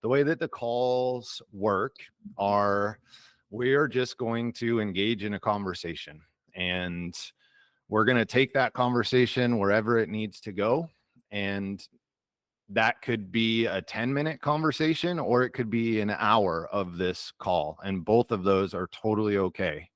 The way that the calls work are we're just going to engage in a conversation, and we're going to take that conversation wherever it needs to go. And that could be a 10-minute conversation, or it could be an hour of this call. And both of those are totally okay.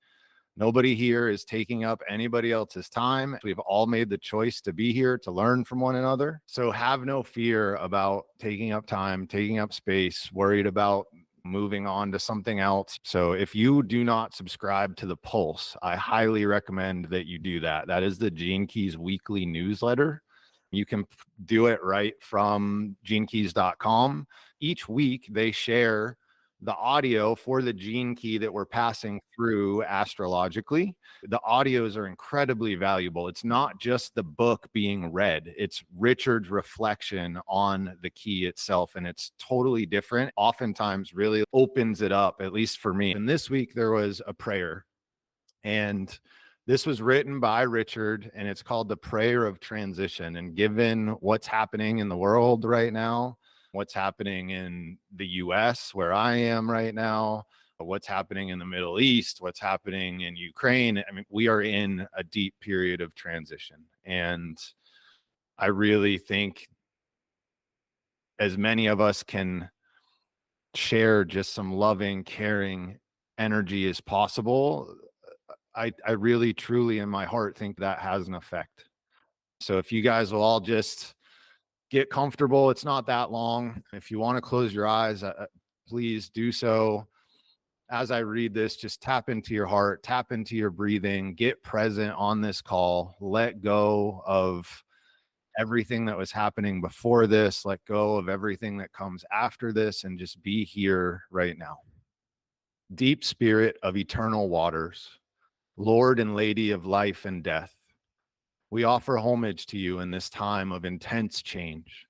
Nobody here is taking up anybody else's time. We've all made the choice to be here to learn from one another. So have no fear about taking up time, taking up space, worried about moving on to something else. So if you do not subscribe to the Pulse, I highly recommend that you do that. That is the Gene Keys weekly newsletter. You can do it right from genekeys.com. Each week they share the audio for the gene key that we're passing through astrologically. The audios are incredibly valuable. It's not just the book being read, it's Richard's reflection on the key itself, and it's totally different. Oftentimes really opens it up, at least for me. And this week there was a prayer, and this was written by Richard, and it's called the Prayer of Transition. And given what's happening in the world right now, what's happening in the US where I am right now, what's happening in the Middle East, what's happening in Ukraine. I mean, we are in a deep period of transition. And I really think as many of us can share just some loving, caring energy as possible, I really, truly in my heart think that has an effect. So if you guys will all just get comfortable. It's not that long. If you want to close your eyes, please do so. As I read this, just tap into your heart, tap into your breathing, get present on this call, let go of everything that was happening before this, let go of everything that comes after this, and just be here right now. Deep Spirit of eternal waters, Lord and Lady of life and death, we offer homage to you in this time of intense change.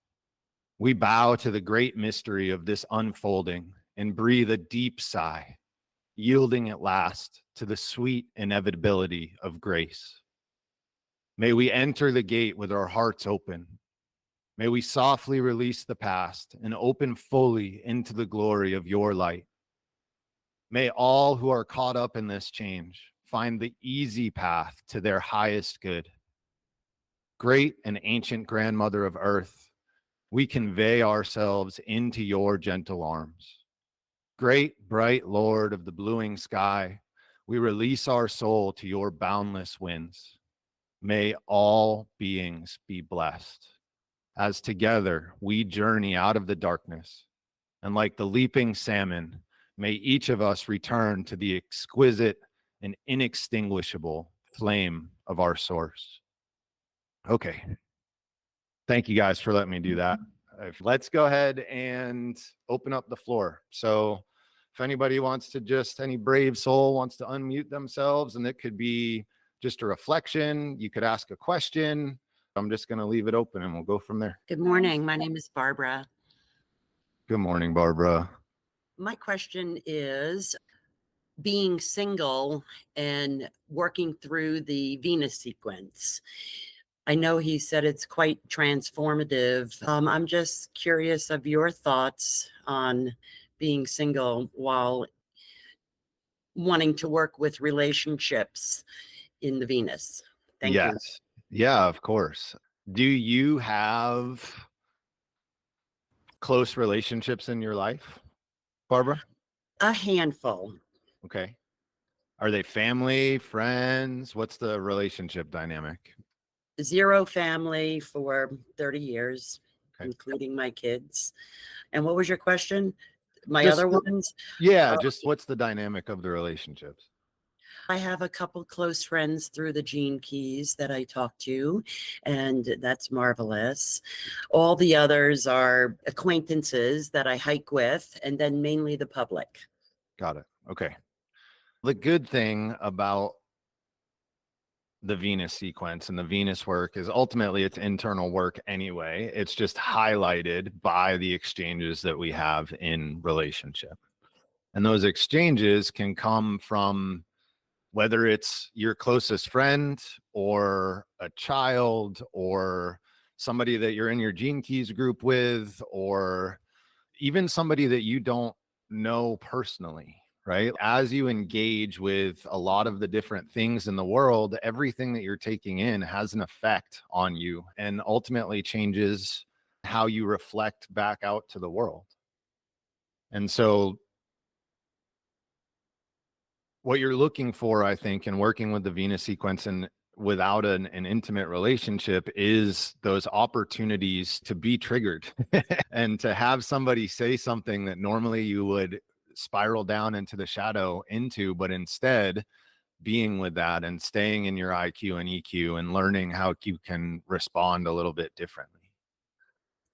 We bow to the great mystery of this unfolding and breathe a deep sigh, yielding at last to the sweet inevitability of grace. May we enter the gate with our hearts open. May we softly release the past and open fully into the glory of your light. May all who are caught up in this change find the easy path to their highest good. Great and ancient grandmother of earth, we convey ourselves into your gentle arms. Great, bright Lord of the bluing sky, we release our soul to your boundless winds. May all beings be blessed, as together we journey out of the darkness, and like the leaping salmon, may each of us return to the exquisite and inextinguishable flame of our source. Okay. Thank you guys for letting me do that. Let's go ahead and open up the floor. So if anybody wants to any brave soul wants to unmute themselves, and it could be just a reflection, you could ask a question. I'm just going to leave it open and we'll go from there. Good morning. My name is Barbara. Good morning, Barbara. My question is being single and working through the Venus sequence. I know he said it's quite transformative. I'm just curious of your thoughts on being single while wanting to work with relationships in the Venus. Thank you. Yes. Yeah, of course. Do you have close relationships in your life, Barbara? A handful. Okay. Are they family, friends? What's the relationship dynamic? Zero family for 30 years, Okay. including my kids. And what was your question? My Just other ones? Yeah, just what's the dynamic of the relationships? I have a couple close friends through the Gene Keys that I talk to, and that's marvelous. All the others are acquaintances that I hike with, and then mainly the public. Got it. Okay. The good thing about the Venus sequence and the Venus work is ultimately it's internal work anyway. It's just highlighted by the exchanges that we have in relationship. And those exchanges can come from whether it's your closest friend or a child or somebody that you're in your Gene Keys group with, or even somebody that you don't know personally, right? As you engage with a lot of the different things in the world, everything that you're taking in has an effect on you and ultimately changes how you reflect back out to the world. And so what you're looking for, I think, in working with the Venus sequence and without an intimate relationship is those opportunities to be triggered and to have somebody say something that normally you would spiral down into the shadow into, but instead being with that and staying in your IQ and EQ and learning how you can respond a little bit differently.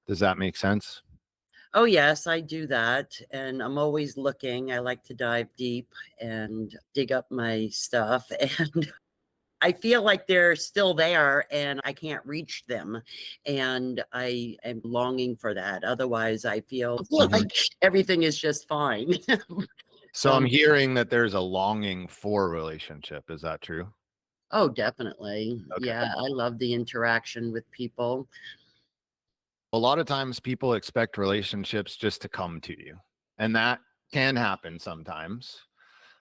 Does that make sense? Oh, yes, I do that. And I'm always looking. I like to dive deep and dig up my stuff. And I feel like they're still there and I can't reach them. And I am longing for that. Otherwise, I feel like everything is just fine. So I'm hearing that there's a longing for a relationship. Is that true? Oh, definitely. Okay. Yeah, I love the interaction with people. A lot of times people expect relationships just to come to you, and that can happen sometimes.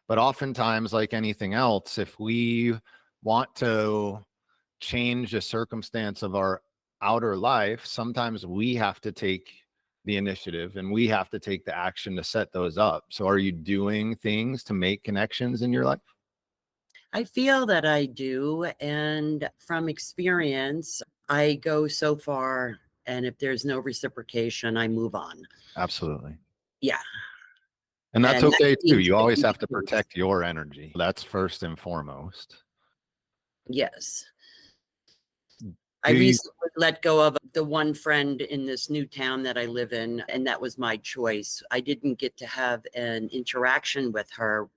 But oftentimes, like anything else, if we want to change a circumstance of our outer life, sometimes we have to take the initiative and we have to take the action to set those up. So are you doing things to make connections in your life? I feel that I do. And from experience, I go so far. And if there's no reciprocation, I move on. Absolutely. Yeah. And that's And that okay too. means You always taking have to the chance. protect your energy. That's first and foremost. Yes. I Do you recently let go of the one friend in this new town that I live in, and that was my choice. I didn't get to have an interaction with her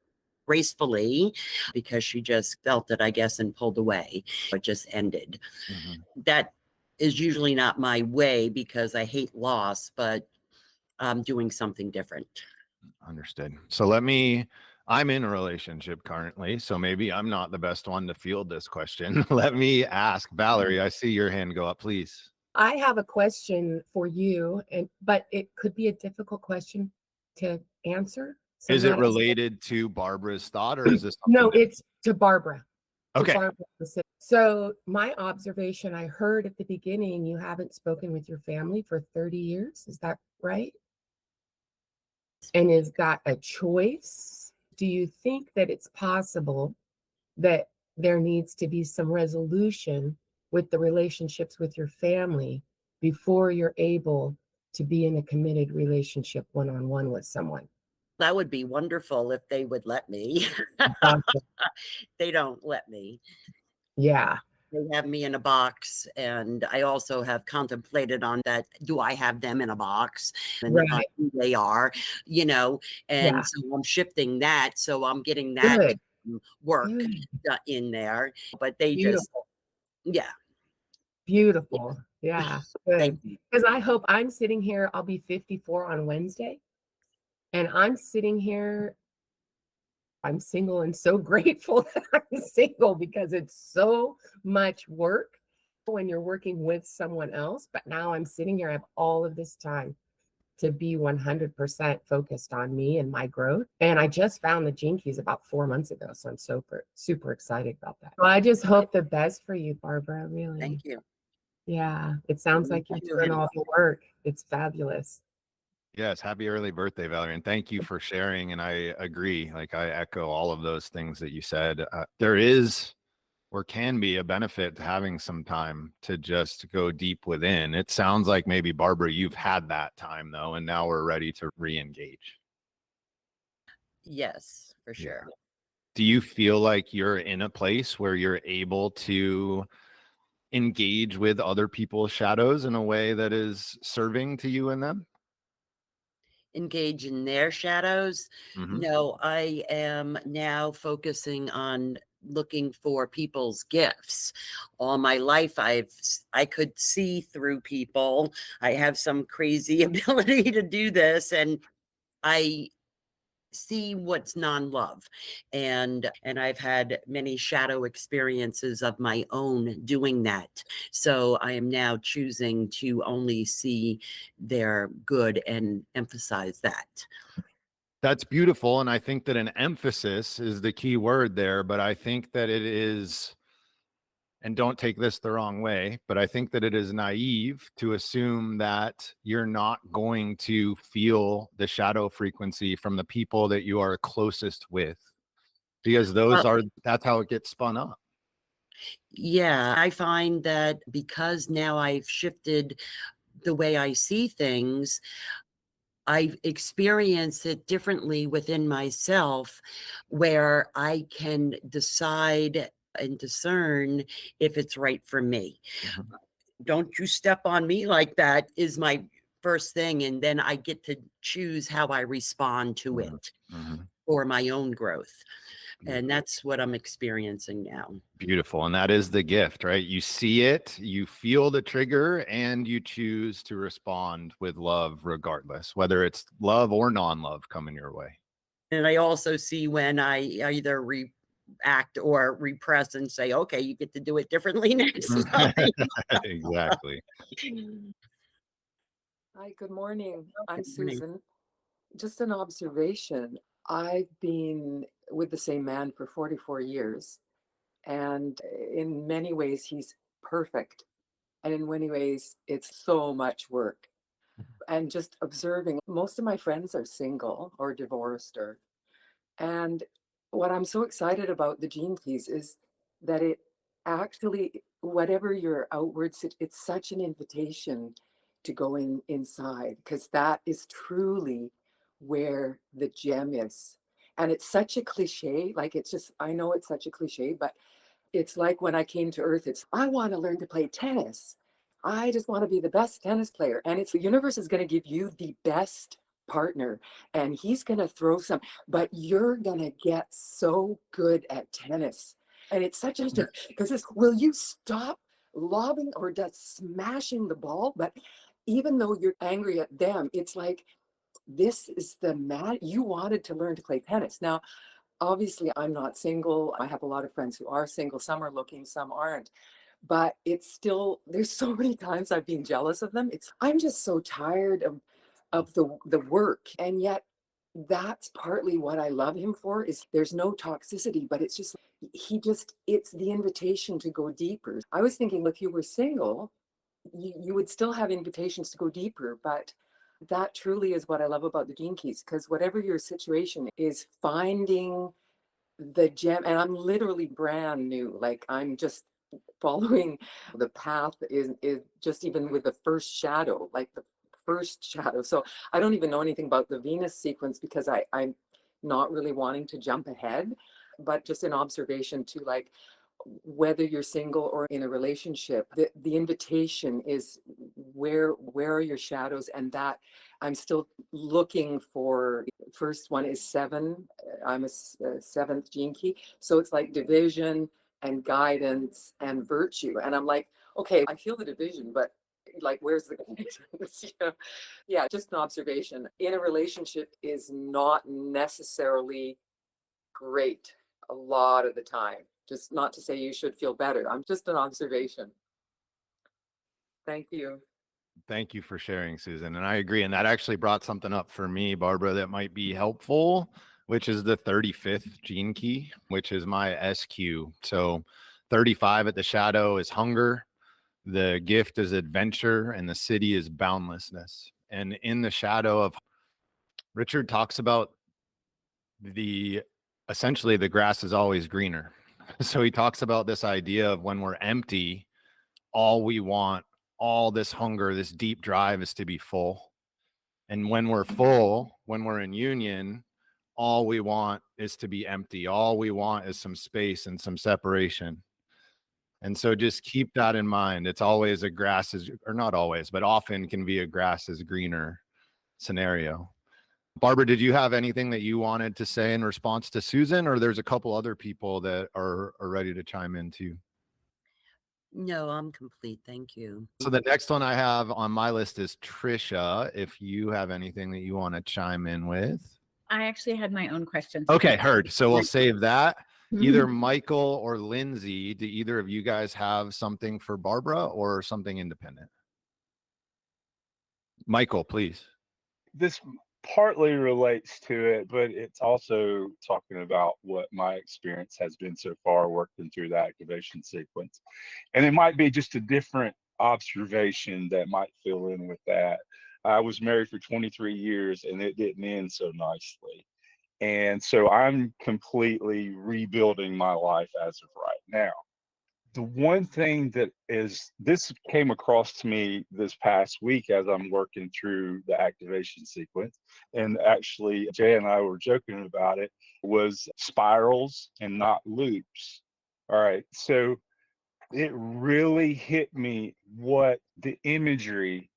gracefully because she just felt it, I guess, and pulled away. It just ended. Mhm. That is usually not my way because I hate loss, but I'm doing something different. Understood. So I'm in a relationship currently, so maybe I'm not the best one to field this question. Let me ask Valerie. I see your hand go up, please. I have a question for you, but it could be a difficult question to answer. So Is it not- related to Barbara's thought, or is this No, something it's to Barbara. okay? Barbara. So my observation, I heard at the beginning, you haven't spoken with your family for 30 years. Is that right? And is that a choice? Do you think that it's possible that there needs to be some resolution with the relationships with your family before you're able to be in a committed relationship one-on-one with someone? That would be wonderful if they would let me. Gotcha. They don't let me. Yeah. They have me in a box, and I also have contemplated on that. Do I have them in a box and Right. who they are, and Yeah. so I'm shifting that. So I'm getting that Good. work Good. in there, but they just, Beautiful. yeah. Beautiful. Yeah. Thank Good. you. Because I hope I'm sitting here, I'll be 54 on Wednesday. And I'm sitting here, I'm single and so grateful that I'm single because it's so much work when you're working with someone else. But now I'm sitting here, I have all of this time to be 100% focused on me and my growth. And I just found the Gene Keys about 4 months ago. So I'm super, super excited about that. Well, I just hope the best for you, Barbara, really. Thank you. Yeah, it sounds like you're doing all the work. It's fabulous. Yes, happy early birthday, Valerie, and thank you for sharing. And I agree. Like I echo all of those things that you said. There is or can be a benefit to having some time to just go deep within. It sounds like maybe Barbara, you've had that time though, and now we're ready to re-engage. Yes, for sure. Do you feel like you're in a place where you're able to engage with other people's shadows in a way that is serving to you and them? Engage in their shadows. Mhm. No, I am now focusing on looking for people's gifts. All my life, I could see through people. I have some crazy ability to do this, and I see what's non-love, and I've had many shadow experiences of my own doing that. So I am now choosing to only see their good and emphasize that. That's beautiful. And I think that an emphasis is the key word there, but I think that it is, and don't take this the wrong way, but I think that it is naive to assume that you're not going to feel the shadow frequency from the people that you are closest with, because that's how it gets spun up. Yeah, I find that because now I've shifted the way I see things, I experience it differently within myself, where I can decide and discern if it's right for me. Mhm. Don't you step on me like that is my first thing. And then I get to choose how I respond to Mhm. it Mhm. for my own growth. Beautiful. And that's what I'm experiencing now. Beautiful. And that is the gift, right? You see it, you feel the trigger, and you choose to respond with love, regardless, whether it's love or non-love coming your way. And I also see when I either react or repress and say, okay, you get to do it differently next time. Exactly. Hi, good morning. I'm Good morning. Susan. Just an observation. I've been with the same man for 44 years, and in many ways, he's perfect. And in many ways, it's so much work. And just observing, most of my friends are single or divorced, and what I'm so excited about the Gene Keys is that it actually, whatever your outwards, it's such an invitation to go inside, because that is truly where the gem is. And it's such a cliche, like it's just, I know it's such a cliche, but it's like when I came to Earth, it's, I want to learn to play tennis. I just want to be the best tennis player. And it's the universe is going to give you the best partner, and he's going to throw some, but you're going to get so good at tennis. And it's such a, because it's, will you stop lobbing or just smashing the ball? But even though you're angry at them, it's like, this is the mad, you wanted to learn to play tennis. Now, obviously, I'm not single. I have a lot of friends who are single. Some are looking, some aren't. But it's still, there's so many times I've been jealous of them. It's, I'm just so tired of the work. And yet that's partly what I love him for, is there's no toxicity, but it's just, he just, it's the invitation to go deeper. I was thinking if you were single, you would still have invitations to go deeper, but that truly is what I love about the Gene Keys, because whatever your situation is, finding the gem, and I'm literally brand new, like I'm just following the path, is just even with the first shadow, like the first shadow. So I don't even know anything about the Venus sequence, because I'm not really wanting to jump ahead, but just an observation to, like, whether you're single or in a relationship, the invitation is, where are your shadows? And that I'm still looking for. First one is 7. I'm a 7th Gene Key, so it's like division and guidance and virtue, and I'm like, okay, I feel the division, but like, where's the guidance? Yeah, just an observation. In a relationship is not necessarily great a lot of the time. Just not to say you should feel better. I'm just an observation. Thank you. Thank you for sharing, Susan. And I agree. And that actually brought something up for me, Barbara, that might be helpful, which is the 35th gene key, which is my SQ. So 35 at the shadow is hunger, the gift is adventure, and the city is boundlessness. And in the shadow of, Richard talks about essentially the grass is always greener. So he talks about this idea of when we're empty, all we want, all this hunger, this deep drive is to be full. And when we're full, when we're in union, all we want is to be empty. All we want is some space and some separation. And so just keep that in mind. It's always a grass is, or not always, but often can be a grass is greener scenario. Barbara, did you have anything that you wanted to say in response to Susan, or there's a couple other people that are ready to chime in too? No, I'm complete. Thank you. So the next one I have on my list is Tricia. If you have anything that you want to chime in with. I actually had my own questions. Okay, heard. So we'll save that. Either Michael or Lindsay, do either of you guys have something for Barbara or something independent? Michael, please. This partly relates to it, but it's also talking about what my experience has been so far working through the activation sequence. And it might be just a different observation that might fill in with that. I was married for 23 years and it didn't end so nicely. And so I'm completely rebuilding my life as of right now. The one thing that is, this came across to me this past week as I'm working through the activation sequence, and actually Jay and I were joking about it, was spirals and not loops. All right, so it really hit me what the imagery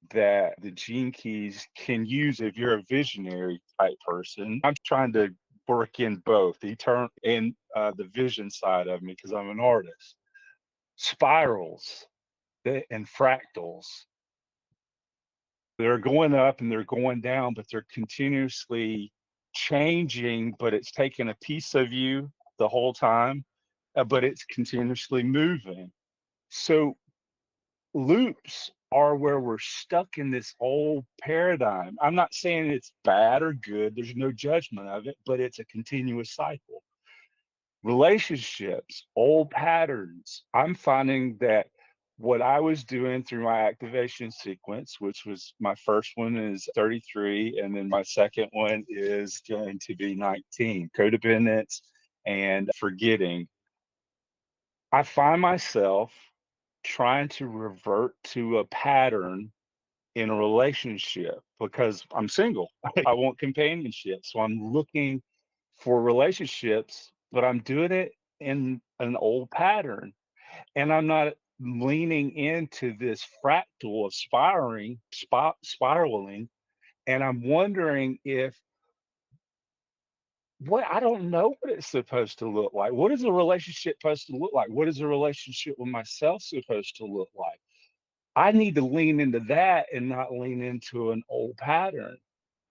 that the gene keys can use if you're a visionary type person. I'm trying to work in both the eternal and the vision side of me because I'm an artist. Spirals and fractals, they're going up and they're going down, but they're continuously changing, but it's taking a piece of you the whole time, but it's continuously moving. So loops are where we're stuck in this old paradigm. I'm not saying it's bad or good, there's no judgment of it, but it's a continuous cycle. Relationships, old patterns. I'm finding that what I was doing through my activation sequence, which was my first one is 33, and then my second one is going to be 19, codependence and forgetting. I find myself trying to revert to a pattern in a relationship because I'm single. I want companionship. So I'm looking for relationships, but I'm doing it in an old pattern. And I'm not leaning into this fractal of spiraling. And I'm wondering if I don't know what it's supposed to look like. What is a relationship supposed to look like? What is a relationship with myself supposed to look like? I need to lean into that and not lean into an old pattern,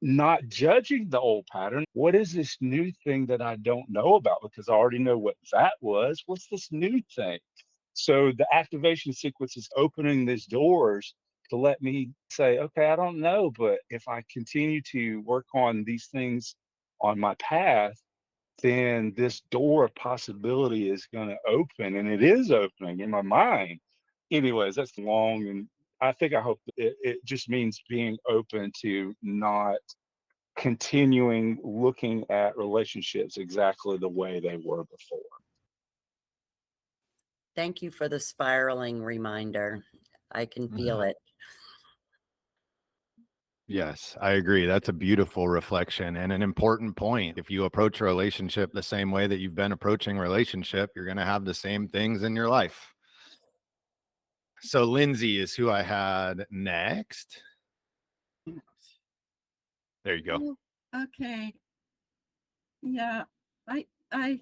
not judging the old pattern. What is this new thing that I don't know about? Because I already know what that was. What's this new thing? So the activation sequence is opening these doors to let me say, okay, I don't know, but if I continue to work on these things on my path, then this door of possibility is going to open, and it is opening in my mind. Anyways, that's long, and I hope it just means being open to not continuing looking at relationships exactly the way they were before. Thank you for the spiraling reminder. I can feel it. Yes, I agree. That's a beautiful reflection and an important point. If you approach a relationship the same way that you've been approaching relationship, you're going to have the same things in your life. So Lindsay is who I had next. There you go. Oh, okay. Yeah, I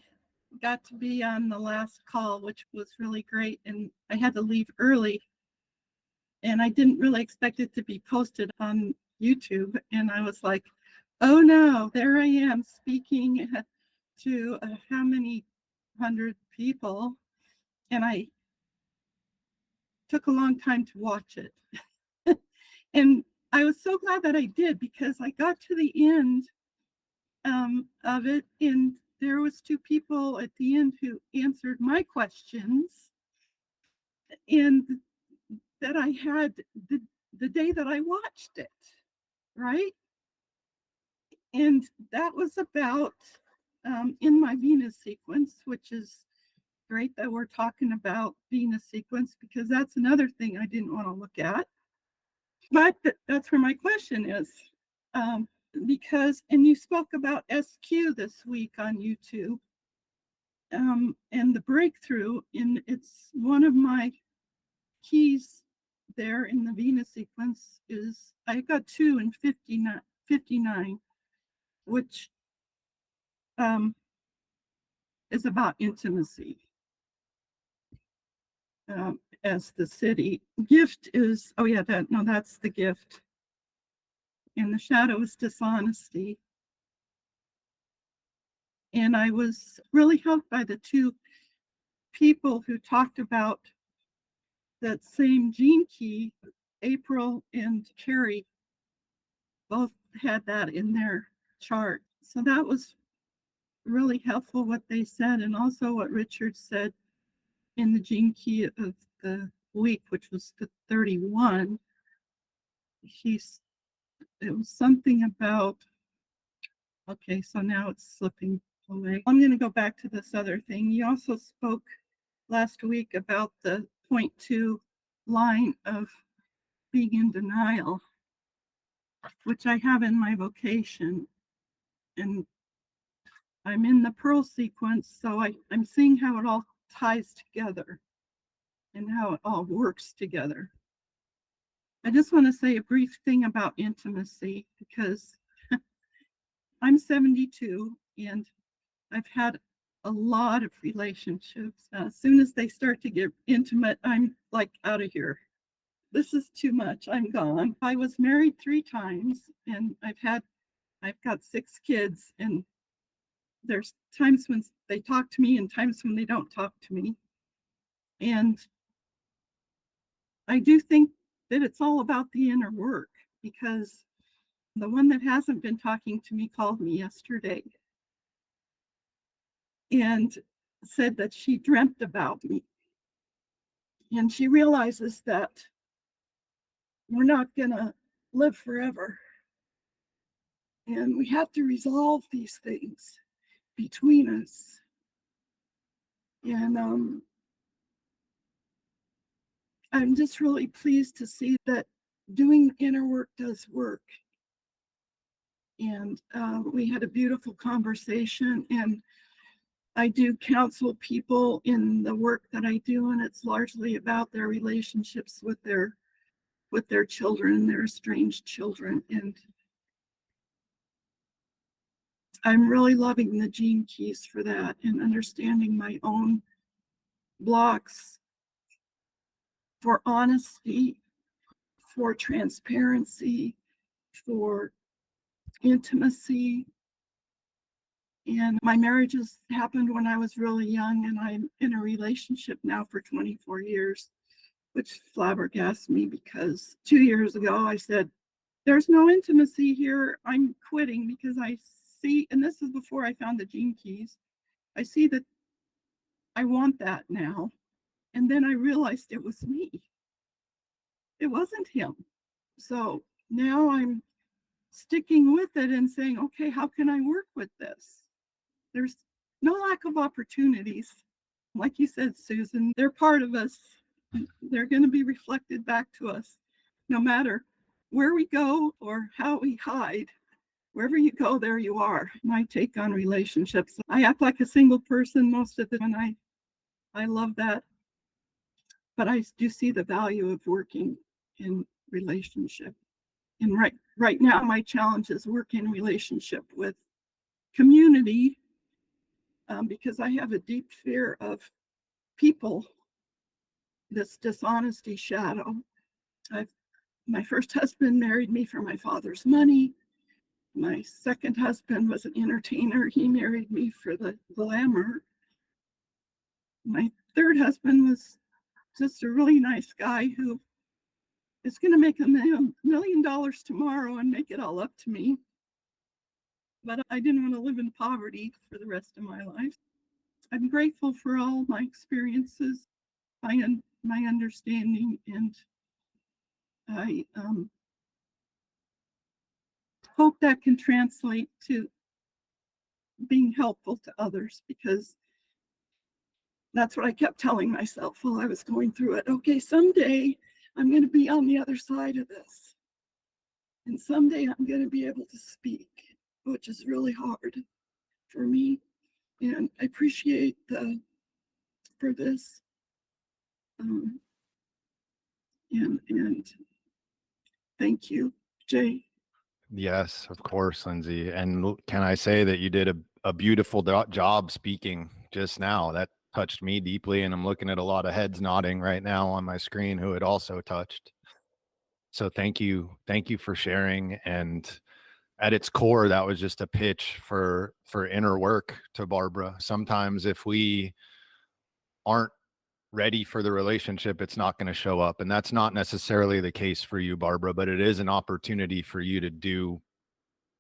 got to be on the last call, which was really great, and I had to leave early, and I didn't really expect it to be posted on YouTube, and I was like, oh no, there I am speaking to how many hundred people, and I took a long time to watch it. And I was so glad that I did, because I got to the end of it, and there was two people at the end who answered my questions, and that I had the day that I watched it, right? And that was about in my Venus sequence, which is great that we're talking about Venus sequence, because that's another thing I didn't want to look at. But that's where my question is. Because, and you spoke about SQ this week on YouTube, and the breakthrough, and it's one of my keys there in the Venus sequence is I got 2 and 59, which is about intimacy. As the city gift is, oh yeah, that's the gift, and the shadow is dishonesty. And I was really helped by the two people who talked about that same gene key. April and Carrie both had that in their chart. So that was really helpful what they said, and also what Richard said in the gene key of the week, which was the 31. It was something about, okay, so now it's slipping away. I'm going to go back to this other thing. You also spoke last week about the 0.2 line of being in denial, which I have in my vocation. And I'm in the Pearl sequence, so I'm seeing how it all ties together and how it all works together. I just want to say a brief thing about intimacy, because I'm 72 and I've had a lot of relationships. As soon as they start to get intimate, I'm like out of here. This is too much. I'm gone. I was married 3 times and I've got 6 kids, and there's times when they talk to me and times when they don't talk to me. And I do think that it's all about the inner work, because the one that hasn't been talking to me called me yesterday and said that she dreamt about me. And she realizes that we're not going to live forever. And we have to resolve these things between us. And I'm just really pleased to see that doing inner work does work. And we had a beautiful conversation, and I do counsel people in the work that I do, and it's largely about their relationships with their children, their estranged children. And I'm really loving the gene keys for that, and understanding my own blocks for honesty, for transparency, for intimacy. And my marriages happened when I was really young, and I'm in a relationship now for 24 years, which flabbergasts me, because 2 years ago I said, there's no intimacy here. I'm quitting, because I see, and this is before I found the gene keys, I see that I want that now. And then I realized it was me. It wasn't him. So now I'm sticking with it and saying, okay, how can I work with this? There's no lack of opportunities. Like you said, Susan, they're part of us. They're going to be reflected back to us, no matter where we go or how we hide. Wherever you go, there you are. My take on relationships. I act like a single person most of the time, and I love that. But I do see the value of working in relationship. And right now, my challenge is working relationship with community, because I have a deep fear of people, this dishonesty shadow. My first husband married me for my father's money. My second husband was an entertainer. He married me for the glamour. My third husband was just a really nice guy who is going to make $1 million tomorrow and make it all up to me. But I didn't want to live in poverty for the rest of my life. I'm grateful for all my experiences, my understanding, and I hope that can translate to being helpful to others, because that's what I kept telling myself while I was going through it. Okay, someday I'm going to be on the other side of this. And someday I'm going to be able to speak, which is really hard for me. And I appreciate for this. And thank you, Jay. Yes, of course, Lindsay. And can I say that you did a beautiful job speaking just now? That touched me deeply, and I'm looking at a lot of heads nodding right now on my screen who it also touched. So thank you for sharing. And at its core, that was just a pitch for inner work to Barbara. Sometimes if we aren't ready for the relationship, it's not going to show up. And that's not necessarily the case for you, Barbara, but it is an opportunity for you to do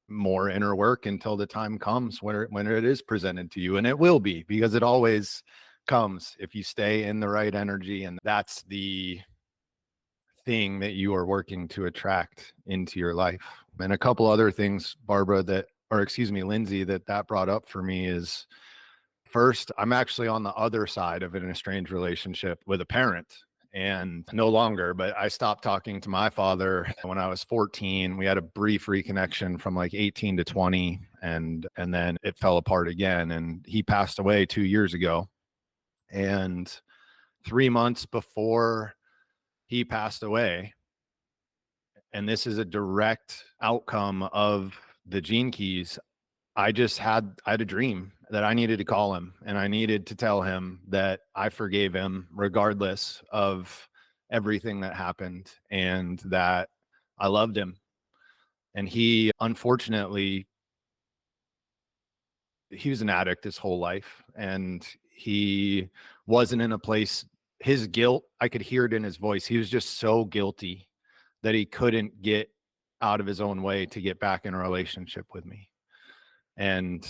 more inner work until the time comes when it is presented to you. And it will be, because it always comes if you stay in the right energy. And that's the thing that you are working to attract into your life. And a couple other things, Barbara, Lindsay, that brought up for me is, first, I'm actually on the other side of an estranged relationship with a parent, and no longer, but I stopped talking to my father when I was 14. We had a brief reconnection from like 18 to 20, and then it fell apart again. And he passed away 2 years ago. And 3 months before he passed away, and this is a direct outcome of the gene keys, I had a dream that I needed to call him, and I needed to tell him that I forgave him regardless of everything that happened, and that I loved him. And he, unfortunately, he was an addict his whole life, and he wasn't in a place, his guilt, I could hear it in his voice. He was just so guilty that he couldn't get out of his own way to get back in a relationship with me. And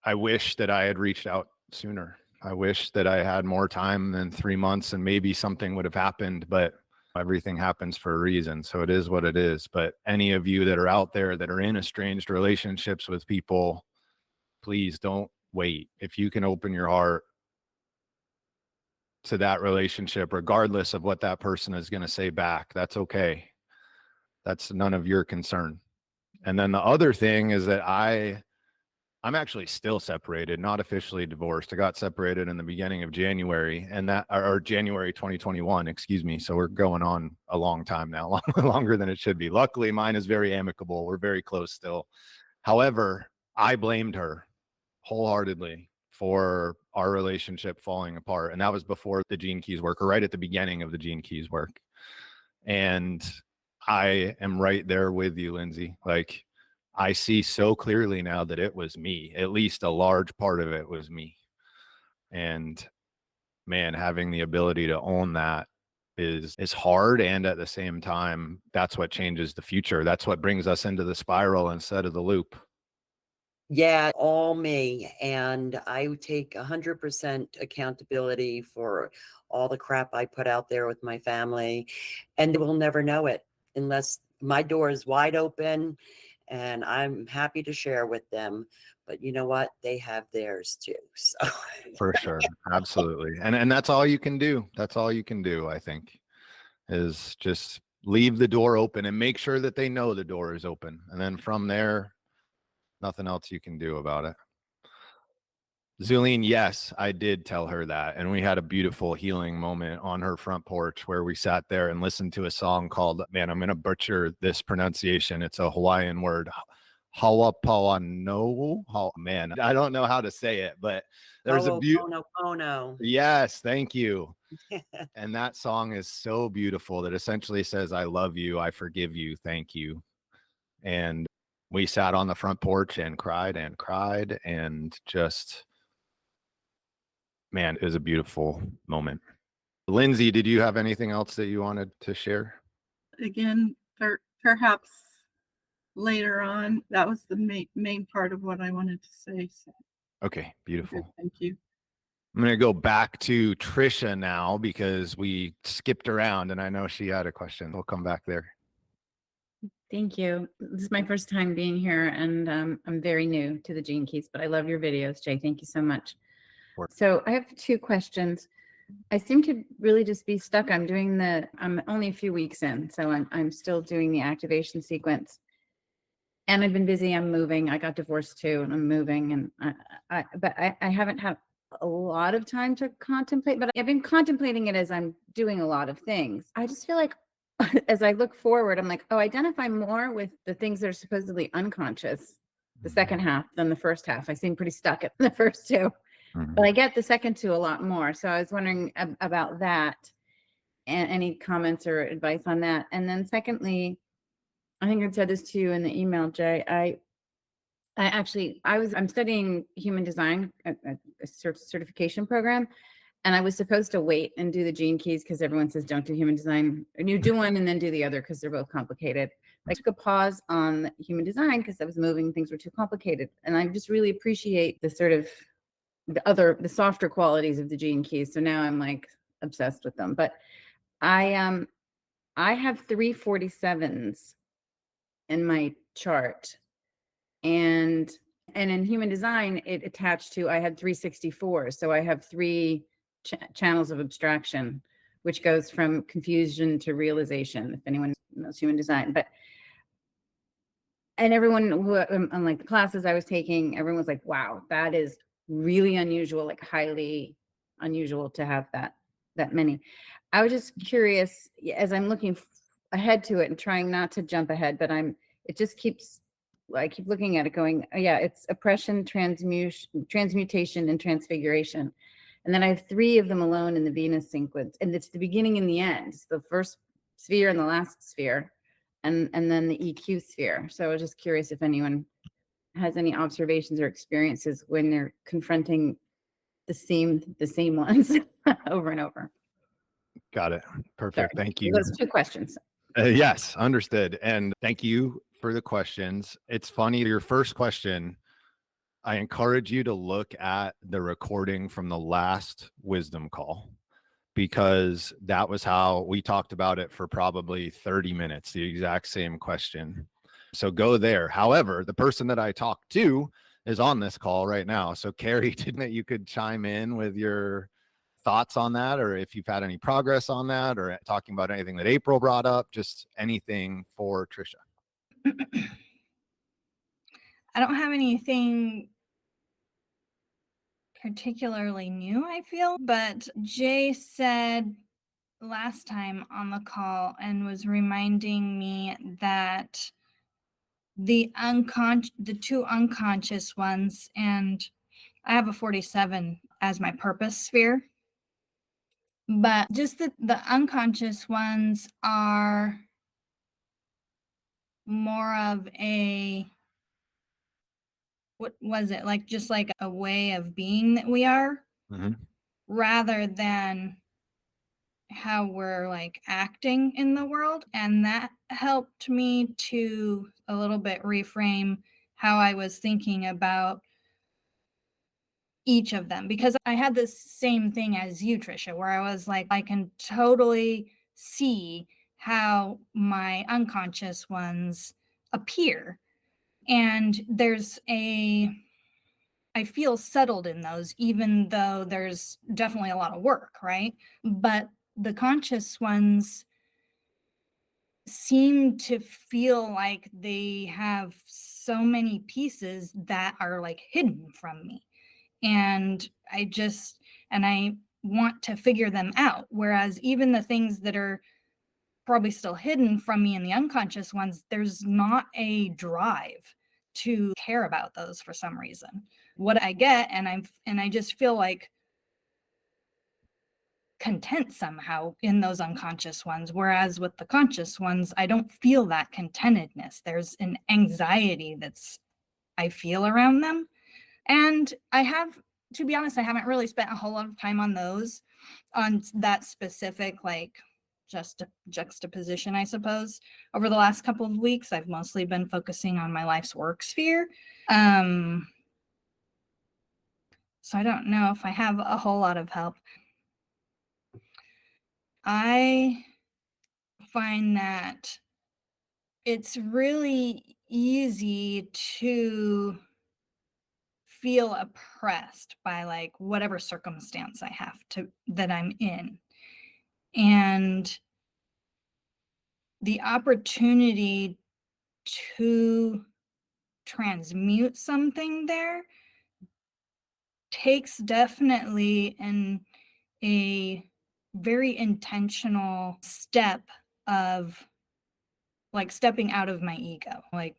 I wish that I had reached out sooner. I wish that I had more time than 3 months, and maybe something would have happened, but everything happens for a reason. So it is what it is. But any of you that are out there that are in estranged relationships with people, please don't wait. If you can open your heart to that relationship, regardless of what that person is going to say back, that's okay. That's none of your concern. And then the other thing is that I'm actually still separated, not officially divorced. I got separated in the beginning of January, or January 2021, excuse me. So we're going on a long time now, longer than it should be. Luckily, mine is very amicable. We're very close still. However, I blamed her wholeheartedly for our relationship falling apart. And that was before the Gene Keys work, or right at the beginning of the Gene Keys work. And I am right there with you, Lindsay. Like, I see so clearly now that it was me. At least a large part of it was me. And man, having the ability to own that is hard. And at the same time, that's what changes the future. That's what brings us into the spiral instead of the loop. Yeah, all me. And I take 100% accountability for all the crap I put out there with my family. And they will never know it unless my door is wide open, and I'm happy to share with them. But you know what? They have theirs too. So For sure. Absolutely. And that's all you can do. That's all you can do, I think, is just leave the door open and make sure that they know the door is open. And then from there, nothing else you can do about it. Zuline, yes, I did tell her that. And we had a beautiful healing moment on her front porch where we sat there and listened to a song called, man, I'm going to butcher this pronunciation. It's a Hawaiian word. Halapoano. Oh, man, I don't know how to say it, but there's a beautiful. Ho'oponopono. Yes, thank you. And that song is so beautiful that essentially says, I love you, I forgive you, thank you. And we sat on the front porch and cried and just, man, it was a beautiful moment. Lindsay, did you have anything else that you wanted to share? Again, perhaps later on. That was the main part of what I wanted to say. So, Okay, beautiful. good, thank you. I'm going to go back to Tricia now because we skipped around and I know she had a question. We'll come back there. Thank you. This is my first time being here, and I'm very new to the Gene Keys, but I love your videos, Jay. Thank you so much. Sure. So I have 2 questions. I seem to really just be stuck. I'm only a few weeks in, so I'm still doing the activation sequence. And I've been busy. I'm moving. I got divorced too, and I'm moving. And I haven't had a lot of time to contemplate, but I've been contemplating it as I'm doing a lot of things. I just feel like as I look forward, I'm like, identify more with the things that are supposedly unconscious, the second half, than the first half. I seem pretty stuck at the first 2, but I get the second 2 a lot more. So I was wondering about that, and any comments or advice on that. And then secondly, I think I said this to you in the email, Jay. I'm studying human design, a certification program, and I was supposed to wait and do the gene keys because everyone says don't do human design, and you do one and then do the other because they're both complicated. I took a pause on human design because I was moving, things were too complicated, and I just really appreciate the sort of the softer qualities of the gene keys. So now I'm like obsessed with them. But I have 3 47s in my chart, and in human design it attached to, I had 364, so I have 3 channels of abstraction, which goes from confusion to realization, if anyone knows human design. And everyone who, unlike the classes I was taking, everyone was like, wow, that is really unusual, like highly unusual to have that many. I was just curious, as I'm looking ahead to it and trying not to jump ahead, but it just keeps, I keep looking at it going, oh yeah, it's oppression, transmutation, and transfiguration. And then I have 3 of them alone in the Venus sequence, and it's the beginning and the end. It's the first sphere and the last sphere, and then the EQ sphere. So I was just curious if anyone has any observations or experiences when they're confronting the same ones over and over. Got it. Perfect. Sorry. Thank you. Those 2 questions. Yes, understood. And thank you for the questions. It's funny, your first question, I encourage you to look at the recording from the last wisdom call, because that was how we talked about it for probably 30 minutes, the exact same question. So go there. However, the person that I talked to is on this call right now. So Carrie, didn't you could chime in with your thoughts on that, or if you've had any progress on that, or talking about anything that April brought up, just anything for Tricia. I don't have anything particularly new, I feel, but Jay said last time on the call and was reminding me that the 2 unconscious ones, and I have a 47 as my purpose sphere, but just the unconscious ones are more of a, what was it, like just like a way of being that we are, rather than how we're like acting in the world. And that helped me to a little bit reframe how I was thinking about each of them, because I had this same thing as you, Tricia, where I was like, I can totally see how my unconscious ones appear, and I feel settled in those, even though there's definitely a lot of work, right? But the conscious ones seem to feel like they have so many pieces that are like hidden from me. And I want to figure them out. Whereas even the things that are probably still hidden from me in the unconscious ones, there's not a drive to care about those for some reason. What I get, and I just feel like content somehow in those unconscious ones, whereas with the conscious ones, I don't feel that contentedness. There's an anxiety I feel around them. And to be honest, I haven't really spent a whole lot of time on that specific like juxtaposition, I suppose. Over the last couple of weeks, I've mostly been focusing on my life's work sphere. So I don't know if I have a whole lot of help. I find that it's really easy to feel oppressed by like whatever circumstance that I'm in. And the opportunity to transmute something there takes definitely a very intentional step of like stepping out of my ego, like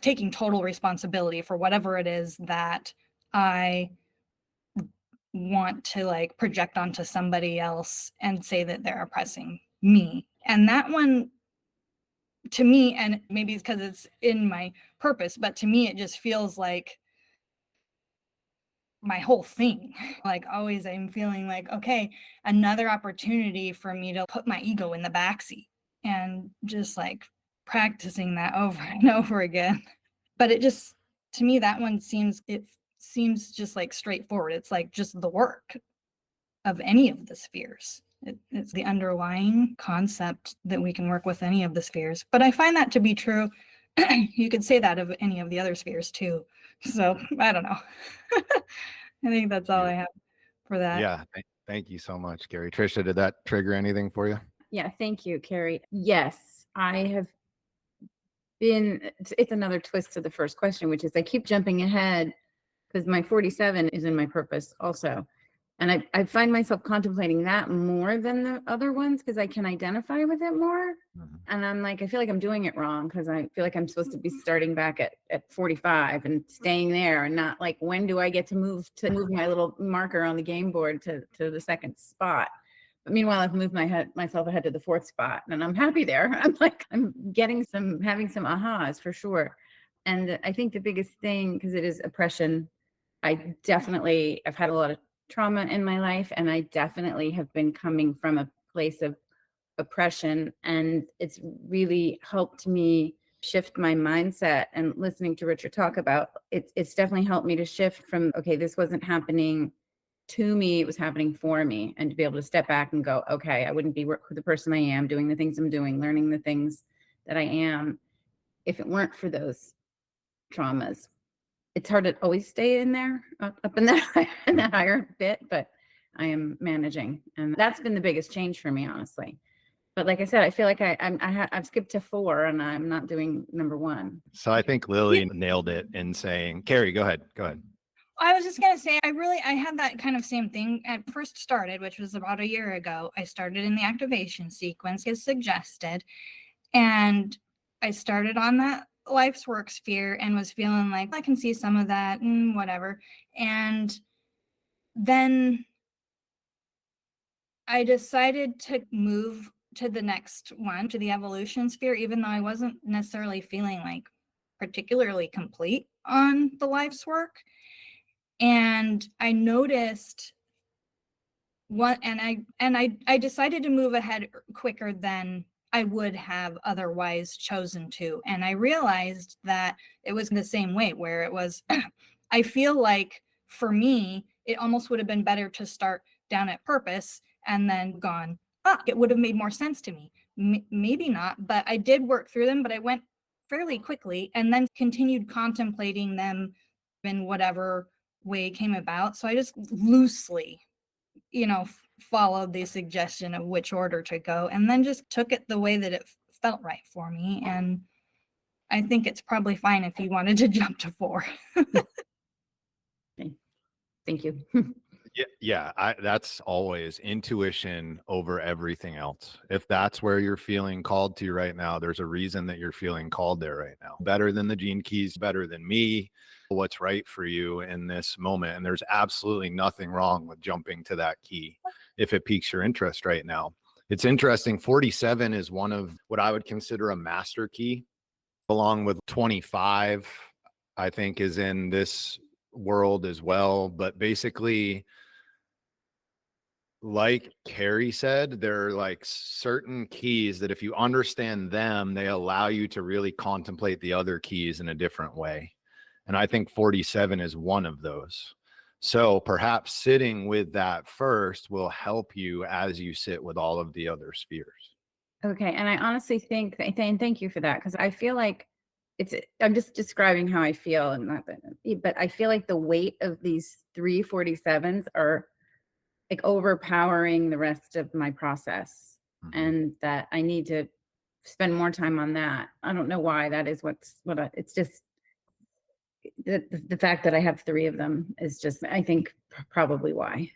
taking total responsibility for whatever it is that I want to like project onto somebody else and say that they're oppressing me. And that one, to me, and maybe it's because it's in my purpose, but to me, it just feels like my whole thing. Like always, I'm feeling like, okay, another opportunity for me to put my ego in the backseat, and just like practicing that over and over again. But it just, to me, that one seems just like straightforward. It's like just the work of any of the spheres. It's the underlying concept that we can work with any of the spheres. But I find that to be true. You could say that of any of the other spheres too. So I don't know. I think that's all I have for that. Yeah. Thank you so much, Gary. Tricia, did that trigger anything for you? Yeah, thank you, Carrie. Yes, I have been, it's another twist to the first question, which is I keep jumping ahead because my 47 is in my purpose also. And I find myself contemplating that more than the other ones because I can identify with it more. Mhm. And I'm like, I feel like I'm doing it wrong because I feel like I'm supposed to be starting back at 45 and staying there and not like, when do I get to move my little marker on the game board to the second spot? But meanwhile, I've moved myself ahead to the fourth spot and I'm happy there. I'm like, I'm having some ahas for sure. And I think the biggest thing, because it is oppression, I've had a lot of trauma in my life, and I definitely have been coming from a place of oppression, and it's really helped me shift my mindset. And listening to Richard talk about it's definitely helped me to shift from, okay, this wasn't happening to me, it was happening for me, and to be able to step back and go, okay, I wouldn't be the person I am, doing the things I'm doing, learning the things that I am, if it weren't for those traumas. It's hard to always stay in there, up in that higher bit, but I am managing, and that's been the biggest change for me, honestly. But like I said, I feel like I've skipped to 4, and I'm not doing number 1. So I think Lily nailed it in saying, Carrie, go ahead. I was just gonna say, I had that kind of same thing at first started, which was about a year ago. I started in the activation sequence as suggested, and I started on that life's work sphere and was feeling like I can see some of that and whatever. And then I decided to move to the next one, to the evolution sphere, even though I wasn't necessarily feeling like particularly complete on the life's work. And I noticed I decided to move ahead quicker than I would have otherwise chosen to. And I realized that it was the same way, where it was, I feel like for me, it almost would have been better to start down at purpose and then gone up. It would have made more sense to me. Maybe not, but I did work through them, but I went fairly quickly and then continued contemplating them in whatever way came about. So I just loosely, followed the suggestion of which order to go, and then just took it the way that it felt right for me. And I think it's probably fine if you wanted to jump to 4. Okay. Thank you. Yeah. That's always intuition over everything else. If that's where you're feeling called to right now, there's a reason that you're feeling called there right now. Better than the gene keys, better than me, what's right for you in this moment. And there's absolutely nothing wrong with jumping to that key if it piques your interest right now. It's interesting. 47 is one of what I would consider a master key, along with 25, I think, is in this world as well. But basically, like Carrie said, there are like certain keys that if you understand them, they allow you to really contemplate the other keys in a different way. And I think 47 is one of those. So perhaps sitting with that first will help you as you sit with all of the other spheres. Okay. And I honestly think, and thank you for that, because I feel like I'm just describing how I feel, and not that, but I feel like the weight of these 3 47s are like overpowering the rest of my process, and that I need to spend more time on that. I don't know why that is. It's just the fact that I have 3 of them is just, I think, probably why.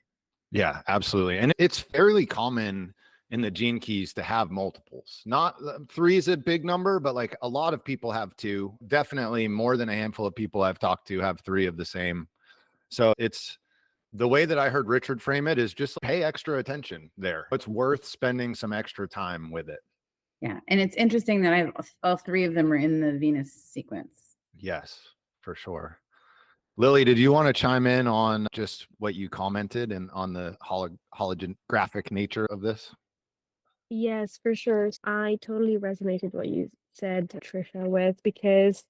Yeah, absolutely. And it's fairly common in the gene keys to have multiples. Not 3 is a big number, but like a lot of people have 2. Definitely more than a handful of people I've talked to have 3 of the same. So it's the way that I heard Richard frame it is just pay extra attention there. It's worth spending some extra time with it. Yeah. And it's interesting that all three of them are in the Venus sequence. Yes, for sure. Lily, did you want to chime in on just what you commented and on the holographic nature of this? Yes, for sure. I totally resonated what you said, Tricia, with, because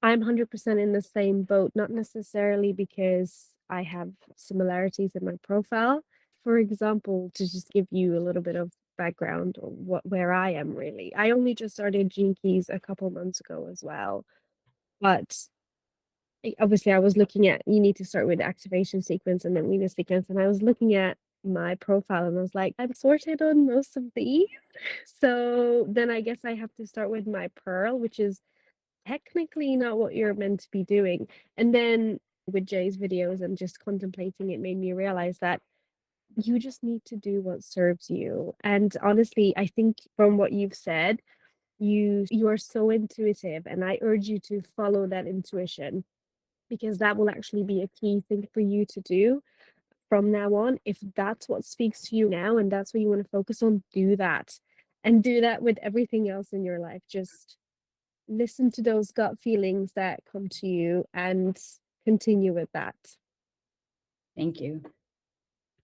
I'm 100% in the same boat, not necessarily because I have similarities in my profile. For example, to just give you a little bit of background on where I am really. I only just started Gene Keys a couple months ago as well. But obviously I was looking at, you need to start with the activation sequence and then Venus sequence, and I was looking at my profile and I was like, I'm sorted on most of these. So then I guess I have to start with my pearl, which is technically not what you're meant to be doing. And then with Jay's videos and just contemplating it made me realize that you just need to do what serves you. And honestly, I think from what you've said, you are so intuitive, and I urge you to follow that intuition, because that will actually be a key thing for you to do from now on. If that's what speaks to you now and that's what you want to focus on, do that. And do that with everything else in your life. Just listen to those gut feelings that come to you and continue with that. Thank you.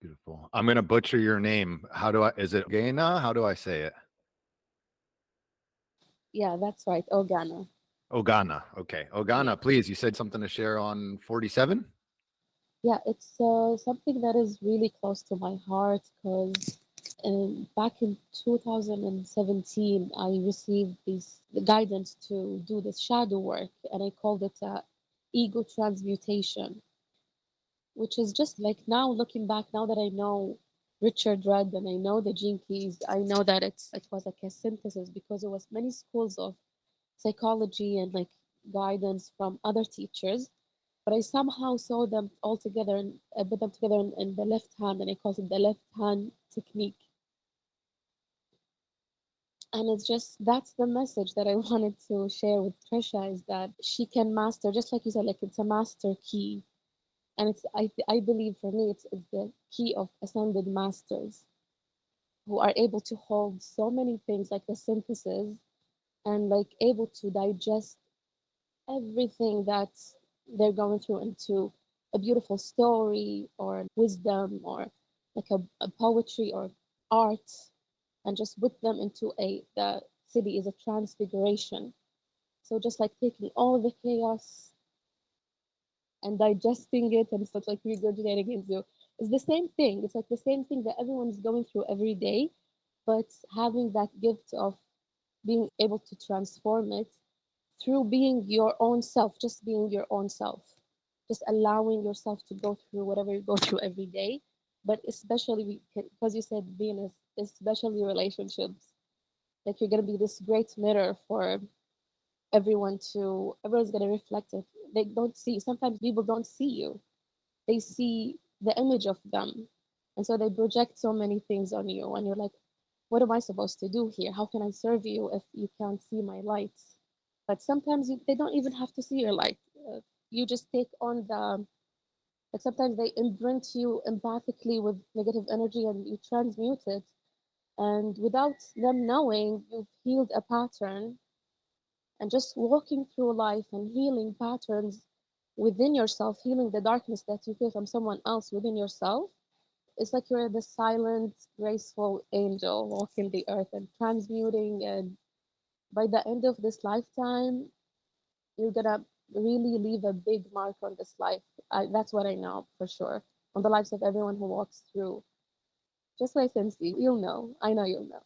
Beautiful. I'm going to butcher your name. Is it Gaina? How do I say it? Yeah, that's right. Organa. Ogana. Okay. Ogana, please. You said something to share on 47? Yeah, it's something that is really close to my heart because back in 2017, I received the guidance to do this shadow work, and I called it ego transmutation, which is just like, now looking back, now that I know Richard Rudd and I know the Gene Keys, I know that it was like a synthesis, because it was many schools of psychology and like guidance from other teachers, but I somehow saw them all together and I put them together in the left hand, and I called it the left hand technique. And it's just, that's the message that I wanted to share with Trisha, is that she can master, just like you said, like it's a master key. And it's, I believe for me, it's the key of ascended masters who are able to hold so many things, like the synthesis, and like able to digest everything that they're going through into a beautiful story or wisdom or like a poetry or art, and just put them into the city is a transfiguration. So just like taking all the chaos and digesting it and stuff, like regurgitating into, it's the same thing. It's like the same thing that everyone is going through every day, but having that gift of being able to transform it through being your own self, just being your own self, just allowing yourself to go through whatever you go through every day. But especially because you said Venus, especially relationships, like you're going to be this great mirror for everyone's going to reflect it. They don't see, sometimes people don't see you, they see the image of them, and so they project so many things on you, and you're like, what am I supposed to do here? How can I serve you if you can't see my light? But sometimes they don't even have to see your light. You just take on like sometimes they imprint you empathically with negative energy and you transmute it, and without them knowing, you've healed a pattern. And just walking through life and healing patterns within yourself, healing the darkness that you feel from someone else within yourself, it's like you're the silent, graceful angel walking the earth and transmuting. And by the end of this lifetime, you're gonna really leave a big mark on this life. That's what I know for sure, on the lives of everyone who walks through. Just by sensing, you'll know. I know you'll know.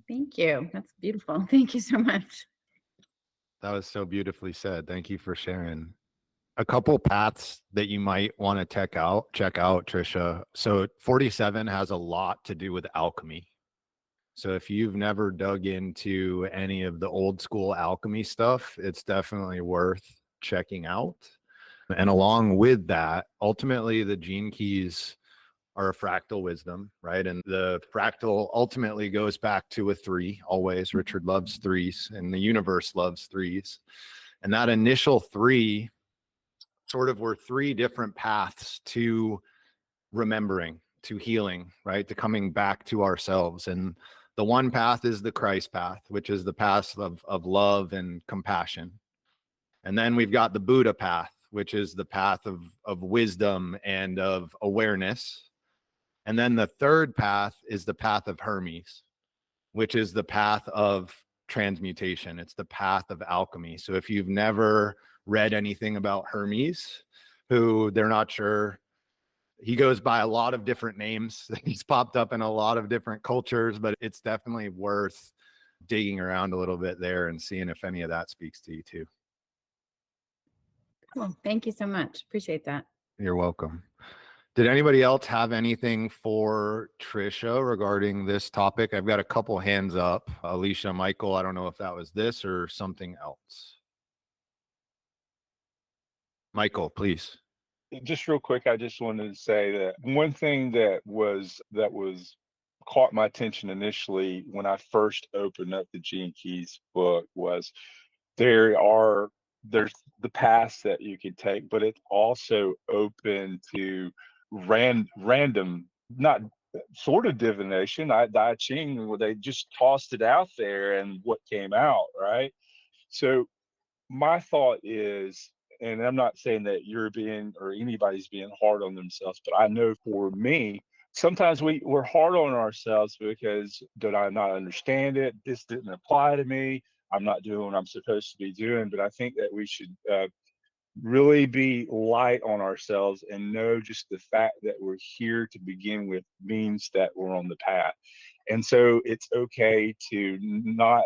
Thank you. That's beautiful. Thank you so much. That was so beautifully said. Thank you for sharing. A couple paths that you might want to check out, Tricia. So 47 has a lot to do with alchemy. So if you've never dug into any of the old school alchemy stuff, it's definitely worth checking out. And along with that, ultimately the Gene Keys are a fractal wisdom, right? And the fractal ultimately goes back to a 3 always. Richard loves 3s and the universe loves 3s. And that initial 3 sort of were 3 different paths to remembering, to healing, right? To coming back to ourselves. And The one path is the Christ path, which is the path of love and compassion. And then we've got the Buddha path, which is the path of wisdom and of awareness. And then the third path is the path of Hermes, which is the path of transmutation. It's the path of alchemy. So if you've never read anything about Hermes, who they're not sure, he goes by a lot of different names. He's popped up in a lot of different cultures, but it's definitely worth digging around a little bit there and seeing if any of that speaks to you too. Cool. Thank you so much. Appreciate that. You're welcome. Did anybody else have anything for Tricia regarding this topic? I've got a couple hands up. Alicia, Michael, I don't know if that was this or something else. Michael, please. Just real quick, I just wanted to say that one thing that was caught my attention initially when I first opened up the Gene Keys book was there's the paths that you could take, but it's also open to random, not sort of divination. I Ching, where they just tossed it out there and what came out, right? So my thought is, and I'm not saying that you're being or anybody's being hard on themselves, but I know for me, sometimes we're hard on ourselves because did I not understand it? This didn't apply to me. I'm not doing what I'm supposed to be doing. But I think that we should really be light on ourselves and know just the fact that we're here to begin with means that we're on the path. And so it's okay to not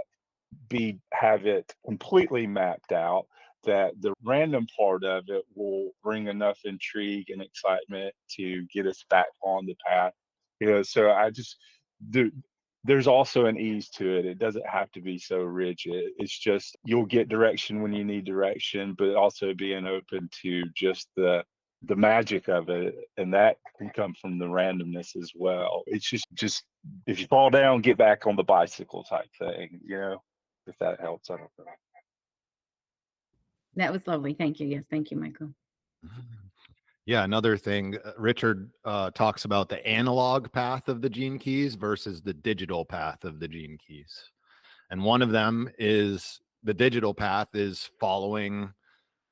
have it completely mapped out, that the random part of it will bring enough intrigue and excitement to get us back on the path. So there's also an ease to it. It doesn't have to be so rigid. It's just you'll get direction when you need direction, but also being open to just the magic of it, and that can come from the randomness as well. It's just if you fall down, get back on the bicycle type thing, if that helps. I don't know. That was lovely. Thank you. Yes. Thank you, Michael. Yeah, another thing, Richard talks about the analog path of the Gene Keys versus the digital path of the Gene Keys. And one of them is the digital path is following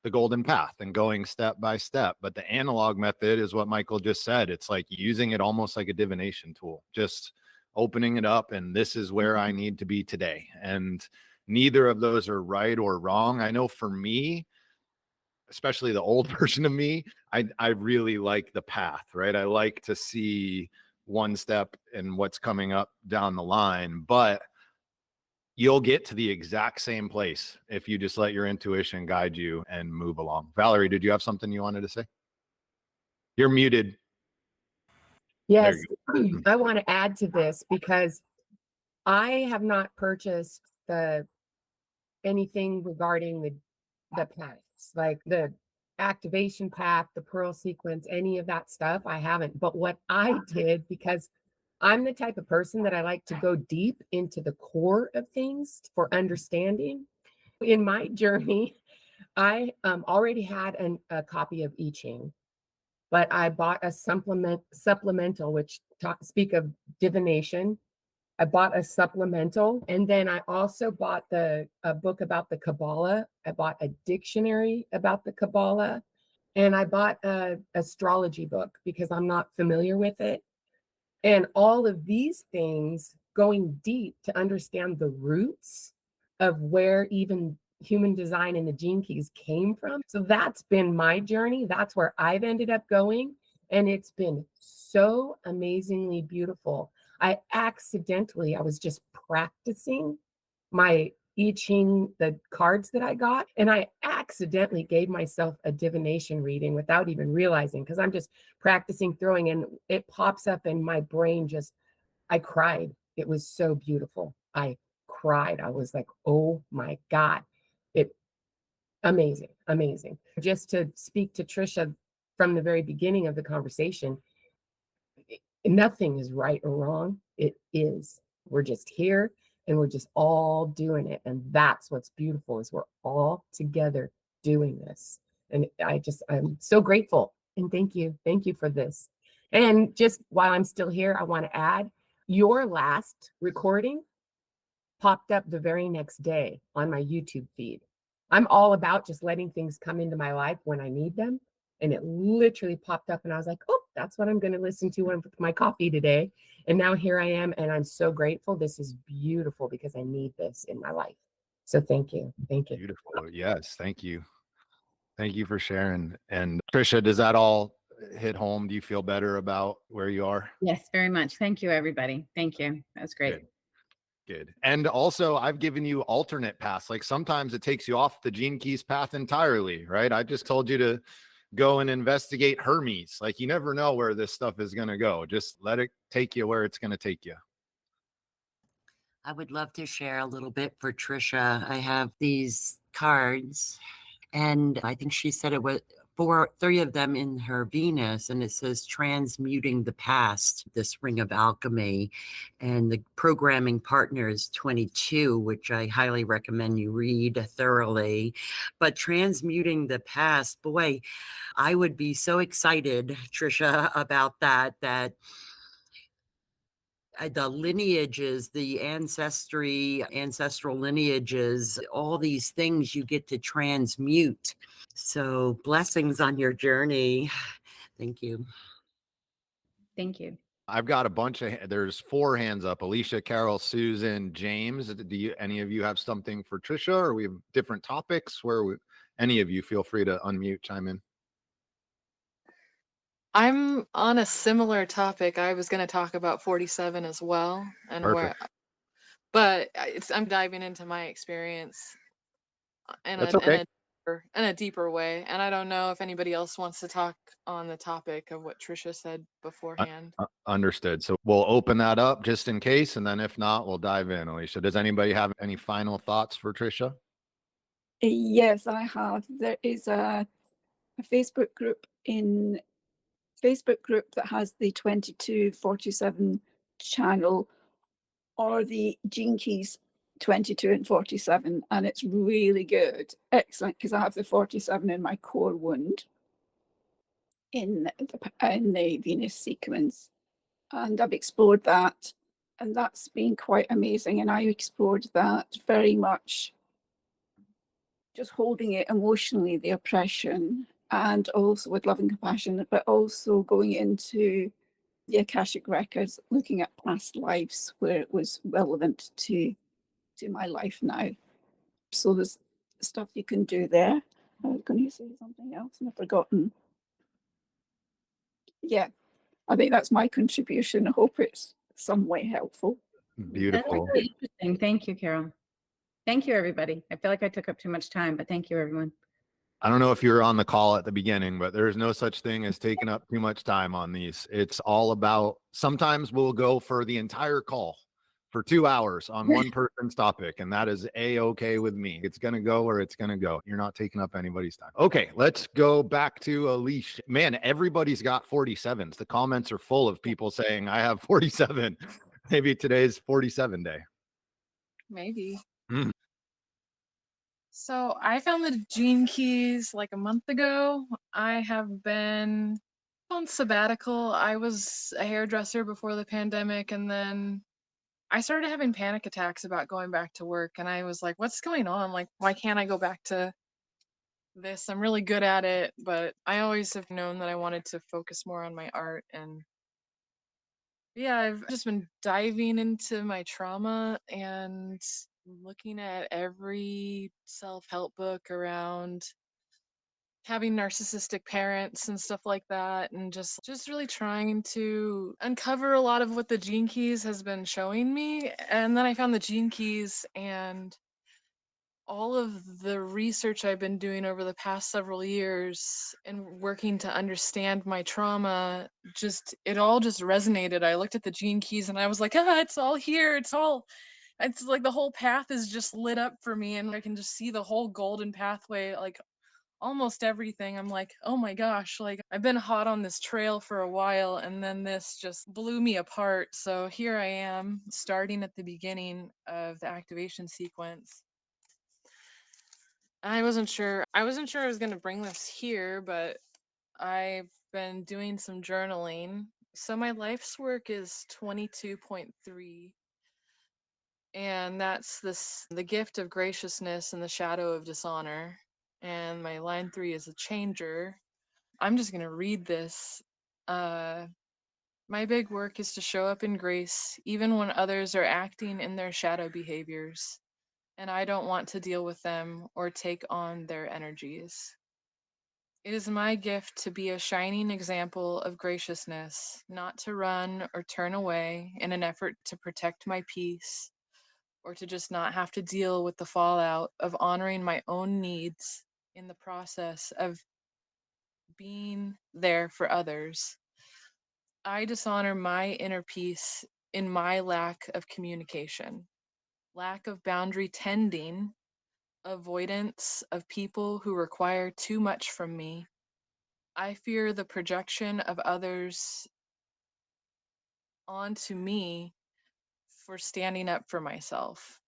the golden path and going step by step. But the analog method is what Michael just said. It's like using it almost like a divination tool, just opening it up. And this is where I need to be today. And neither of those are right or wrong. I know for me, especially the old version of me, I really like the path, right? I like to see one step and what's coming up down the line, but you'll get to the exact same place if you just let your intuition guide you and move along. Valerie, did you have something you wanted to say? You're muted. Yes, I want to add to this because I have not purchased anything regarding the paths, like the activation path, the pearl sequence, any of that stuff. I haven't. But what I did, because I'm the type of person that I like to go deep into the core of things for understanding. In my journey, I already had a copy of I Ching, but I bought a supplemental, which speak of divination. I bought a supplemental, and then I also bought a book about the Kabbalah. I bought a dictionary about the Kabbalah, and I bought a astrology book because I'm not familiar with it. And all of these things, going deep to understand the roots of where even human design and the Gene Keys came from. So that's been my journey. That's where I've ended up going. And it's been so amazingly beautiful. I was just practicing my I Ching, the cards that I got, and I accidentally gave myself a divination reading without even realizing, because I'm just practicing throwing, and it pops up in my brain. I cried. It was so beautiful. I cried. I was like, oh my God. Amazing. Just to speak to Tricia from the very beginning of the conversation, nothing is right or wrong. It is. We're just here and we're just all doing it. And that's what's beautiful, is we're all together doing this. And I'm so grateful. And thank you. Thank you for this. And just while I'm still here, I want to add, Your last recording popped up the very next day on my YouTube feed. I'm all about just letting things come into my life when I need them. And it literally popped up, and I was like, oh, that's what I'm going to listen to with my coffee today. And now here I am, and I'm so grateful. This is beautiful because I need this in my life. So thank you. Thank you. Beautiful. Yes. Thank you. Thank you for sharing. And Tricia, does that all hit home? Do you feel better about where you are? Yes, very much. Thank you, everybody. Thank you. That was great. Good. Good. And also, I've given you alternate paths. Like sometimes it takes you off the Gene Keys path entirely, right? I just told you to go and investigate Hermes. Like you never know where this stuff is going to go. Just let it take you where it's going to take you. I would love to share a little bit for Tricia. I have these cards, and I think she said it was three of them in her Venus, and it says transmuting the past, this ring of alchemy. And the programming partner is 22, which I highly recommend you read thoroughly. But transmuting the past, boy, I would be so excited, Tricia, about that the lineages, the ancestral lineages, all these things you get to transmute. So blessings on your journey. Thank you. Thank you. I've got a bunch of, there's 4 hands up: Alicia, Carol, Susan, James. Any of you have something for Tricia, or we have different topics any of you feel free to unmute, chime in. I'm on a similar topic. I was going to talk about 47 as well, and Perfect. but I'm diving into my experience in That's okay. a deeper way, and I don't know if anybody else wants to talk on the topic of what Tricia said beforehand. Understood. So we'll open that up just in case, and then if not, we'll dive in. Alicia, does anybody have any final thoughts for Tricia? Yes, I have. There is a Facebook group that has the 2247 channel, or the Gene Keys 22 and 47, and it's really good. Excellent, because I have the 47 in my core wound in the Venus sequence, and I've explored that, and that's been quite amazing. And I explored that very much just holding it emotionally, the oppression, and also with love and compassion, but also going into the Akashic records, looking at past lives where it was relevant to my life now. So there's stuff you can do there. I was going to say something else and I've forgotten. Yeah, I think that's my contribution. I hope it's some way helpful. Beautiful. That's really interesting. Thank you, Carol. Thank you, everybody. I feel like I took up too much time, but thank you, everyone. I don't know if you were on the call at the beginning, but there's no such thing as taking up too much time on these. It's all about, sometimes we'll go for the entire call for 2 hours on one person's topic, and that is a-okay with me. It's going to go where it's going to go. You're not taking up anybody's time. Okay, let's go back to Alicia. Man, everybody's got 47s. The comments are full of people saying, I have 47. Maybe today's 47 day. Maybe. So I found the Gene Keys like a month ago. I have been on sabbatical. I was a hairdresser before the pandemic, and then I started having panic attacks about going back to work, and I was like, what's going on? Like, why can't I go back to this? I'm really good at it, but I always have known that I wanted to focus more on my art. And yeah, I've just been diving into my trauma and looking at every self-help book around having narcissistic parents and stuff like that, and just really trying to uncover a lot of what the Gene Keys has been showing me. And then I found the Gene Keys, and all of the research I've been doing over the past several years and working to understand my trauma, it all just resonated. I looked at the Gene Keys and I was like, it's all here. It's like the whole path is just lit up for me, and I can just see the whole golden pathway, like almost everything. I'm like, oh my gosh, like I've been hot on this trail for a while, and then this just blew me apart. So here I am, starting at the beginning of the activation sequence. I wasn't sure I was going to bring this here, but I've been doing some journaling, So my life's work is 22.3. And that's the gift of graciousness and the shadow of dishonor. And my line 3 is a changer. I'm just going to read this. My big work is to show up in grace, even when others are acting in their shadow behaviors, and I don't want to deal with them or take on their energies. It is my gift to be a shining example of graciousness, not to run or turn away in an effort to protect my peace, or to just not have to deal with the fallout of honoring my own needs in the process of being there for others. I dishonor my inner peace in my lack of communication, lack of boundary tending, avoidance of people who require too much from me. I fear the projection of others onto me for standing up for myself.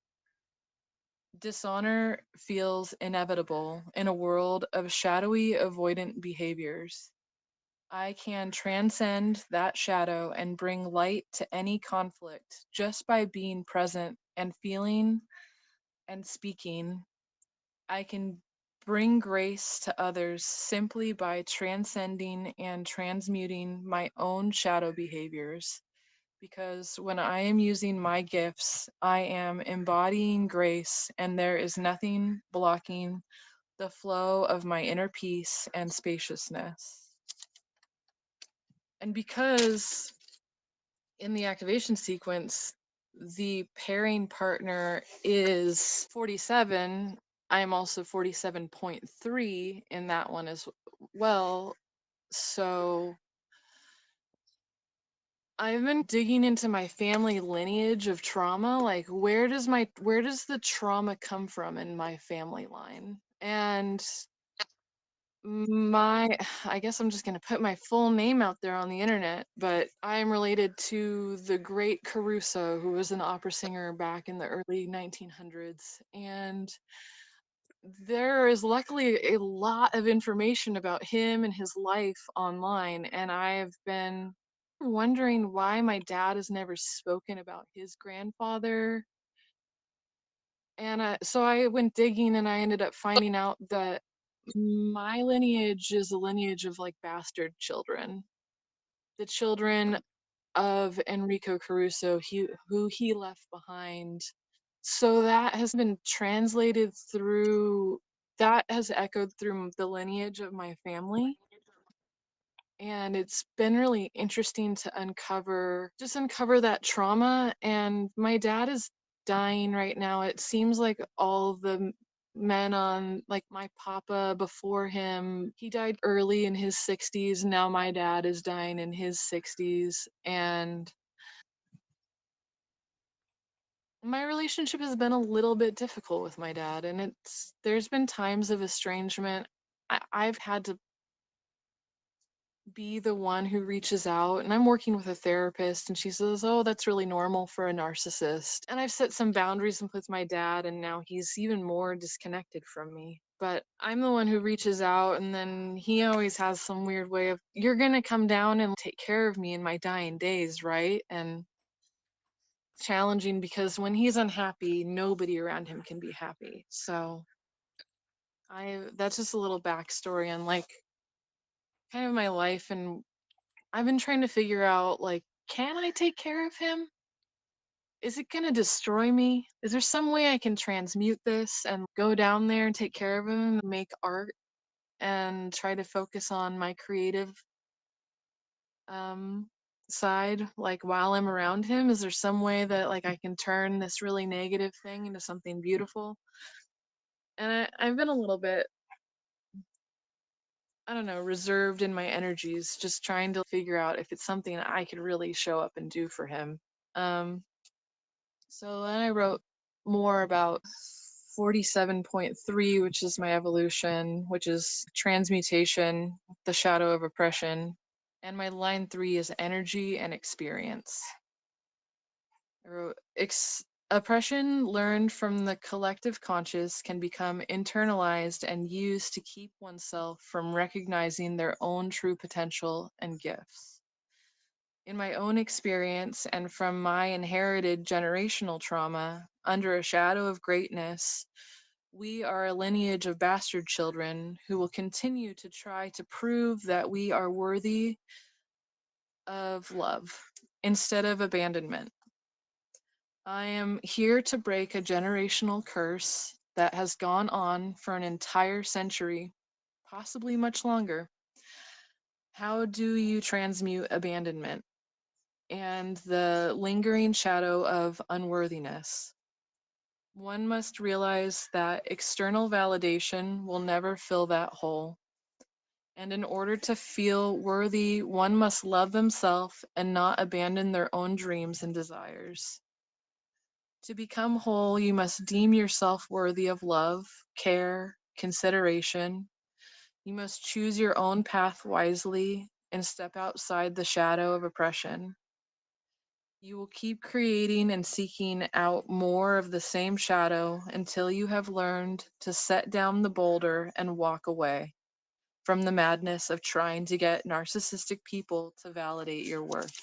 Dishonor feels inevitable in a world of shadowy, avoidant behaviors. I can transcend that shadow and bring light to any conflict just by being present and feeling and speaking. I can bring grace to others simply by transcending and transmuting my own shadow behaviors. Because when I am using my gifts, I am embodying grace, and there is nothing blocking the flow of my inner peace and spaciousness. And because in the activation sequence, the pairing partner is 47, I am also 47.3 in that one as well. So I've been digging into my family lineage of trauma, like where does the trauma come from in my family line? And I guess I'm just going to put my full name out there on the internet, but I am related to the great Caruso, who was an opera singer back in the early 1900s. And there is luckily a lot of information about him and his life online. And I've been wondering why my dad has never spoken about his grandfather. And so I went digging, and I ended up finding out that my lineage is a lineage of like bastard children. The children of Enrico Caruso, who he left behind. So that has been translated through, that has echoed through the lineage of my family. And it's been really interesting to uncover that trauma. And my dad is dying right now. It seems like all the men on, like my papa before him, he died early in his 60s. Now my dad is dying in his 60s. And my relationship has been a little bit difficult with my dad. And there's been times of estrangement. I've had to be the one who reaches out, and I'm working with a therapist, and she says, oh, that's really normal for a narcissist. And I've set some boundaries with my dad, and now he's even more disconnected from me. But I'm the one who reaches out, and then he always has some weird way of, you're gonna come down and take care of me in my dying days, right? And challenging, because when he's unhappy, nobody around him can be happy. So that's just a little backstory on like kind of my life. And I've been trying to figure out, like, can I take care of him? Is it gonna destroy me? Is there some way I can transmute this and go down there and take care of him and make art and try to focus on my creative side, like while I'm around him? Is there some way that like I can turn this really negative thing into something beautiful? And I've been a little bit, I don't know, reserved in my energies, just trying to figure out if it's something I could really show up and do for him. So then I wrote more about 47.3, which is my evolution, which is transmutation, the shadow of oppression. And my line 3 is energy and experience. I wrote, oppression learned from the collective conscious can become internalized and used to keep oneself from recognizing their own true potential and gifts. In my own experience and from my inherited generational trauma, under a shadow of greatness, we are a lineage of bastard children who will continue to try to prove that we are worthy of love instead of abandonment. I am here to break a generational curse that has gone on for an entire century, possibly much longer. How do you transmute abandonment and the lingering shadow of unworthiness? One must realize that external validation will never fill that hole. And in order to feel worthy, one must love themselves and not abandon their own dreams and desires. To become whole, you must deem yourself worthy of love, care, consideration. You must choose your own path wisely and step outside the shadow of oppression. You will keep creating and seeking out more of the same shadow until you have learned to set down the boulder and walk away from the madness of trying to get narcissistic people to validate your worth.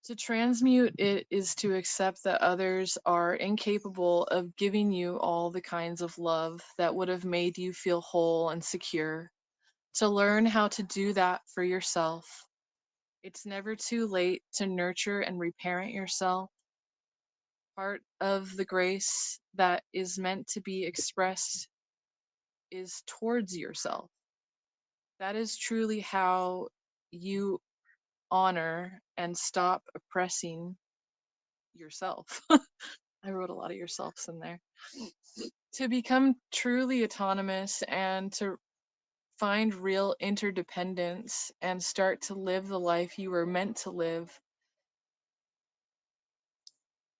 To transmute it is to accept that others are incapable of giving you all the kinds of love that would have made you feel whole and secure. To learn how to do that for yourself. It's never too late to nurture and reparent yourself. Part of the grace that is meant to be expressed is towards yourself. That is truly how you honor and stop oppressing yourself. I wrote a lot of yourselves in there. To become truly autonomous and to find real interdependence and start to live the life you were meant to live.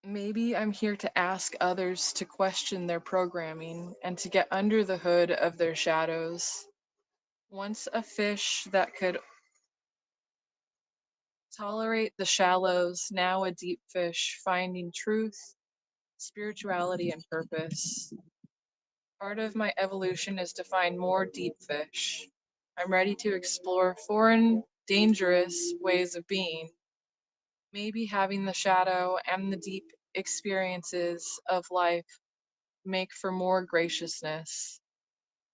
Maybe I'm here to ask others to question their programming and to get under the hood of their shadows. Once a fish that could tolerate the shallows, now a deep fish, finding truth, spirituality, and purpose. Part of my evolution is to find more deep fish. I'm ready to explore foreign, dangerous ways of being. Maybe having the shadow and the deep experiences of life make for more graciousness.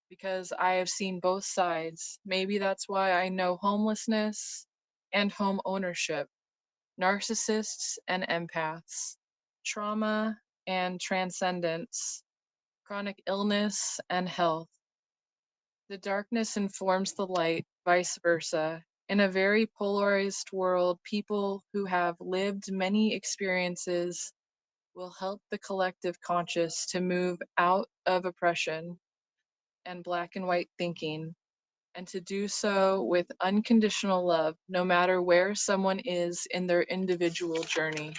Because I have seen both sides. Maybe that's why I know homelessness and home ownership, narcissists and empaths, trauma and transcendence, chronic illness and health. The darkness informs the light, vice versa. In a very polarized world, people who have lived many experiences will help the collective conscious to move out of oppression and black and white thinking, and to do so with unconditional love, no matter where someone is in their individual journey.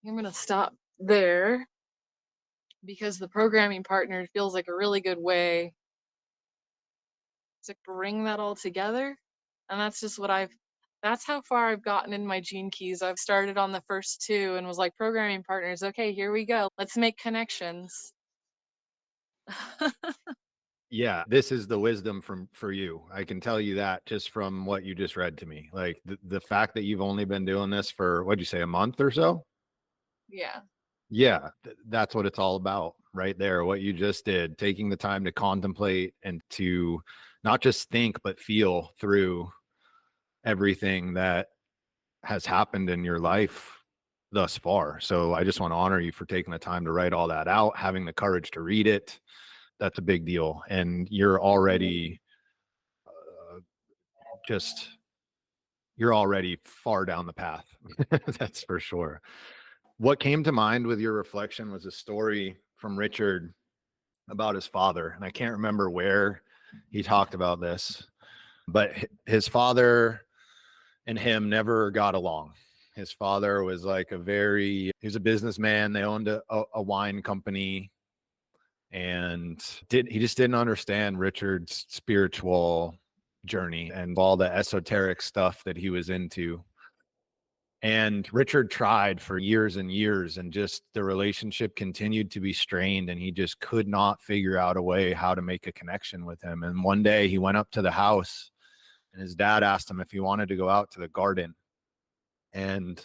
I'm going to stop there because the programming partner feels like a really good way to bring that all together. And that's just that's how far I've gotten in my gene keys. I've started on the first two and was like, programming partners, okay, here we go. Let's make connections. Yeah, this is the wisdom for you. I can tell you that just from what you just read to me. Like the fact that you've only been doing this for, what'd you say, a month or so? Yeah. Yeah, that's what it's all about right there. What you just did, taking the time to contemplate and to not just think, but feel through everything that has happened in your life thus far. So I just want to honor you for taking the time to write all that out, having the courage to read it. That's a big deal. And you're already you're already far down the path. That's for sure. What came to mind with your reflection was a story from Richard about his father. And I can't remember where he talked about this, but his father and him never got along. His father was like he was a businessman. They owned a wine company, and he just didn't understand Richard's spiritual journey and all the esoteric stuff that he was into. And Richard tried for years and years, and just the relationship continued to be strained, and he just could not figure out a way how to make a connection with him. And one day he went up to the house, and his dad asked him if he wanted to go out to the garden. And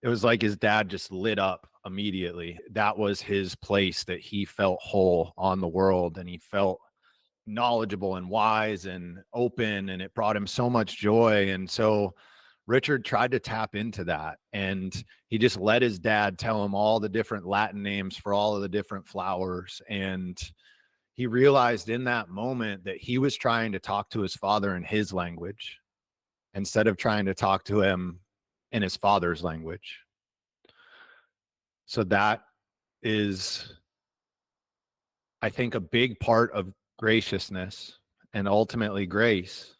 it was like his dad just lit up immediately. That was his place, that he felt whole on the world, and he felt knowledgeable and wise and open, and it brought him so much joy. And so Richard tried to tap into that, and he just let his dad tell him all the different Latin names for all of the different flowers. And he realized in that moment that he was trying to talk to his father in his language instead of trying to talk to him in his father's language. So that is, I think, a big part of graciousness and ultimately grace,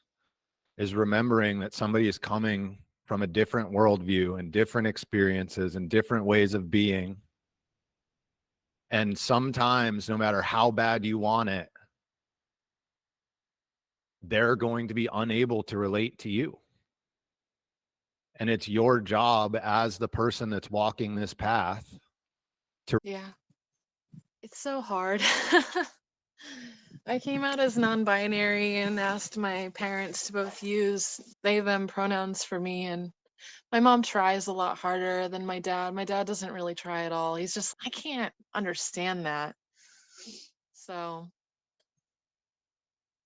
is remembering that somebody is coming from a different worldview and different experiences and different ways of being. And sometimes, no matter how bad you want it, they're going to be unable to relate to you. And it's your job as the person that's walking this path to. Yeah, it's so hard. I came out as non-binary and asked my parents to both use they them pronouns for me, and my mom tries a lot harder than my dad. My dad doesn't really try at all. He's just, I can't understand that. So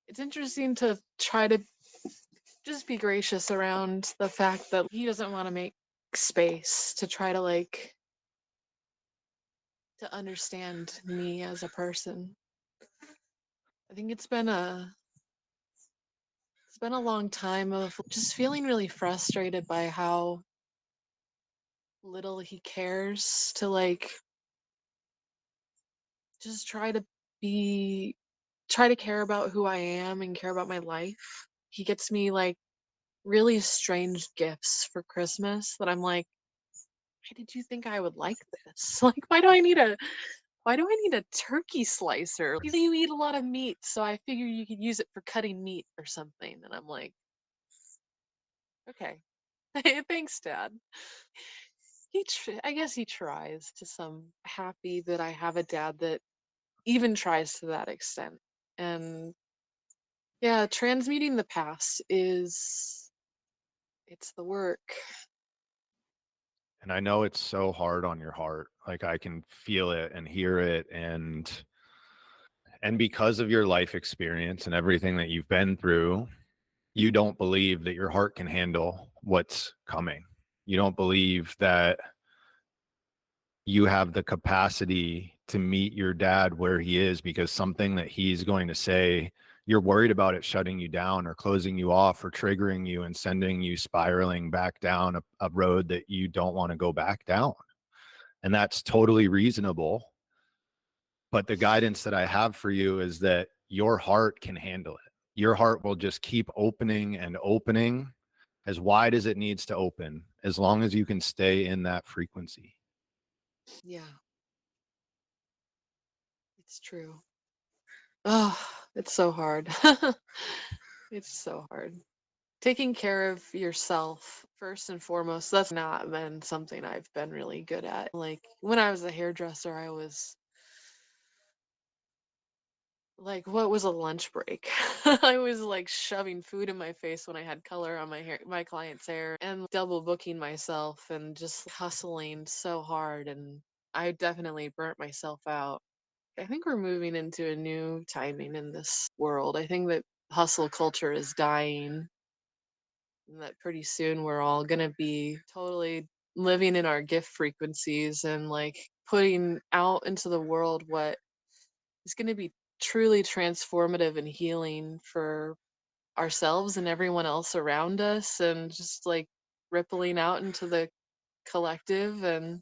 it's interesting to try to just be gracious around the fact that he doesn't want to make space to try to like to understand me as a person. I think it's been a long time of just feeling really frustrated by how little he cares to like just try to care about who I am and care about my life. He gets me like really strange gifts for Christmas that I'm like, why did you think I would like this? Like, why do I need a turkey slicer? You eat a lot of meat, so I figure you could use it for cutting meat or something. And I'm like, okay. Thanks, Dad. I guess he tries to some. Happy that I have a dad that even tries to that extent. And yeah, transmuting the past it's the work. And I know it's so hard on your heart. Like, I can feel it and hear it. And because of your life experience and everything that you've been through, you don't believe that your heart can handle what's coming. You don't believe that you have the capacity to meet your dad where he is, because something that he's going to say, you're worried about it shutting you down or closing you off or triggering you and sending you spiraling back down a road that you don't want to go back down. And that's totally reasonable. But the guidance that I have for you is that your heart can handle it. Your heart will just keep opening and opening as wide as it needs to open, as long as you can stay in that frequency. Yeah, it's true. Oh, it's so hard. It's so hard. Taking care of yourself first and foremost, that's not been something I've been really good at. Like when I was a hairdresser, I was like, what was a lunch break? I was like shoving food in my face when I had color on my client's hair, and double booking myself and just hustling so hard. And I definitely burnt myself out. I think we're moving into a new timing in this world. I think that hustle culture is dying, and that pretty soon we're all going to be totally living in our gift frequencies and like putting out into the world what is going to be truly transformative and healing for ourselves and everyone else around us, and just like rippling out into the collective. And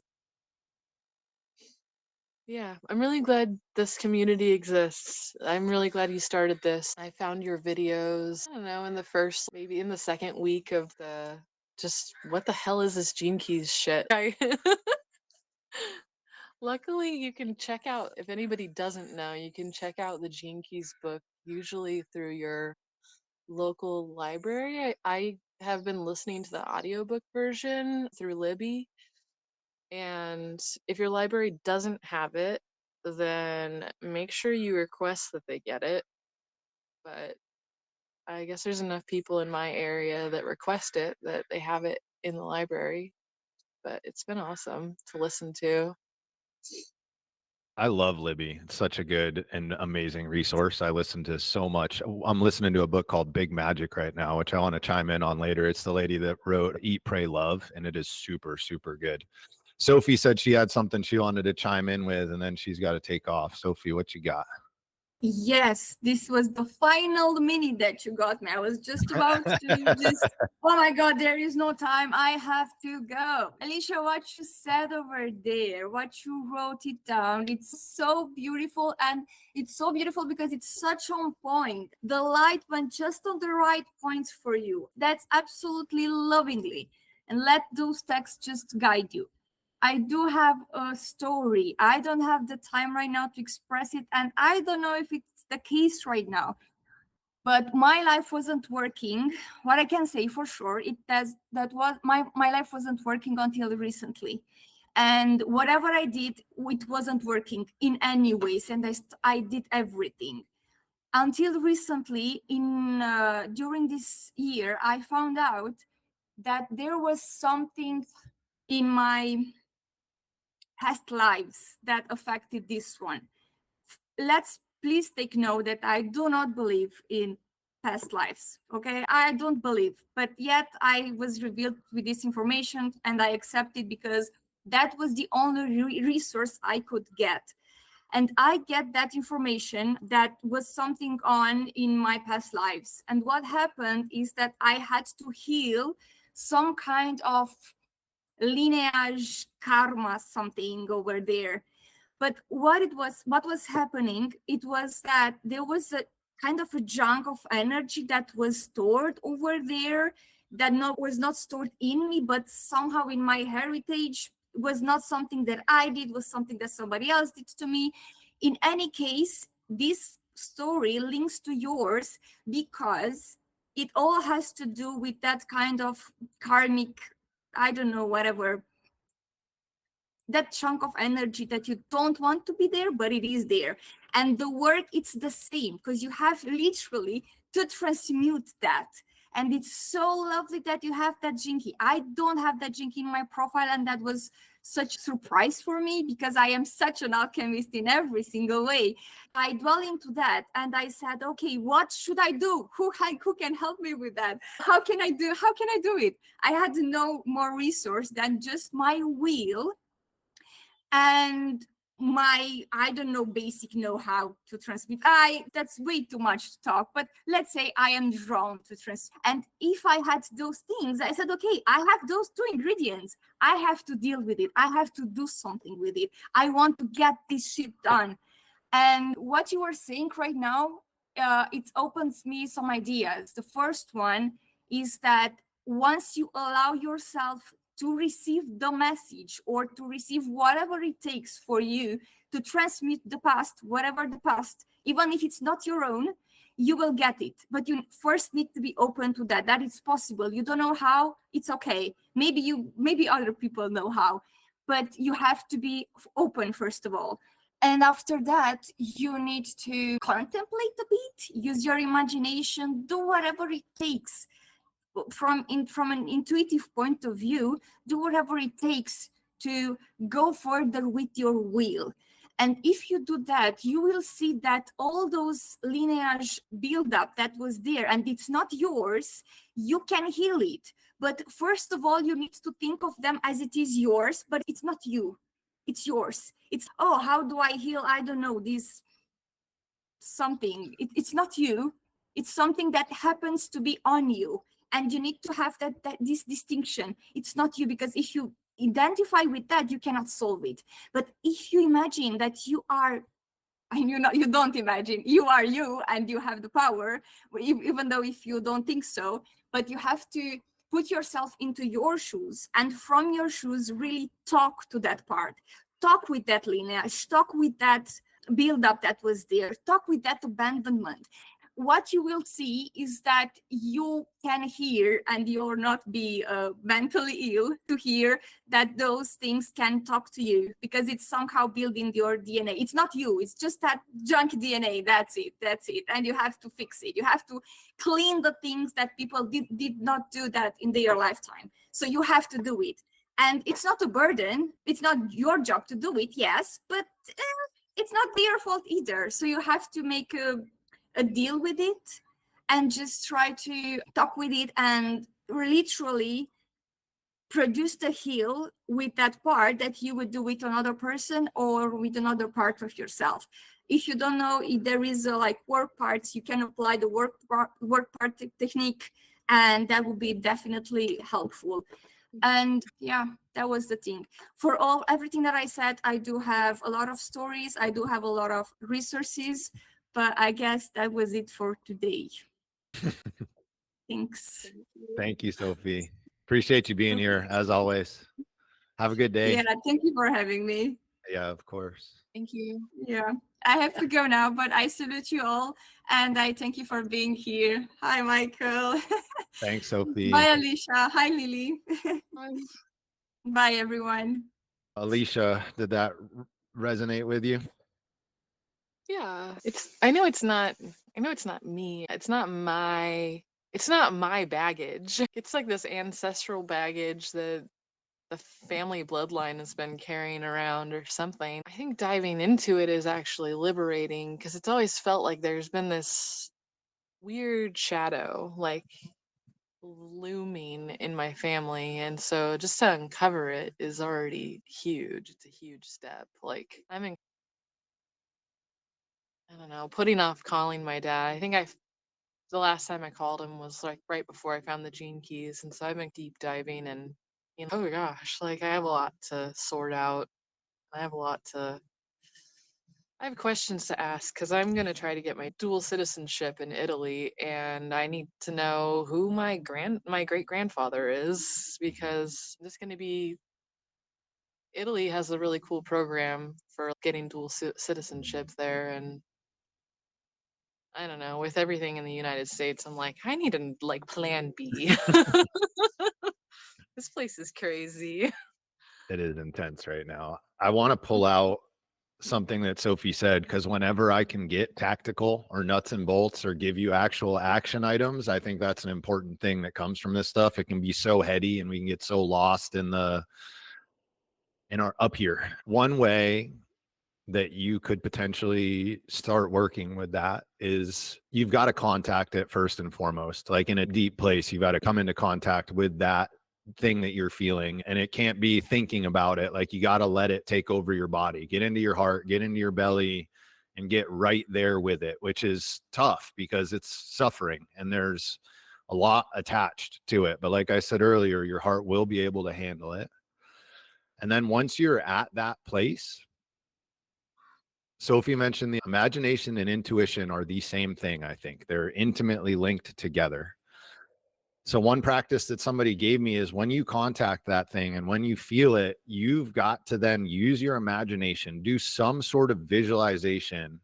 yeah, I'm really glad this community exists. I'm really glad you started this. I found your videos, I don't know, maybe in the second week of the just what the hell is this Gene Keys shit? Luckily, you can check out, if anybody doesn't know, you can check out the Gene Keys book usually through your local library. I have been listening to the audiobook version through Libby. And if your library doesn't have it, then make sure you request that they get it. But I guess there's enough people in my area that request it that they have it in the library. But it's been awesome to listen to. I love Libby. It's such a good and amazing resource. I listen to so much. I'm listening to a book called Big Magic right now, which I want to chime in on later. It's the lady that wrote Eat, Pray, Love, and it is super, super good. Sophie said she had something she wanted to chime in with, and then she's got to take off. Sophie, what you got? Yes, this was the final minute that you got me. I was just about to just, oh my God, there is no time. I have to go. Alicia, what you said over there, what you wrote it down, it's so beautiful. And it's so beautiful because it's such on point. The light went just on the right points for you. That's absolutely lovingly. And let those texts just guide you. I do have a story. I don't have the time right now to express it, and I don't know if it's the case right now. But my life wasn't working. What I can say for sure, my life wasn't working until recently. And whatever I did, it wasn't working in any ways, and I did everything. Until recently, during this year, I found out that there was something in my past lives that affected this one. Let's please take note that I do not believe in past lives. Okay, I don't believe, but yet I was revealed with this information and I accept it because that was the only resource I could get. And I get that information that was something on in my past lives. And what happened is that I had to heal some kind of lineage karma something over there. But what was happening, it was that there was a kind of a chunk of energy that was stored over there that was not stored in me, but somehow in my heritage. Was not something that I did, was something that somebody else did to me. In any case, this story links to yours because it all has to do with that kind of karmic, I don't know, whatever, that chunk of energy that you don't want to be there, but it is there. And the work, it's the same because you have literally to transmute that. And it's so lovely that you have that jinky. I don't have that jinky in my profile, and that was such a surprise for me because I am such an alchemist in every single way. I dwell into that and I said, okay, what should I do? Who can help me with that? How can I do it? I had no more resource than just my will and my, I don't know, basic know-how to transmit. That's way too much to talk, but let's say I am drawn to transmit. And if I had those things, I said, okay, I have those two ingredients. I have to deal with it. I have to do something with it. I want to get this shit done. And what you are saying right now, it opens me some ideas. The first one is that once you allow yourself to receive the message or to receive whatever it takes for you to transmit the past, whatever the past, even if it's not your own, you will get it. But you first need to be open to that it's possible. You don't know how, it's okay. Maybe other people know how, but you have to be open first of all. And after that, you need to contemplate a bit, use your imagination, do whatever it takes. From an intuitive point of view, do whatever it takes to go further with your will. And if you do that, you will see that all those lineage buildup that was there, and it's not yours, you can heal it. But first of all, you need to think of them as it is yours, but it's not you. It's yours. It's, oh, how do I heal? I don't know, this something. It's not you. It's something that happens to be on you. And you need to have this distinction. It's not you, because if you identify with that, you cannot solve it. But if you imagine that you are, and you don't imagine, you are you and you have the power, even though if you don't think so, but you have to put yourself into your shoes, and from your shoes, really talk to that part. Talk with that lineage, talk with that build-up that was there, talk with that abandonment. what you will see is that you can hear, and you'll not be mentally ill to hear that those things can talk to you, because it's somehow built in your DNA. It's not you, it's just that junk DNA. That's it. And you have to fix it. You have to clean the things that people did not do that in their lifetime. So you have to do it. And it's not a burden. It's not your job to do it, yes, but it's not their fault either. So you have to make a deal with it and just try to talk with it and literally produce the heal with that part that you would do with another person or with another part of yourself. If you don't know if there is like work parts, you can apply the work part technique, and that would be definitely helpful. And yeah, that was the thing. For everything that I said, I do have a lot of stories, I do have a lot of resources, but I guess that was it for today. Thanks. Thank you, Sophie. Appreciate you being here as always. Have a good day. Yeah, thank you for having me. Yeah, of course. Thank you. Yeah, I have to go now, but I salute you all and I thank you for being here. Hi, Michael. Thanks, Sophie. Bye, Alicia. Hi, Lily. Bye. Bye, everyone. Alicia, did that resonate with you? Yeah, I know it's not me. It's not my baggage. It's like this ancestral baggage that the family bloodline has been carrying around or something. I think diving into it is actually liberating, because it's always felt like there's been this weird shadow like looming in my family, and so just to uncover it is already huge. It's a huge step. Like I don't know, putting off calling my dad. I think the last time I called him was like right before I found the gene keys, and so I've been deep diving, and oh gosh, like I have a lot to sort out. I have questions to ask, because I'm going to try to get my dual citizenship in Italy, and I need to know who my great grandfather is, because it's going to be Italy has a really cool program for getting dual citizenship there, and I don't know, with everything in the United States, I'm like, I need a like plan B. This place is crazy. It is intense right now. I want to pull out something that Sophie said, because whenever I can get tactical or nuts and bolts or give you actual action items, I think that's an important thing that comes from this stuff. It can be so heady and we can get so lost in our up here. One way that you could potentially start working with that is you've got to contact it first and foremost. Like in a deep place, you've got to come into contact with that thing that you're feeling, and it can't be thinking about it. Like you got to let it take over your body, get into your heart, get into your belly, and get right there with it, which is tough because it's suffering and there's a lot attached to it. But like I said earlier, your heart will be able to handle it. And then once you're at that place, Sophie mentioned the imagination and intuition are the same thing. I think they're intimately linked together. So one practice that somebody gave me is when you contact that thing and when you feel it, you've got to then use your imagination, do some sort of visualization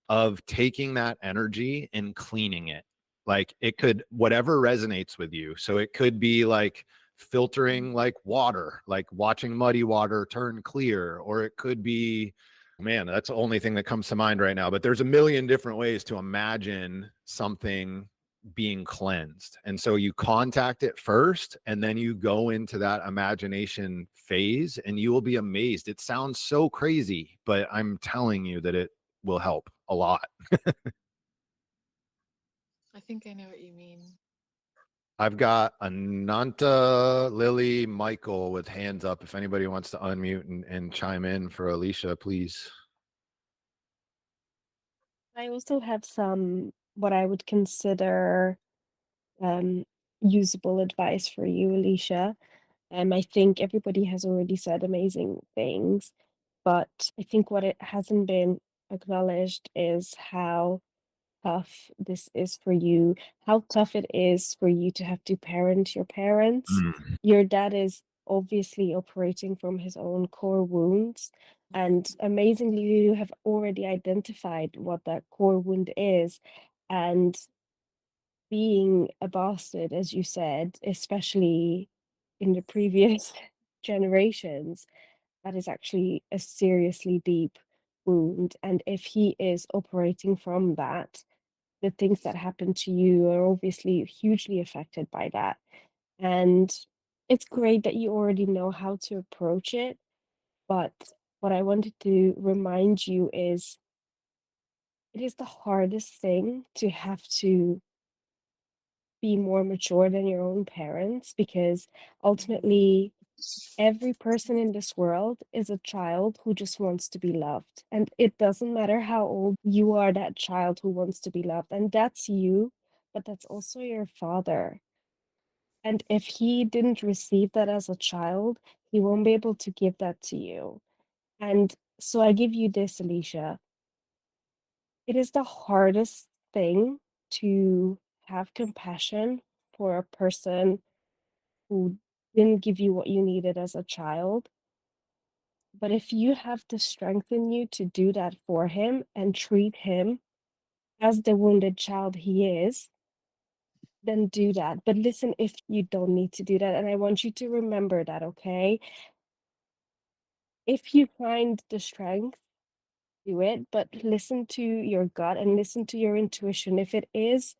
of taking that energy and cleaning it. Like it could, whatever resonates with you. So it could be like filtering like water, like watching muddy water turn clear, or it could be, man, that's the only thing that comes to mind right now, but there's a million different ways to imagine something being cleansed. And so you contact it first, and then you go into that imagination phase, and you will be amazed. It sounds so crazy, but I'm telling you that it will help a lot. I think I know what you mean. I've got Ananta, Lily, Michael with hands up. If anybody wants to unmute and chime in for Alicia, please. I also have some what I would consider usable advice for you, Alicia. I think everybody has already said amazing things, but I think what it hasn't been acknowledged is how tough this is for you, how tough it is for you to have to parent your parents. Your dad is obviously operating from his own core wounds, and amazingly, you have already identified what that core wound is. And being a bastard, as you said, especially in the previous generations, that is actually a seriously deep wound. And if he is operating from that, the things that happen to you are obviously hugely affected by that. And it's great that you already know how to approach it. But what I wanted to remind you is it is the hardest thing to have to be more mature than your own parents, because ultimately every person in this world is a child who just wants to be loved. And it doesn't matter how old you are, that child who wants to be loved. And that's you, but that's also your father. And if he didn't receive that as a child, he won't be able to give that to you. And so I give you this, Alicia. It is the hardest thing to have compassion for a person who didn't give you what you needed as a child. But if you have the strength in you to do that for him and treat him as the wounded child he is, then do that. But listen, if you don't need to do that, and I want you to remember that, okay? If you find the strength, do it, but listen to your gut and listen to your intuition. If it is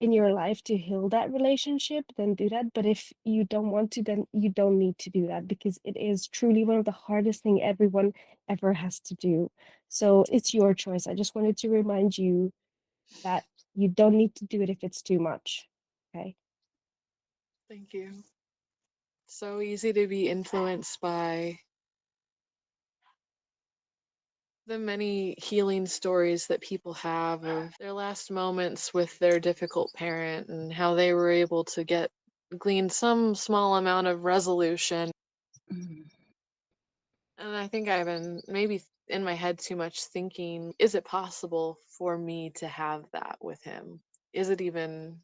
in your life to heal that relationship, then do that. But if you don't want to, then you don't need to do that, because it is truly one of the hardest thing everyone ever has to do. So it's your choice. I just wanted to remind you that you don't need to do it if it's too much. Okay. Thank you. So easy to be influenced by the many healing stories that people have of their last moments with their difficult parent and how they were able to glean some small amount of resolution. And I think I've been maybe in my head too much thinking, is it possible for me to have that with him? Is it even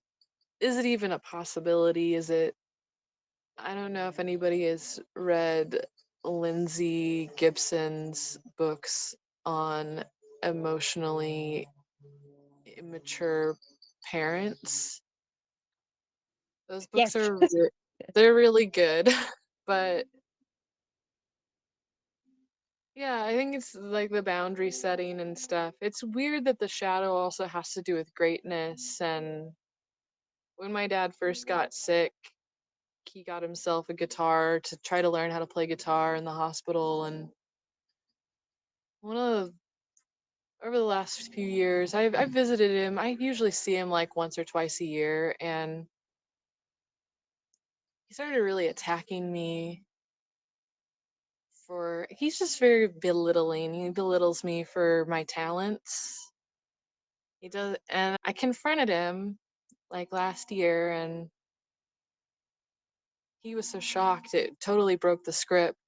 a possibility? I don't know if anybody has read Lindsay Gibson's books on emotionally immature parents. Those books Yes. are they're really good, but yeah, I think it's like the boundary setting and stuff. It's weird that the shadow also has to do with greatness. And when my dad first got sick, he got himself a guitar to try to learn how to play guitar in the hospital. And one of over the last few years, I've visited him. I usually see him like once or twice a year, and he started really attacking me for he's just very belittling. He belittles me for my talents. He does, and I confronted him like last year, and he was so shocked. It totally broke the script.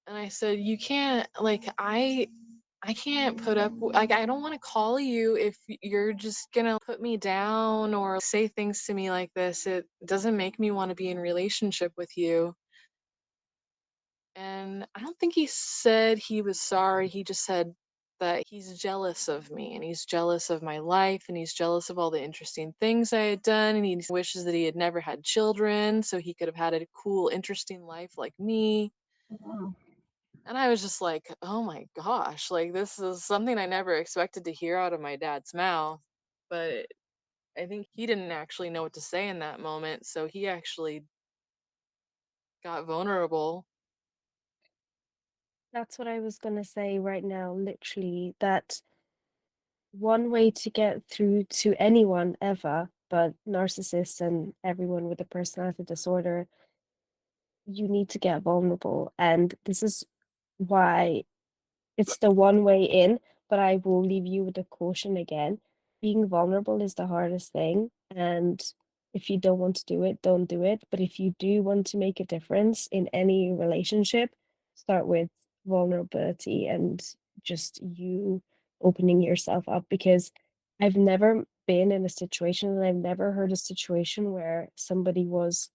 And I said, "You can't like I can't put up like I don't want to call you if you're just gonna put me down or say things to me like this. It doesn't make me want to be in relationship with you." And I don't think he said he was sorry. He just said that he's jealous of me and he's jealous of my life and he's jealous of all the interesting things I had done, and he wishes that he had never had children so he could have had a cool, interesting life like me. Wow. And I was just like, oh my gosh, like this is something I never expected to hear out of my dad's mouth. But I think he didn't actually know what to say in that moment. So he actually got vulnerable. That's what I was going to say right now, literally, that one way to get through to anyone ever, but narcissists and everyone with a personality disorder, you need to get vulnerable. And this is why it's the one way in, but I will leave you with a caution again. Being vulnerable is the hardest thing. And if you don't want to do it, don't do it. But if you do want to make a difference in any relationship, start with vulnerability and just you opening yourself up. Because I've never been in a situation and I've never heard a situation where somebody was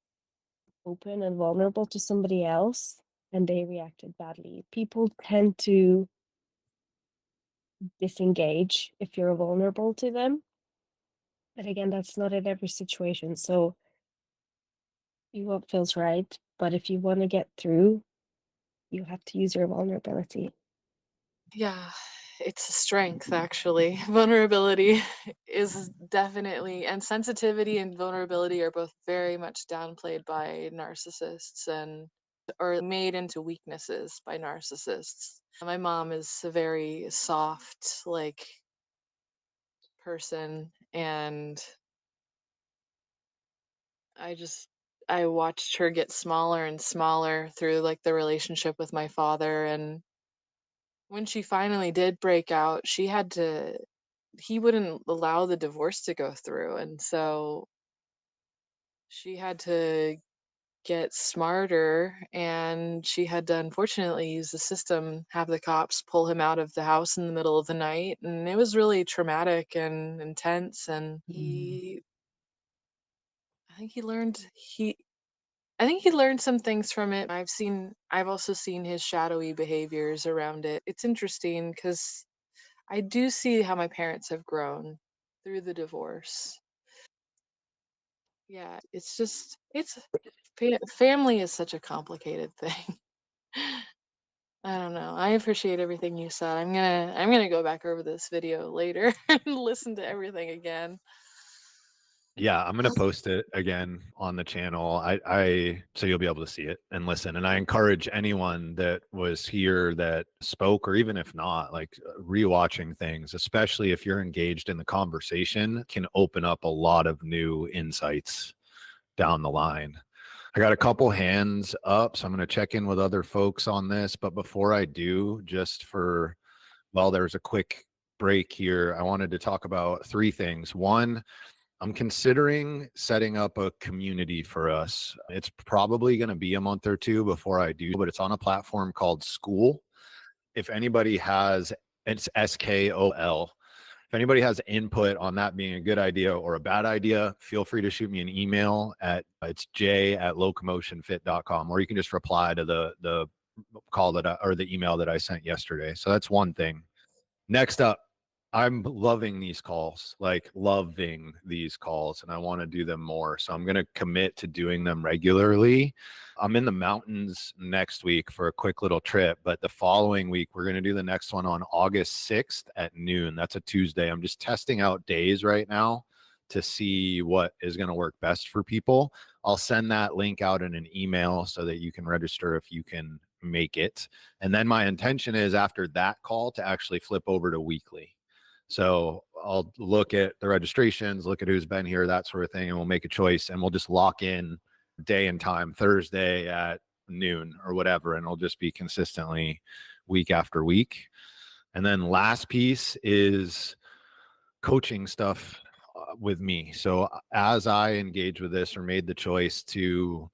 open and vulnerable to somebody else and they reacted badly. People tend to disengage if you're vulnerable to them. But again, that's not in every situation. So do what feels right. But if you want to get through, you have to use your vulnerability. Yeah, it's a strength actually. Vulnerability is definitely, and sensitivity and vulnerability are both very much downplayed by narcissists and or made into weaknesses by narcissists. My mom is a very soft, like person, and I watched her get smaller and smaller through like the relationship with my father. And when she finally did break out, he wouldn't allow the divorce to go through. And so she had to get smarter, and she had to unfortunately use the system, have the cops pull him out of the house in the middle of the night. And it was really traumatic and intense. And I think he learned he I think he learned some things from it. I've also seen his shadowy behaviors around it. It's interesting because I do see how my parents have grown through the divorce. Yeah, family is such a complicated thing. I don't know. I appreciate everything you said. I'm gonna go back over this video later and listen to everything again. Yeah, I'm gonna post it again on the channel. I so you'll be able to see it and listen. And I encourage anyone that was here that spoke, or even if not, like rewatching things, especially if you're engaged in the conversation, can open up a lot of new insights down the line. I got a couple hands up, so I'm gonna check in with other folks on this. But before I do, there's a quick break here. I wanted to talk about three things. One, I'm considering setting up a community for us. It's probably going to be a month or two before I do, but it's on a platform called School. If anybody has, it's SKOL. If anybody has input on that being a good idea or a bad idea, feel free to shoot me an email it's j@locomotionfit.com, or you can just reply to the call or the email that I sent yesterday. So that's one thing. Next up, I'm loving these calls, like loving these calls, and I want to do them more. So I'm going to commit to doing them regularly. I'm in the mountains next week for a quick little trip, but the following week, we're going to do the next one on August 6th at noon. That's a Tuesday. I'm just testing out days right now to see what is going to work best for people. I'll send that link out in an email so that you can register if you can make it. And then my intention is after that call to actually flip over to weekly. So I'll look at the registrations, look at who's been here, that sort of thing, and we'll make a choice, and we'll just lock in day and time, Thursday at noon or whatever, and it'll just be consistently week after week. And then last piece is coaching stuff with me. So as I engage with this or made the choice to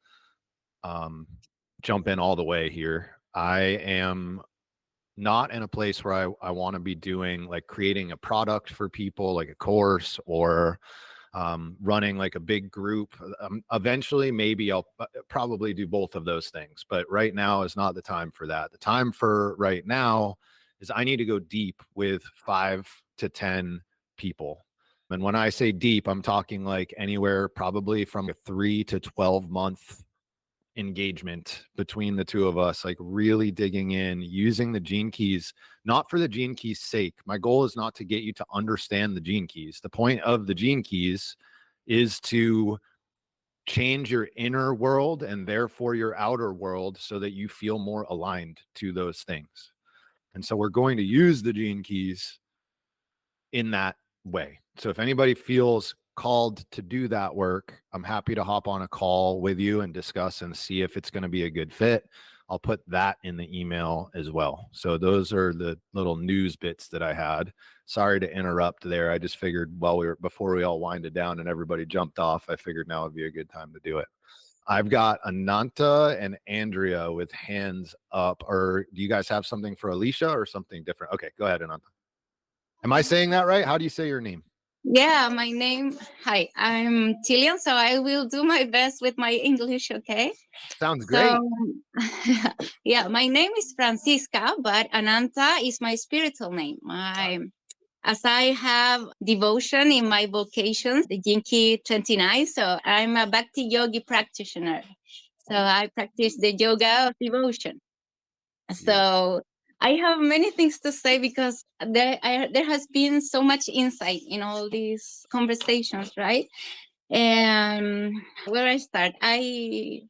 jump in all the way here, I am not in a place where I want to be doing like creating a product for people, like a course, or running like a big group. Eventually, maybe I'll probably do both of those things, but right now is not the time for that. The time for right now is I need to go deep with 5 to 10 people. And when I say deep, I'm talking like anywhere probably from a 3 to 12 month engagement between the two of us, like really digging in, using the gene keys, not for the gene keys sake. My goal is not to get you to understand the gene keys. The point of the gene keys is to change your inner world and therefore your outer world so that you feel more aligned to those things. And so we're going to use the gene keys in that way. So if anybody feels called to do that work, I'm happy to hop on a call with you and discuss and see if it's going to be a good fit. I'll put that in the email as well. So those are the little news bits that I had. Sorry to interrupt there. I just figured before we all winded down and everybody jumped off, I figured now would be a good time to do it. I've got Ananta and Andrea with hands up. Or do you guys have something for Alicia or something different? Okay, go ahead, Ananta. Am I saying that right? How do you say your name? Yeah, my name. Hi, I'm Tillian. So I will do my best with my English, okay? Sounds great. So, yeah, my name is Francisca, but Ananta is my spiritual name. As I have devotion in my vocations, the Jinki 29, so I'm a Bhakti Yogi practitioner. So I practice the yoga of devotion. So I have many things to say because there has been so much insight in all these conversations, right? And where I start, I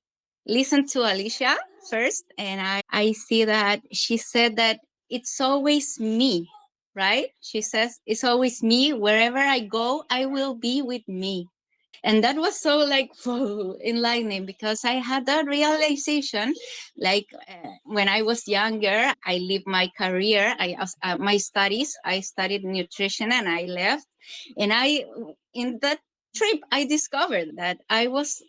listened to Alicia first, and I see that she said that it's always me, right? She says it's always me. Wherever I go, I will be with me. And that was so like whoa, enlightening, because I had that realization like when I was younger. I lived my career, my studies. I studied nutrition and I left, and in that trip I discovered that I was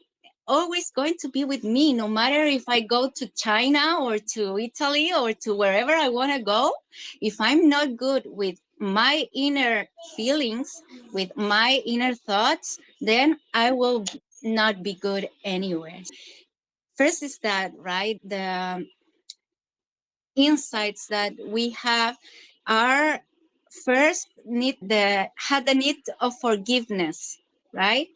always going to be with me, no matter if I go to China or to Italy or to wherever I want to go. If I'm not good with my inner feelings, with my inner thoughts, then I will not be good anywhere. First is that, right? The insights that we have are first had the need of forgiveness, right?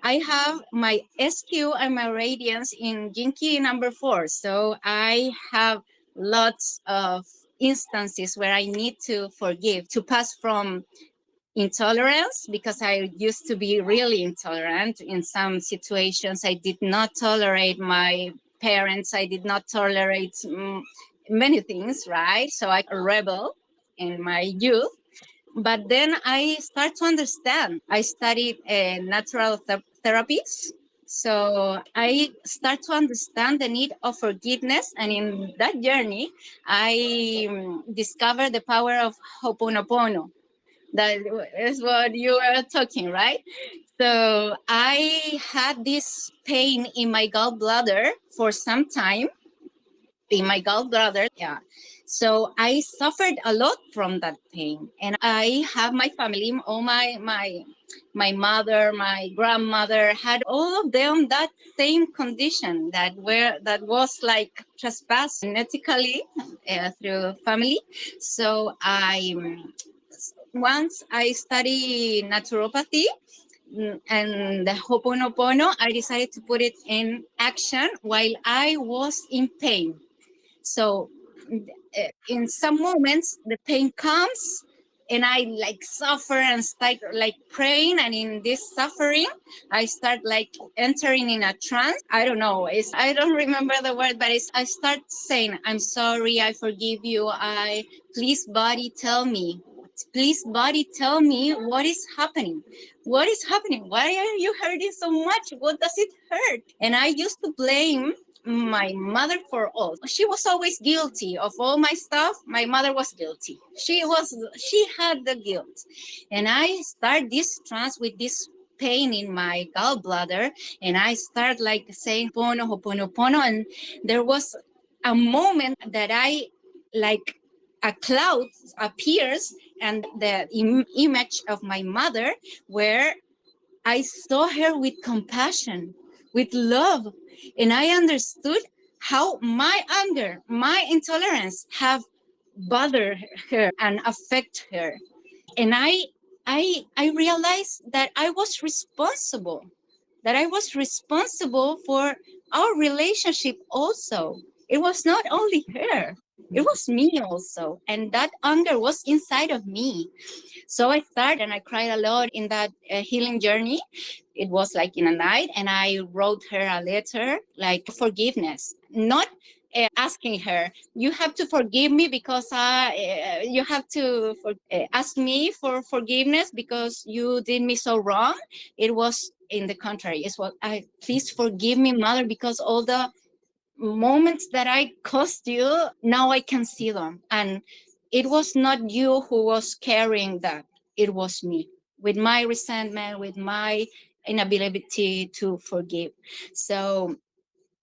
I have my SQ and my radiance in Jinki number 4. So I have lots of instances where I need to forgive, to pass from intolerance, because I used to be really intolerant in some situations. I did not tolerate my parents. I did not tolerate many things, right? So I rebel in my youth. But then I start to understand. I studied natural therapies. So I start to understand the need of forgiveness. And in that journey, I discovered the power of Ho'oponopono. That is what you were talking, right? So I had this pain in my gallbladder for some time. Yeah. So I suffered a lot from that pain, and I have my family, all my mother, my grandmother, had all of them that same condition that was like trespassed genetically through family. So once I studied naturopathy, and the Ho'oponopono, I decided to put it in action while I was in pain. So in some moments the pain comes and I like suffer and start like praying, and in this suffering I start like entering in a trance. I don't know, I don't remember the word, but I start saying, I'm sorry, I forgive you, please body tell me, what is happening, why are you hurting so much, what does it hurt? And I used to blame my mother for all. She was always guilty of all my stuff. My mother was guilty. She had the guilt. And I start this trance with this pain in my gallbladder, and I start like saying Ho'oponopono, and there was a moment that I like a cloud appears, and the image of my mother, where I saw her with compassion, with love, and I understood how my anger, my intolerance have bothered her and affect her. And I realized that I was responsible, for our relationship also. It was not only her, it was me also. And that anger was inside of me. So I started, and I cried a lot in that healing journey. It was like in a night, and I wrote her a letter, like forgiveness, not asking her, you have to forgive me because you have to ask me for forgiveness because you did me so wrong. It was in the contrary. It's what please forgive me, mother, because all the moments that I caused you, now I can see them. And it was not you who was carrying that. It was me, with my resentment, with my inability to forgive. So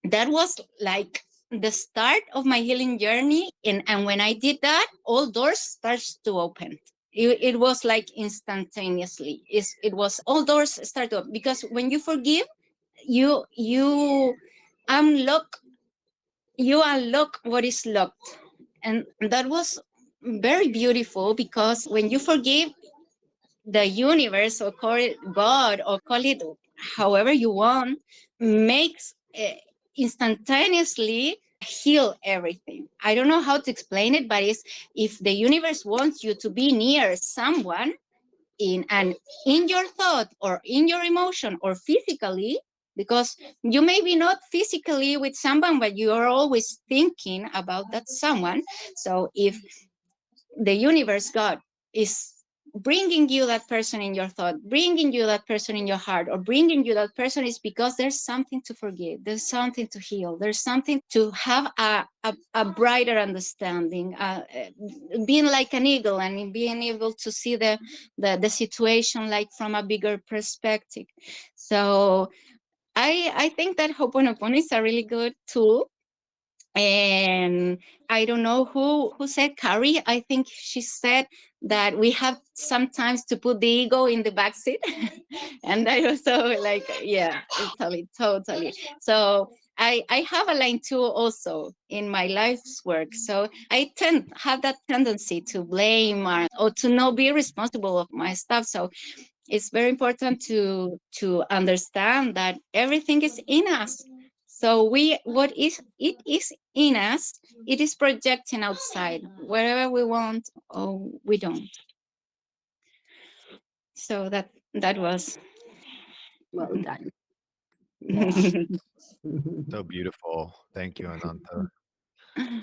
that was like the start of my healing journey. And when I did that, all doors starts to open. It was like instantaneously. It was all doors started up, because when you forgive, you unlock what is locked. And that was very beautiful, because when you forgive, the universe, or call it God, or call it however you want, makes instantaneously heal everything. I don't know how to explain it, but it's, if the universe wants you to be near someone in your thought or in your emotion or physically, because you may be not physically with someone, but you are always thinking about that someone. So if the universe, God, is bringing you that person in your thought, bringing you that person in your heart, or bringing you that person, is because there's something to forgive, there's something to heal, there's something to have a brighter understanding, being like an eagle and being able to see the situation like from a bigger perspective. So I think that Ho'oponopono is a really good tool. And I don't know who said, Carrie, I think she said that we have sometimes to put the ego in the back seat. And I was so like, yeah, totally. So I have a line too also in my life's work. So I have that tendency to blame or to not be responsible of my stuff. So it's very important to understand that everything is in us. So what is in us, it is projecting outside wherever we want or we don't. So that was Well done. So beautiful. Thank you, Ananta.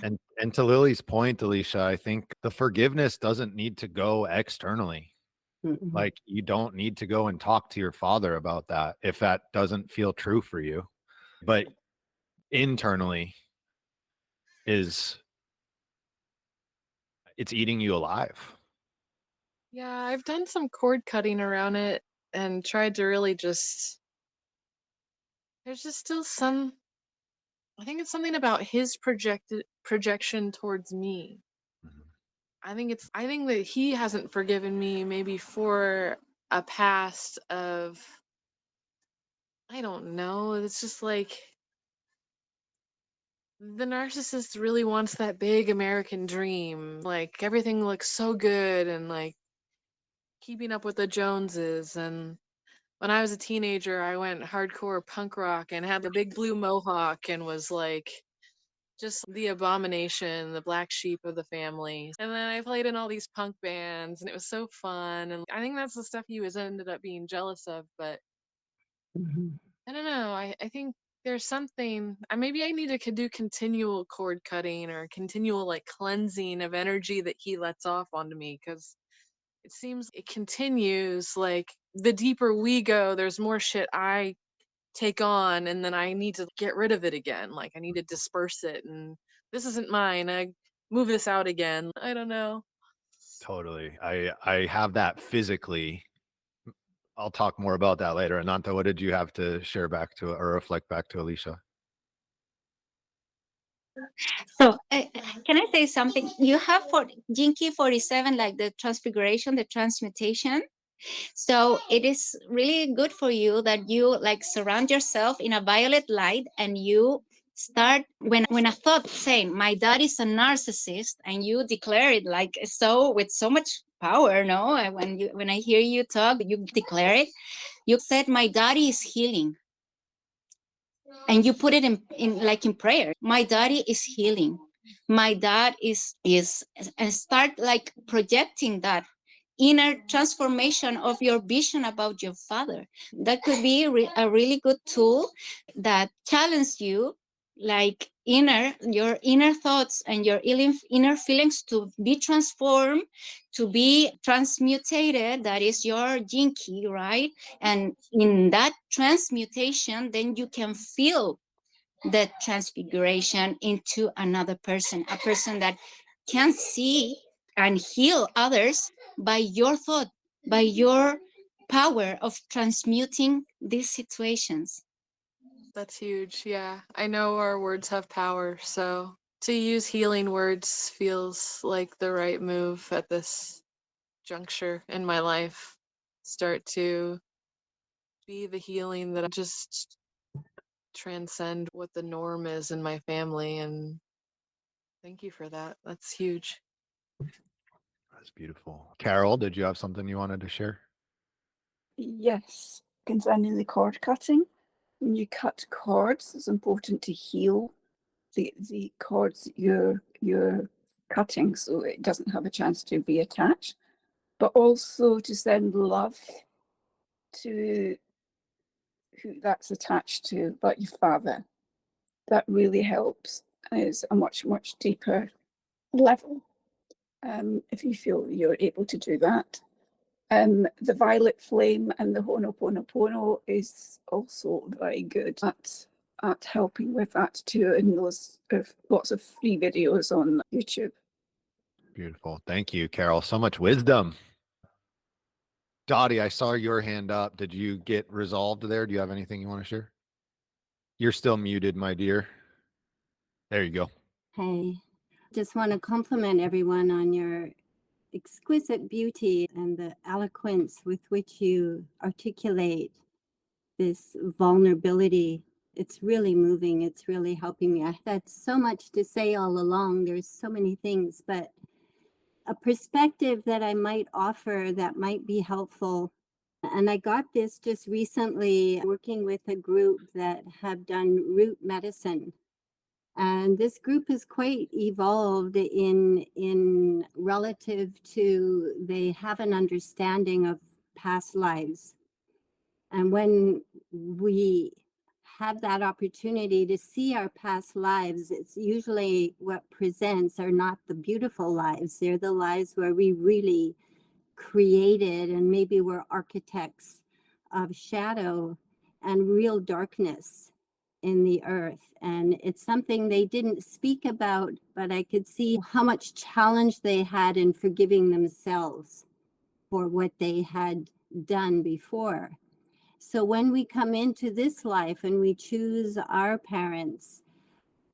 And to Lily's point, Alicia, I think the forgiveness doesn't need to go externally. Like, you don't need to go and talk to your father about that if that doesn't feel true for you. But internally it's eating you alive. Yeah, I've done some cord cutting around it and tried to really just, there's just still some, I think it's something about his projection towards me. I think that he hasn't forgiven me maybe for a past of, I don't know, it's just like the narcissist really wants that big American dream. Like everything looks so good and like keeping up with the Joneses. And when I was a teenager, I went hardcore punk rock and had the big blue mohawk and was like just the abomination, the black sheep of the family. And then I played in all these punk bands and it was so fun. And I think that's the stuff he was ended up being jealous of. But I don't know. I think there's something, maybe I need to do continual cord cutting or continual like cleansing of energy that he lets off onto me, because it seems it continues. Like the deeper we go, there's more shit I take on, and then I need to get rid of it again. Like I need to disperse it, and this isn't mine. I move this out again. I don't know. Totally. I have that physically. I'll talk more about that later. Ananta, what did you have to share back to or reflect back to Alicia? So can I say something? You have for Jinky 47, like the transfiguration, the transmutation. So it is really good for you that you like surround yourself in a violet light, and you start when a thought saying my dad is a narcissist, and you declare it like so with so much power. No, when I hear you talk, you declare it. You said my daddy is healing, and you put it in prayer. My daddy is healing. My dad is and start like projecting that inner transformation of your vision about your father. That could be a really good tool that challenges you, like your inner thoughts and your inner feelings to be transformed, to be transmutated. That is your jinky, right? And in that transmutation, then you can feel the transfiguration into another person, a person that can see and heal others by your thought, by your power of transmuting these situations. That's huge. Yeah. I know our words have power, so to use healing words feels like the right move at this juncture in my life start to be the healing that I just transcend what the norm is in my family. And thank you for that. That's huge. That's beautiful. Carol, did you have something you wanted to share? Yes, concerning the cord cutting. When you cut cords, it's important to heal the cords you're cutting so it doesn't have a chance to be attached, but also to send love to who that's attached to, like your father. That really helps. It's a much, much deeper level if you feel you're able to do that. The violet flame and the Ho'oponopono is also very good at helping with that too. And those lots of free videos on YouTube. Beautiful. Thank you, Carol. So much wisdom. Dottie, I saw your hand up. Did you get resolved there? Do you have anything you want to share? You're still muted, my dear. There you go. Hey, just want to compliment everyone on your exquisite beauty and the eloquence with which you articulate this vulnerability. It's really moving. It's really helping me. I've had so much to say all along. There's so many things, but a perspective that I might offer that might be helpful. And I got this just recently working with a group that have done root medicine. And this group is quite evolved in relative to they have an understanding of past lives. And when we have that opportunity to see our past lives, it's usually what presents are not the beautiful lives. They're the lives where we really created and maybe we're architects of shadow and real darkness in the earth. And it's something they didn't speak about, but I could see how much challenge they had in forgiving themselves for what they had done before. So when we come into this life and we choose our parents,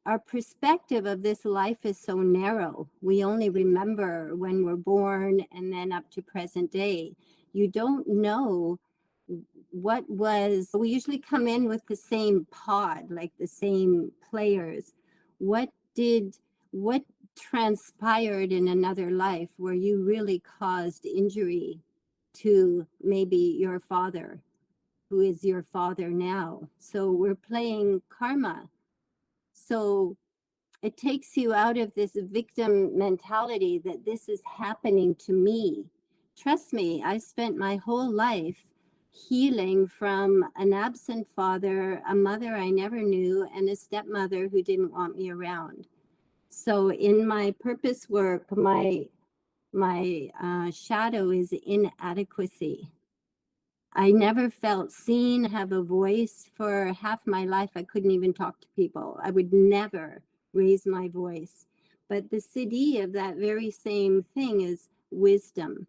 our perspective of this life is so narrow. We only remember when we're born and then up to present day. You don't know what was, we usually come in with the same pod, like the same players. What transpired in another life where you really caused injury to maybe your father, who is your father now? So we're playing karma. So it takes you out of this victim mentality that this is happening to me. Trust me, I spent my whole life healing from an absent father, a mother I never knew, and a stepmother who didn't want me around. So in my purpose work, my shadow is inadequacy. I never felt seen, have a voice. For half my life, I couldn't even talk to people. I would never raise my voice. But the siddhi of that very same thing is wisdom.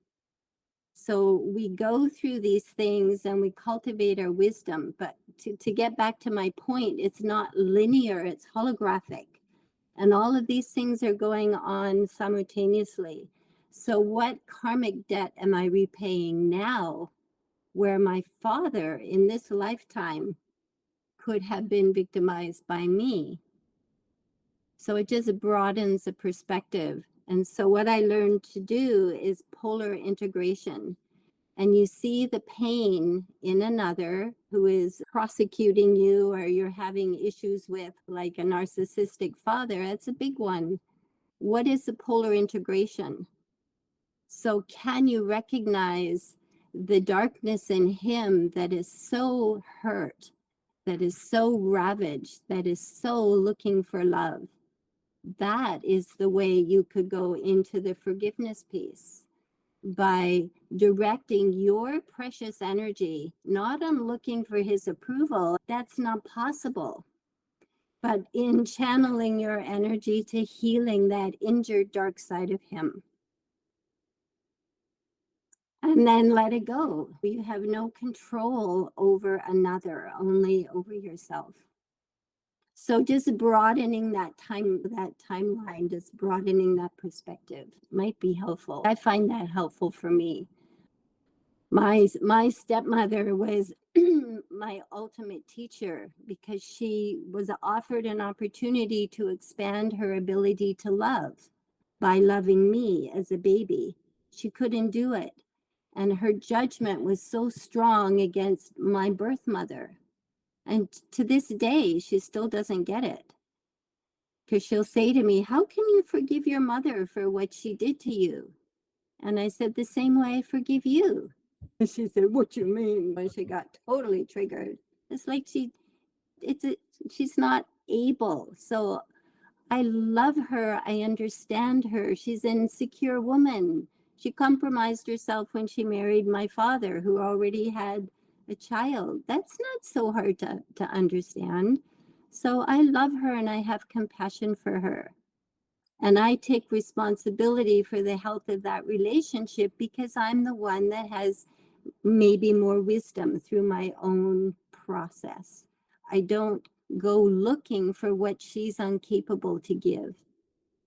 So we go through these things and we cultivate our wisdom. But to get back to my point, it's not linear, it's holographic. And all of these things are going on simultaneously. So what karmic debt am I repaying now, where my father in this lifetime could have been victimized by me? So it just broadens the perspective. And so what I learned to do is polar integration. And you see the pain in another who is prosecuting you or you're having issues with, like a narcissistic father. That's a big one. What is the polar integration? So can you recognize the darkness in him that is so hurt, that is so ravaged, that is so looking for love? That is the way you could go into the forgiveness piece, by directing your precious energy, not on looking for his approval. That's not possible. But in channeling your energy to healing that injured dark side of him. And then let it go. You have no control over another, only over yourself. So just broadening that timeline, just broadening that perspective might be helpful. I find that helpful for me. My stepmother was my ultimate teacher because she was offered an opportunity to expand her ability to love by loving me as a baby. She couldn't do it. And her judgment was so strong against my birth mother. And to this day, she still doesn't get it. Because she'll say to me, how can you forgive your mother for what she did to you? And I said, the same way I forgive you. And she said, what you mean? And she got totally triggered. It's like she's not able. So I love her. I understand her. She's an insecure woman. She compromised herself when she married my father, who already had a child. That's not so hard to understand. So I love her and I have compassion for her. And I take responsibility for the health of that relationship because I'm the one that has maybe more wisdom through my own process. I don't go looking for what she's incapable to give.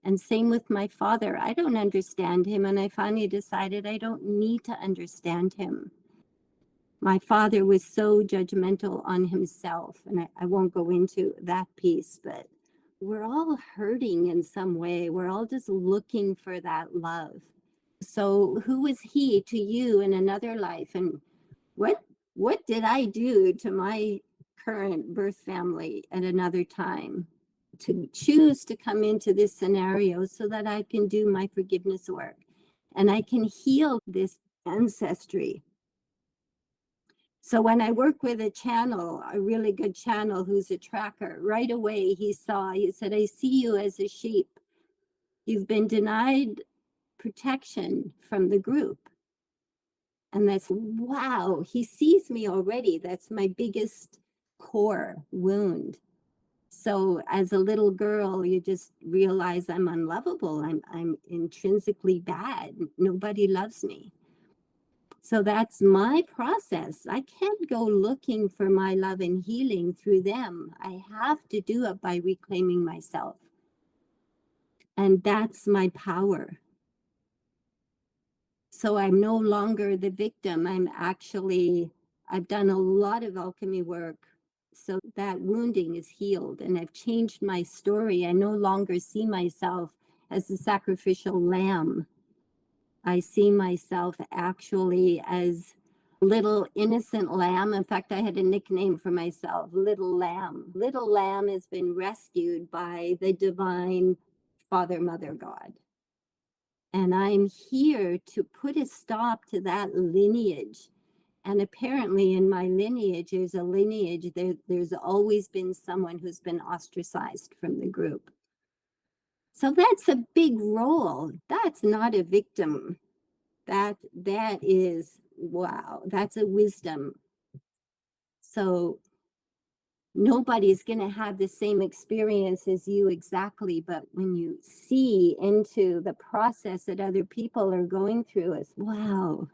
And same with my father. I don't understand him. And I finally decided I don't need to understand him. My father was so judgmental on himself. And I won't go into that piece, but we're all hurting in some way. We're all just looking for that love. So who was he to you in another life? And what did I do to my current birth family at another time to choose to come into this scenario so that I can do my forgiveness work and I can heal this ancestry? So when I work with a channel, a really good channel who's a tracker, right away he said, I see you as a sheep. You've been denied protection from the group. And that's, wow, he sees me already. That's my biggest core wound. So as a little girl, you just realize I'm unlovable. I'm intrinsically bad. Nobody loves me. So that's my process. I can't go looking for my love and healing through them. I have to do it by reclaiming myself. And that's my power. So I'm no longer the victim. I've done a lot of alchemy work. So that wounding is healed and I've changed my story. I no longer see myself as the sacrificial lamb. I see myself actually as little innocent lamb. In fact, I had a nickname for myself, Little Lamb. Little Lamb has been rescued by the divine Father, Mother, God. And I'm here to put a stop to that lineage. And apparently in my lineage, there's always been someone who's been ostracized from the group. So that's a big role. That's not a victim. That is, wow, that's a wisdom. So nobody's going to have the same experience as you exactly, but when you see into the process that other people are going through, it's wow,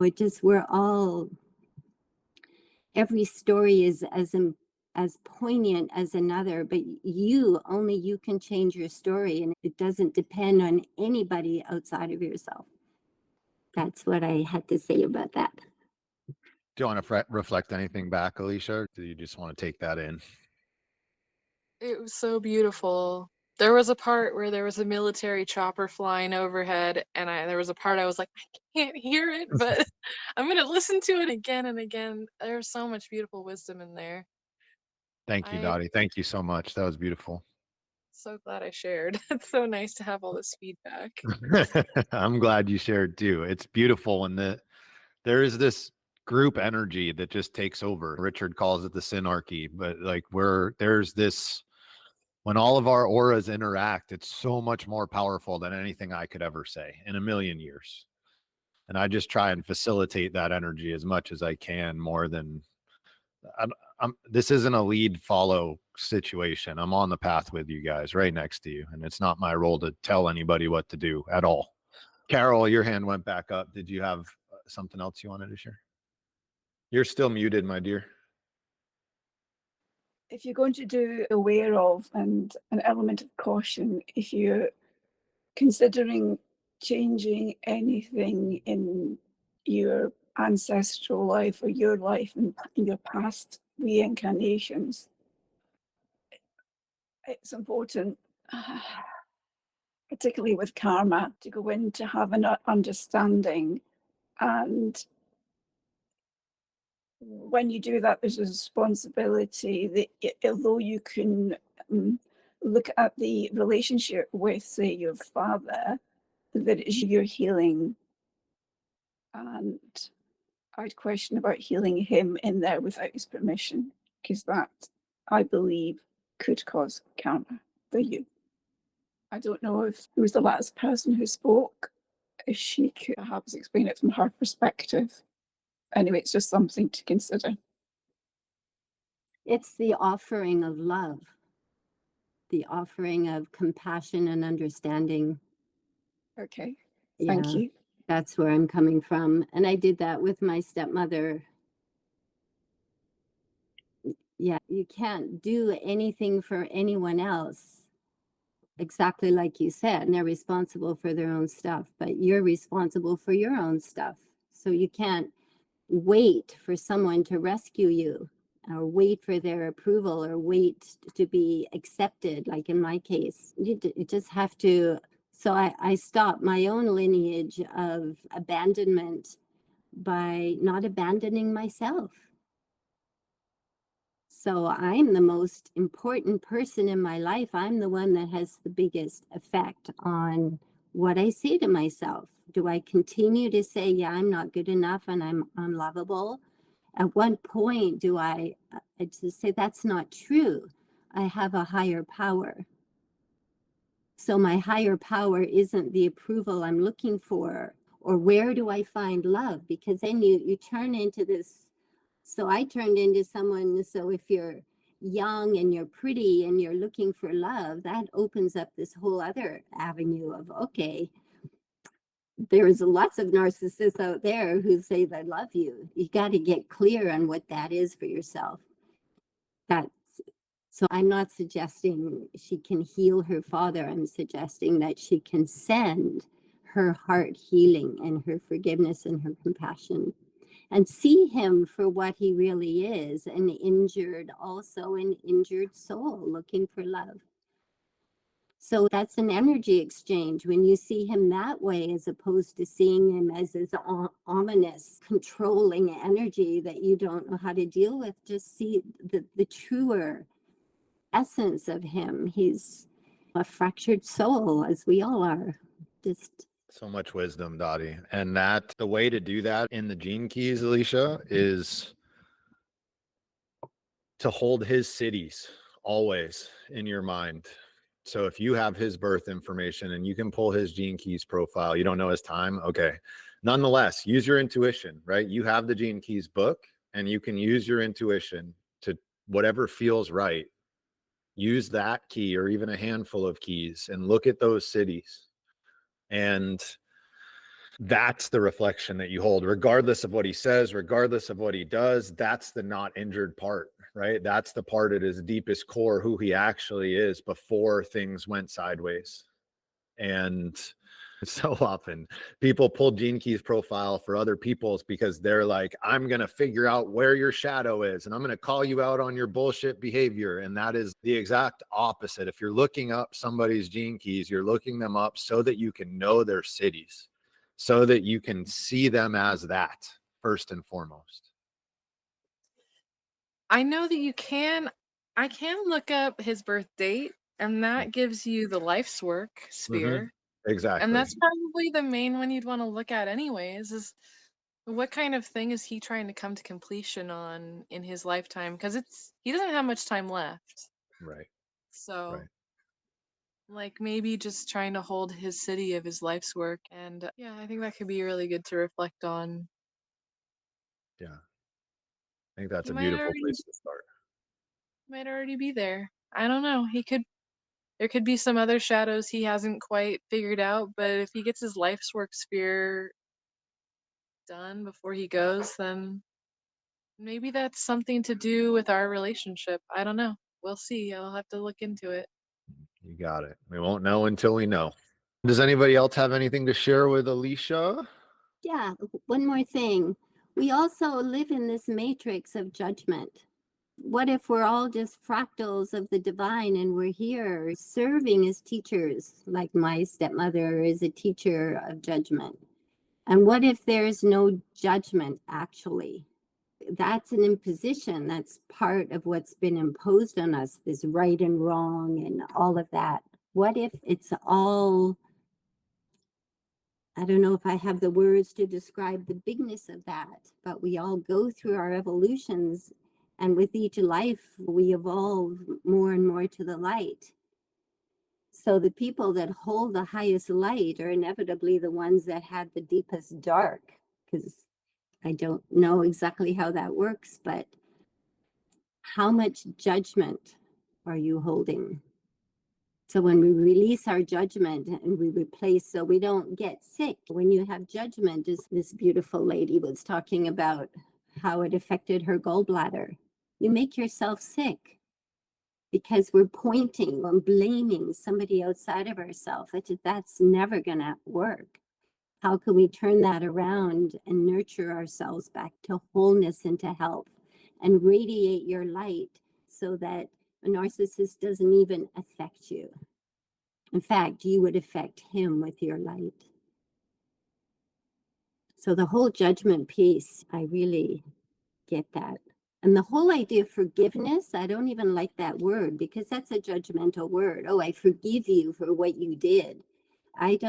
every story is as poignant as another, but only you can change your story, and it doesn't depend on anybody outside of yourself. That's what I had to say about that. Do you want to reflect anything back, Alicia, or do you just want to take that in? It was so beautiful. There was a part where there was a military chopper flying overhead, and there was a part I was like, I can't hear it, but I'm going to listen to it again and again. There's so much beautiful wisdom in there. Thank you, Dottie. Thank you so much. That was beautiful. So glad I shared. It's so nice to have all this feedback. I'm glad you shared too. It's beautiful. And there is this group energy that just takes over. Richard calls it the synarchy, but like there's this, when all of our auras interact, it's so much more powerful than anything I could ever say in a million years. And I just try and facilitate that energy as much as I can, more than this isn't a lead follow situation. I'm on the path with you guys, right next to you. And it's not my role to tell anybody what to do at all. Carol, your hand went back up. Did you have something else you wanted to share? You're still muted, my dear. if you're going to do aware of and an element of caution, if you're considering changing anything in your ancestral life or your life in your past reincarnations, it's important, particularly with karma, to go in to have an understanding. And when you do that, there's a responsibility that although you can look at the relationship with, say, your father, that is your healing. And I'd question about healing him in there without his permission, because that, I believe, could cause karma for you. I don't know if who was the last person who spoke, if she could perhaps explain it from her perspective. Anyway, it's just something to consider. It's the offering of love, the offering of compassion and understanding. Okay, thank you. That's where I'm coming from. And I did that with my stepmother. Yeah, you can't do anything for anyone else, exactly like you said, and they're responsible for their own stuff, but you're responsible for your own stuff. So you can't wait for someone to rescue you or wait for their approval or wait to be accepted, like in my case. You just have to. So I stopped my own lineage of abandonment by not abandoning myself. So I'm the most important person in my life. I'm the one that has the biggest effect on what I say to myself. Do I continue to say, yeah, I'm not good enough and I'm unlovable? At what point do I just say that's not true? I have a higher power. So my higher power isn't the approval I'm looking for, or where do I find love? Because then you turn into this. So I turned into someone, so if you're young and you're pretty and you're looking for love, that opens up this whole other avenue of, okay, there's lots of narcissists out there who say they love you. You got to get clear on what that is for yourself. So I'm not suggesting she can heal her father. I'm suggesting that she can send her heart healing and her forgiveness and her compassion and see him for what he really is, an injured soul looking for love. So that's an energy exchange. When you see him that way, as opposed to seeing him as this ominous, controlling energy that you don't know how to deal with, just see the truer essence of him. He's a fractured soul, as we all are. Just so much wisdom, Dottie. And that the way to do that in the gene keys, Alicia, is to hold his cities always in your mind. So if you have his birth information and you can pull his gene keys profile, you don't know his time. Okay. Nonetheless, use your intuition, right? You have the gene keys book and you can use your intuition to whatever feels right. Use that key or even a handful of keys and look at those cities. And that's the reflection that you hold, regardless of what he says, regardless of what he does. That's the not injured part, right? That's the part at his deepest core, who he actually is before things went sideways. And so often people pull Gene Key's profile for other people's because they're like, I'm going to figure out where your shadow is and I'm going to call you out on your bullshit behavior. And that is the exact opposite. If you're looking up somebody's Gene Keys, you're looking them up so that you can know their cities, so that you can see them as that first and foremost. I know that I can look up his birth date, and that gives you the life's work sphere. Exactly. And that's probably the main one you'd want to look at anyways, is what kind of thing is he trying to come to completion on in his lifetime? Because he doesn't have much time left. Right. So Right. like maybe just trying to hold his city of his life's work. And yeah, I think that could be really good to reflect on. Yeah. I think that's He a might beautiful already place to start. might already be there. I don't know. There could be some other shadows he hasn't quite figured out, but if he gets his life's work sphere done before he goes, then maybe that's something to do with our relationship. I don't know. we'll see. I'll have to look into it. You got it. We won't know until we know. Does anybody else have anything to share with Alicia? Yeah, one more thing. We also live in this matrix of judgment. What if we're all just fractals of the divine and we're here serving as teachers, like my stepmother is a teacher of judgment? And what if there's no judgment actually? That's an imposition. That's part of what's been imposed on us, this right and wrong and all of that. What if it's all, I don't know if I have the words to describe the bigness of that, but we all go through our evolutions, and with each life, we evolve more and more to the light. So the people that hold the highest light are inevitably the ones that had the deepest dark, because I don't know exactly how that works, but how much judgment are you holding? So when we release our judgment and we replace, so we don't get sick. When you have judgment, as this beautiful lady was talking about how it affected her gallbladder, you make yourself sick because we're pointing and blaming somebody outside of ourselves. That's never going to work. How can we turn that around and nurture ourselves back to wholeness and to health and radiate your light so that a narcissist doesn't even affect you? In fact, you would affect him with your light. So the whole judgment piece, I really get that. And the whole idea of forgiveness, I don't even like that word because that's a judgmental word. Oh, I forgive you for what you did. I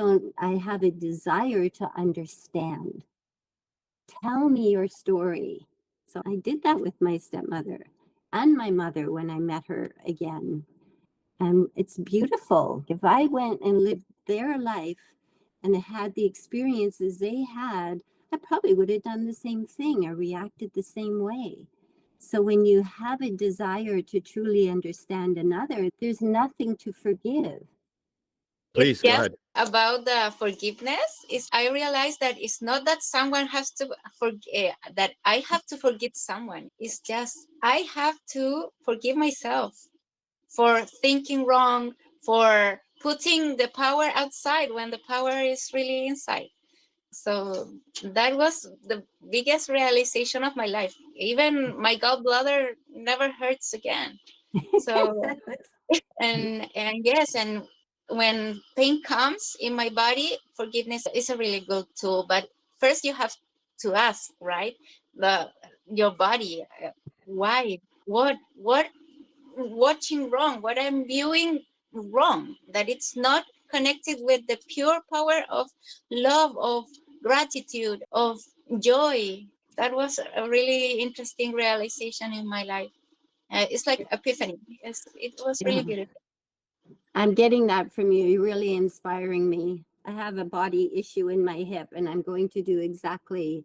have a desire to understand. Tell me your story. So I did that with my stepmother and my mother when I met her again. And it's beautiful. If I went and lived their life and had the experiences they had, I probably would have done the same thing or reacted the same way. So when you have a desire to truly understand another, there's nothing to forgive. Please go Yes, ahead. about the forgiveness is I realized that it's not that someone has to forgive, that I have to forgive someone. It's just I have to forgive myself for thinking wrong, for putting the power outside when the power is really inside. So that was the biggest realization of my life. Even my gallbladder never hurts again. So and yes, and when pain comes in my body, forgiveness is a really good tool. But first you have to ask, right? Your body, why? What watching wrong? What I'm viewing wrong? That it's not connected with the pure power of love, of gratitude, of joy. That was a really interesting realization in my life. It's like epiphany. It was really beautiful. I'm getting that from you. You're really inspiring me. I have a body issue in my hip, and I'm going to do exactly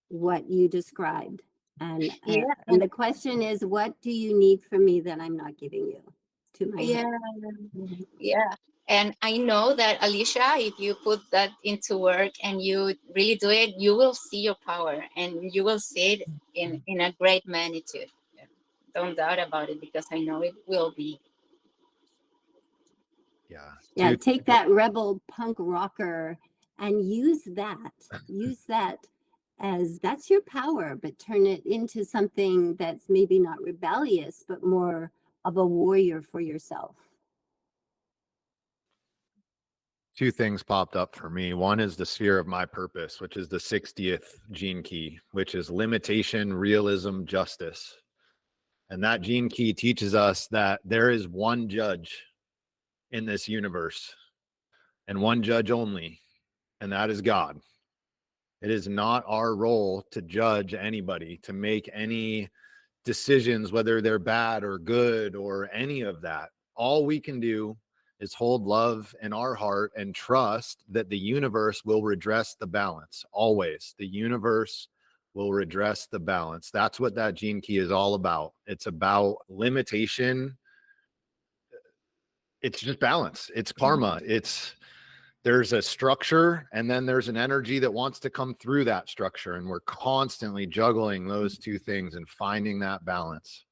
what you described. And and the question is, what do you need from me that I'm not giving you to my hip? Yeah. And I know that Alicia, if you put that into work and you really do it, you will see your power and you will see it in a great magnitude. Don't doubt about it because I know it will be. Yeah, take that rebel punk rocker and use that as that's your power, but turn it into something that's maybe not rebellious, but more of a warrior for yourself. Two things popped up for me. One is the sphere of my purpose, which is the 60th gene key, which is limitation, realism, justice. And that gene key teaches us that there is one judge in this universe and one judge only, and that is God. It is not our role to judge anybody, to make any decisions, whether they're bad or good or any of that. All we can do is hold love in our heart and trust that the universe will redress the balance. Always, the universe will redress the balance. That's what that gene key is all about. It's about limitation. It's just balance. It's karma. There's a structure and then there's an energy that wants to come through that structure. And we're constantly juggling those two things and finding that balance.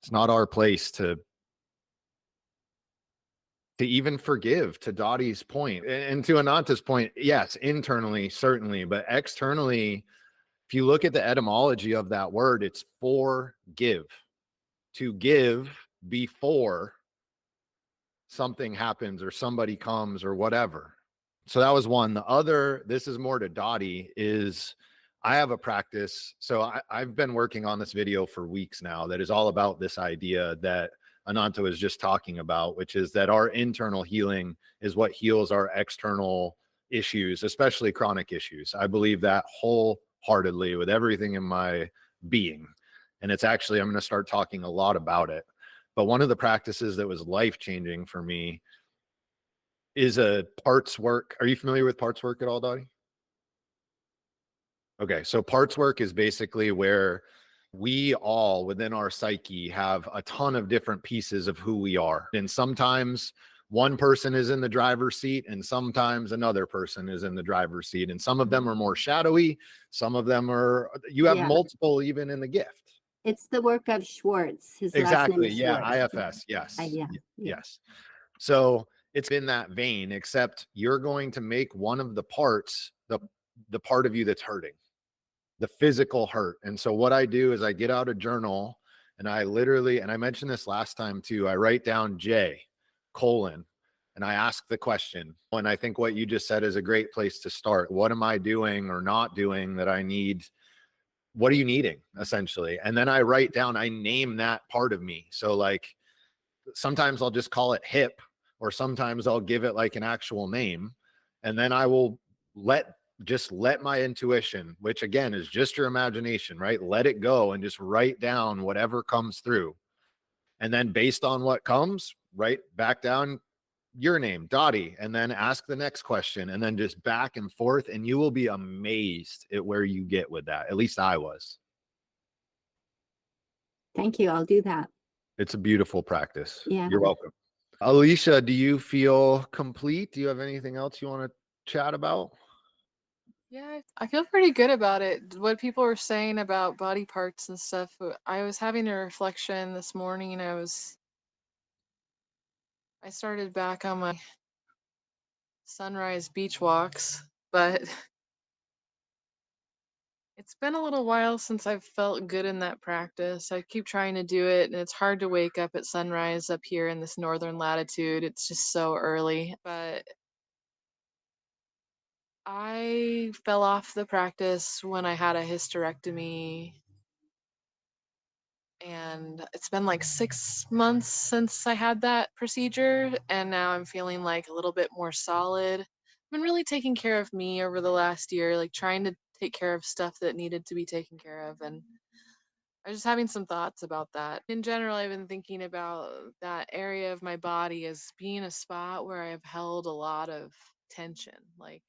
It's not our place to even forgive, to Dottie's point. And to Ananta's point, yes, internally, certainly, but externally, if you look at the etymology of that word, it's forgive, to give before something happens or somebody comes or whatever. So that was one. The other, this is more to Dottie, is I have a practice. So I've been working on this video for weeks now that is all about this idea that Ananta was just talking about, which is that our internal healing is what heals our external issues, especially chronic issues. I believe that wholeheartedly with everything in my being. And it's actually, I'm going to start talking a lot about it. But one of the practices that was life-changing for me is a parts work. Are you familiar with parts work at all, Dottie? Okay, so parts work is basically where we all within our psyche have a ton of different pieces of who we are. And sometimes one person is in the driver's seat and sometimes another person is in the driver's seat. And some of them are more shadowy. Some of them are, you have multiple even in the gift. It's the work of Schwartz. His last name Exactly. is Yeah. Schwartz. IFS. Yes. Yeah. Yes. So it's in that vein, except you're going to make one of the parts, the part of you that's hurting, the physical hurt. And so what I do is I get out a journal and I literally, and I mentioned this last time too, I write down J : and I ask the question. And I think what you just said is a great place to start. What am I doing or not doing that I need? What are you needing essentially? And then I write down, I name that part of me. So like sometimes I'll just call it hip, or sometimes I'll give it like an actual name. And then I will let my intuition, which again is just your imagination, right? Let it go and just write down whatever comes through. And then based on what comes, write back down your name, Dottie, and then ask the next question and then just back and forth. And you will be amazed at where you get with that. At least I was. Thank you. I'll do that. It's a beautiful practice. Yeah. You're welcome. Alicia, do you feel complete? Do you have anything else you want to chat about? Yeah, I feel pretty good about it. What people were saying about body parts and stuff. I was having a reflection this morning. I started back on my sunrise beach walks, but it's been a little while since I've felt good in that practice. I keep trying to do it, and it's hard to wake up at sunrise up here in this northern latitude. It's just so early. But I fell off the practice when I had a hysterectomy, and it's been like 6 months since I had that procedure, and now I'm feeling like a little bit more solid. I've been really taking care of me over the last year, like trying to take care of stuff that needed to be taken care of, and I was just having some thoughts about that. In general, I've been thinking about that area of my body as being a spot where I have held a lot of tension, like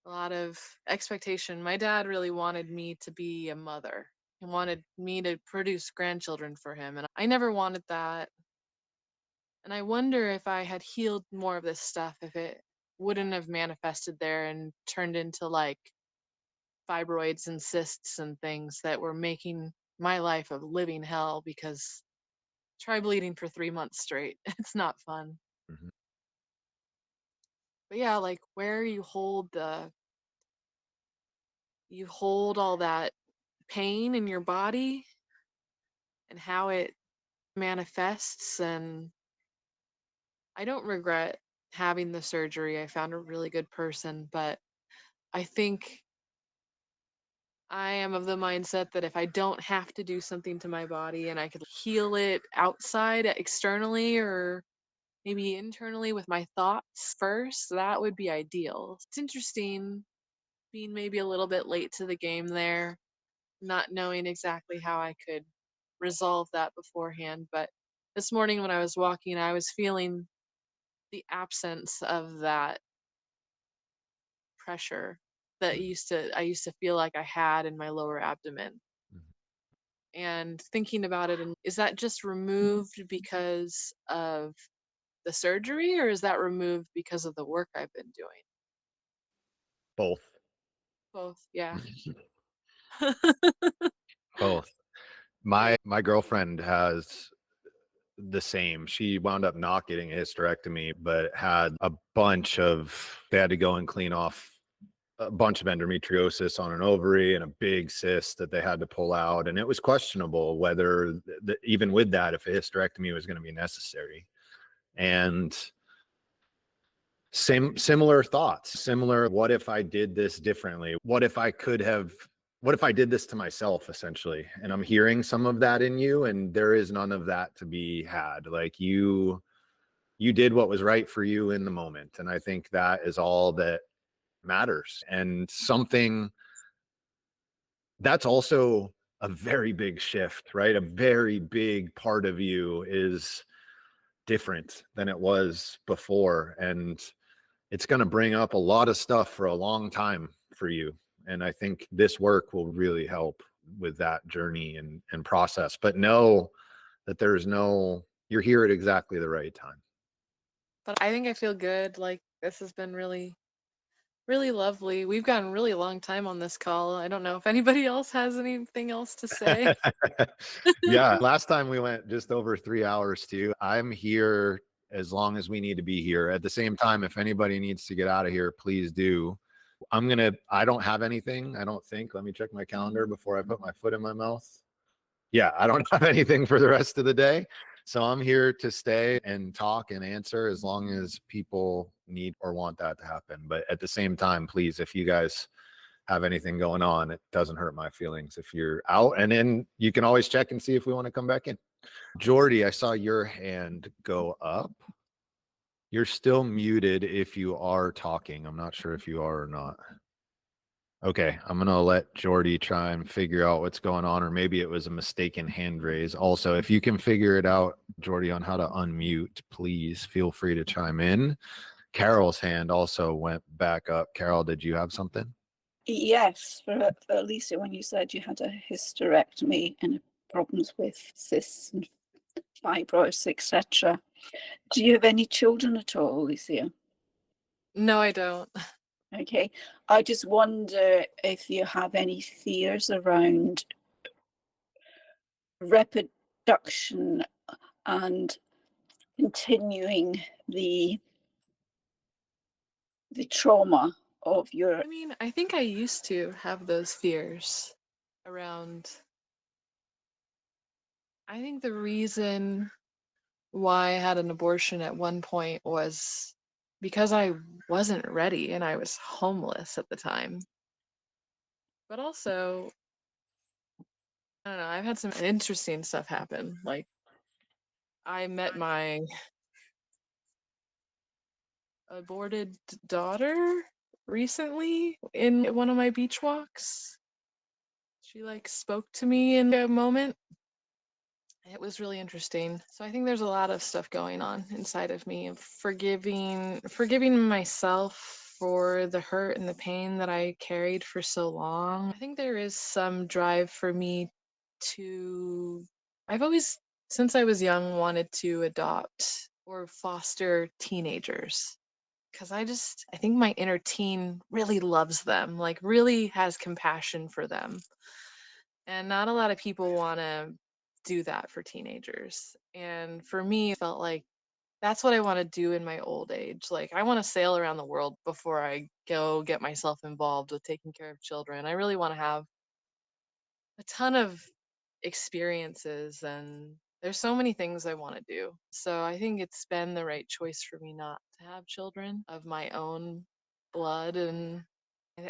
a lot of expectation. My dad really wanted me to be a mother. He wanted me to produce grandchildren for him, and I never wanted that. And I wonder if I had healed more of this stuff, if it wouldn't have manifested there and turned into like fibroids and cysts and things that were making my life a living hell, because try bleeding for 3 months straight. It's not fun. Mhm. But yeah, like where you hold all that pain in your body and how it manifests. And I don't regret having the surgery. I found a really good person, but I think I am of the mindset that if I don't have to do something to my body and I could heal it outside, externally, or maybe internally with my thoughts first, that would be ideal. It's interesting being maybe a little bit late to the game there, not knowing exactly how I could resolve that beforehand. But this morning when I was walking, I was feeling the absence of that pressure that I used to feel like I had in my lower abdomen. And thinking about it, and is that just removed because of the surgery, or is that removed because of the work I've been doing? Both. Both, yeah. Both. My girlfriend has the same. She wound up not getting a hysterectomy, but had a bunch of, they had to go and clean off a bunch of endometriosis on an ovary and a big cyst that they had to pull out. And it was questionable whether, even with that, if a hysterectomy was going to be necessary. And similar thoughts, what if I did this differently? What if I did this to myself, essentially? And I'm hearing some of that in you, and there is none of that to be had. Like you did what was right for you in the moment. And I think that is all that matters. And something that's also a very big shift, right? A very big part of you is different than it was before. And it's going to bring up a lot of stuff for a long time for you. And I think this work will really help with that journey and process. But know that you're here at exactly the right time. But I think I feel good. Like this has been really, really lovely. We've gotten a really long time on this call. I don't know if anybody else has anything else to say. Yeah. Last time we went just over 3 hours too. I'm here as long as we need to be here. At the same time, if anybody needs to get out of here, please do. I don't have anything, I don't think. Let me check my calendar before I put my foot in my mouth. Yeah, I don't have anything for the rest of the day. So I'm here to stay and talk and answer as long as people need or want that to happen. But at the same time, please, if you guys have anything going on, it doesn't hurt my feelings if you're out. And then you can always check and see if we want to come back in. Jordy, I saw your hand go up. You're still muted if you are talking. I'm not sure if you are or not. Okay, I'm gonna let Jordy try and figure out what's going on, or maybe it was a mistaken hand raise. Also, if you can figure it out, Jordy, on how to unmute, please feel free to chime in. Carol's hand also went back up. Carol, did you have something? Yes, for Alicia, when you said you had a hysterectomy and problems with cysts and fibroids, etc. Do you have any children at all, Alicia? No, I don't. Okay, I just wonder if you have any fears around reproduction and continuing the trauma of your. I mean, I think I used to have those fears around. I think the reason why I had an abortion at one point was because I wasn't ready and I was homeless at the time. But also, I don't know, I've had some interesting stuff happen. Like, I met my aborted daughter recently in one of my beach walks. She like spoke to me in a moment. It was really interesting. So I think there's a lot of stuff going on inside of me of forgiving myself for the hurt and the pain that I carried for so long. I think there is some drive for me to I've always since I was young wanted to adopt or foster teenagers because I think my inner teen really loves them, like really has compassion for them. And not a lot of people want to do that for teenagers. And for me, it felt like that's what I want to do in my old age. Like, I want to sail around the world before I go get myself involved with taking care of children. I really want to have a ton of experiences, and there's so many things I want to do. So I think it's been the right choice for me not to have children of my own blood, and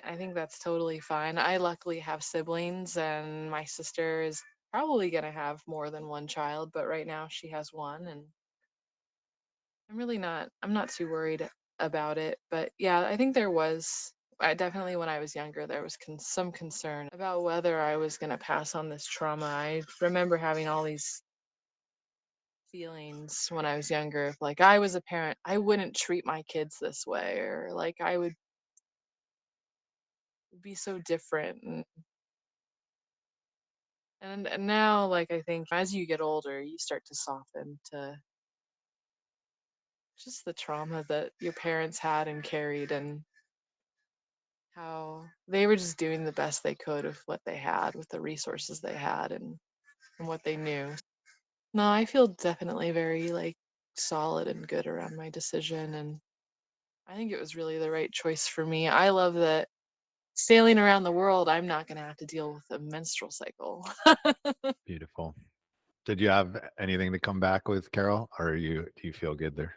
I think that's totally fine. I luckily have siblings, and my sister is probably going to have more than one child, but right now she has one, and I'm not too worried about it. But yeah, I think I definitely, when I was younger, there was some concern about whether I was going to pass on this trauma. I remember having all these feelings when I was younger. If like I was a parent, I wouldn't treat my kids this way, or like I would be so different. And now, like, I think as you get older, you start to soften to just the trauma that your parents had and carried, and how they were just doing the best they could with what they had, with the resources they had. And and what they knew. No, I feel definitely very like solid and good around my decision, and I think it was really the right choice for me. I love that sailing around the world, I'm not going to have to deal with a menstrual cycle. Beautiful. Did you have anything to come back with, Carol, or do you feel good there?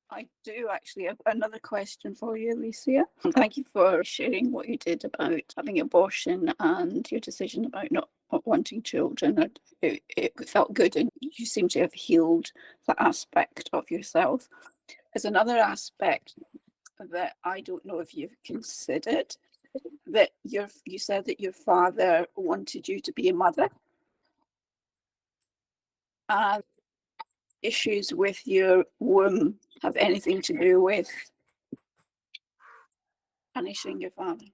I do actually have another question for you, Alicia. Thank you for sharing what you did about having abortion and your decision about not wanting children. It felt good, and you seem to have healed that aspect of yourself. There's another aspect that I don't know if you've considered, that you said that your father wanted you to be a mother. And issues with your womb have anything to do with punishing your father?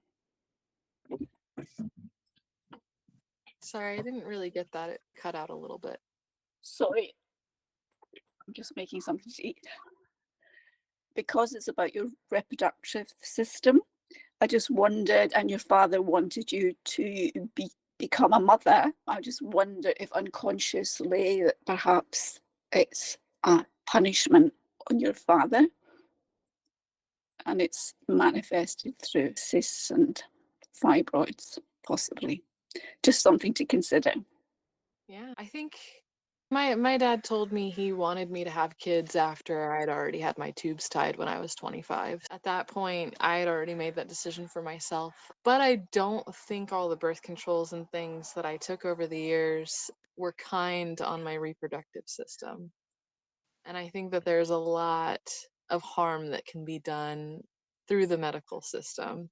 Sorry, I didn't really get that. It cut out a little bit. Sorry, I'm just making something to eat. Because it's about your reproductive system, I just wondered, and your father wanted you to become a mother. I just wonder if unconsciously that perhaps it's a punishment on your father, and it's manifested through cysts and fibroids, possibly. Just something to consider. Yeah, I think my dad told me he wanted me to have kids after I'd already had my tubes tied when I was 25. At that point, I had already made that decision for myself. But I don't think all the birth controls and things that I took over the years were kind on my reproductive system. And I think that there's a lot of harm that can be done through the medical system.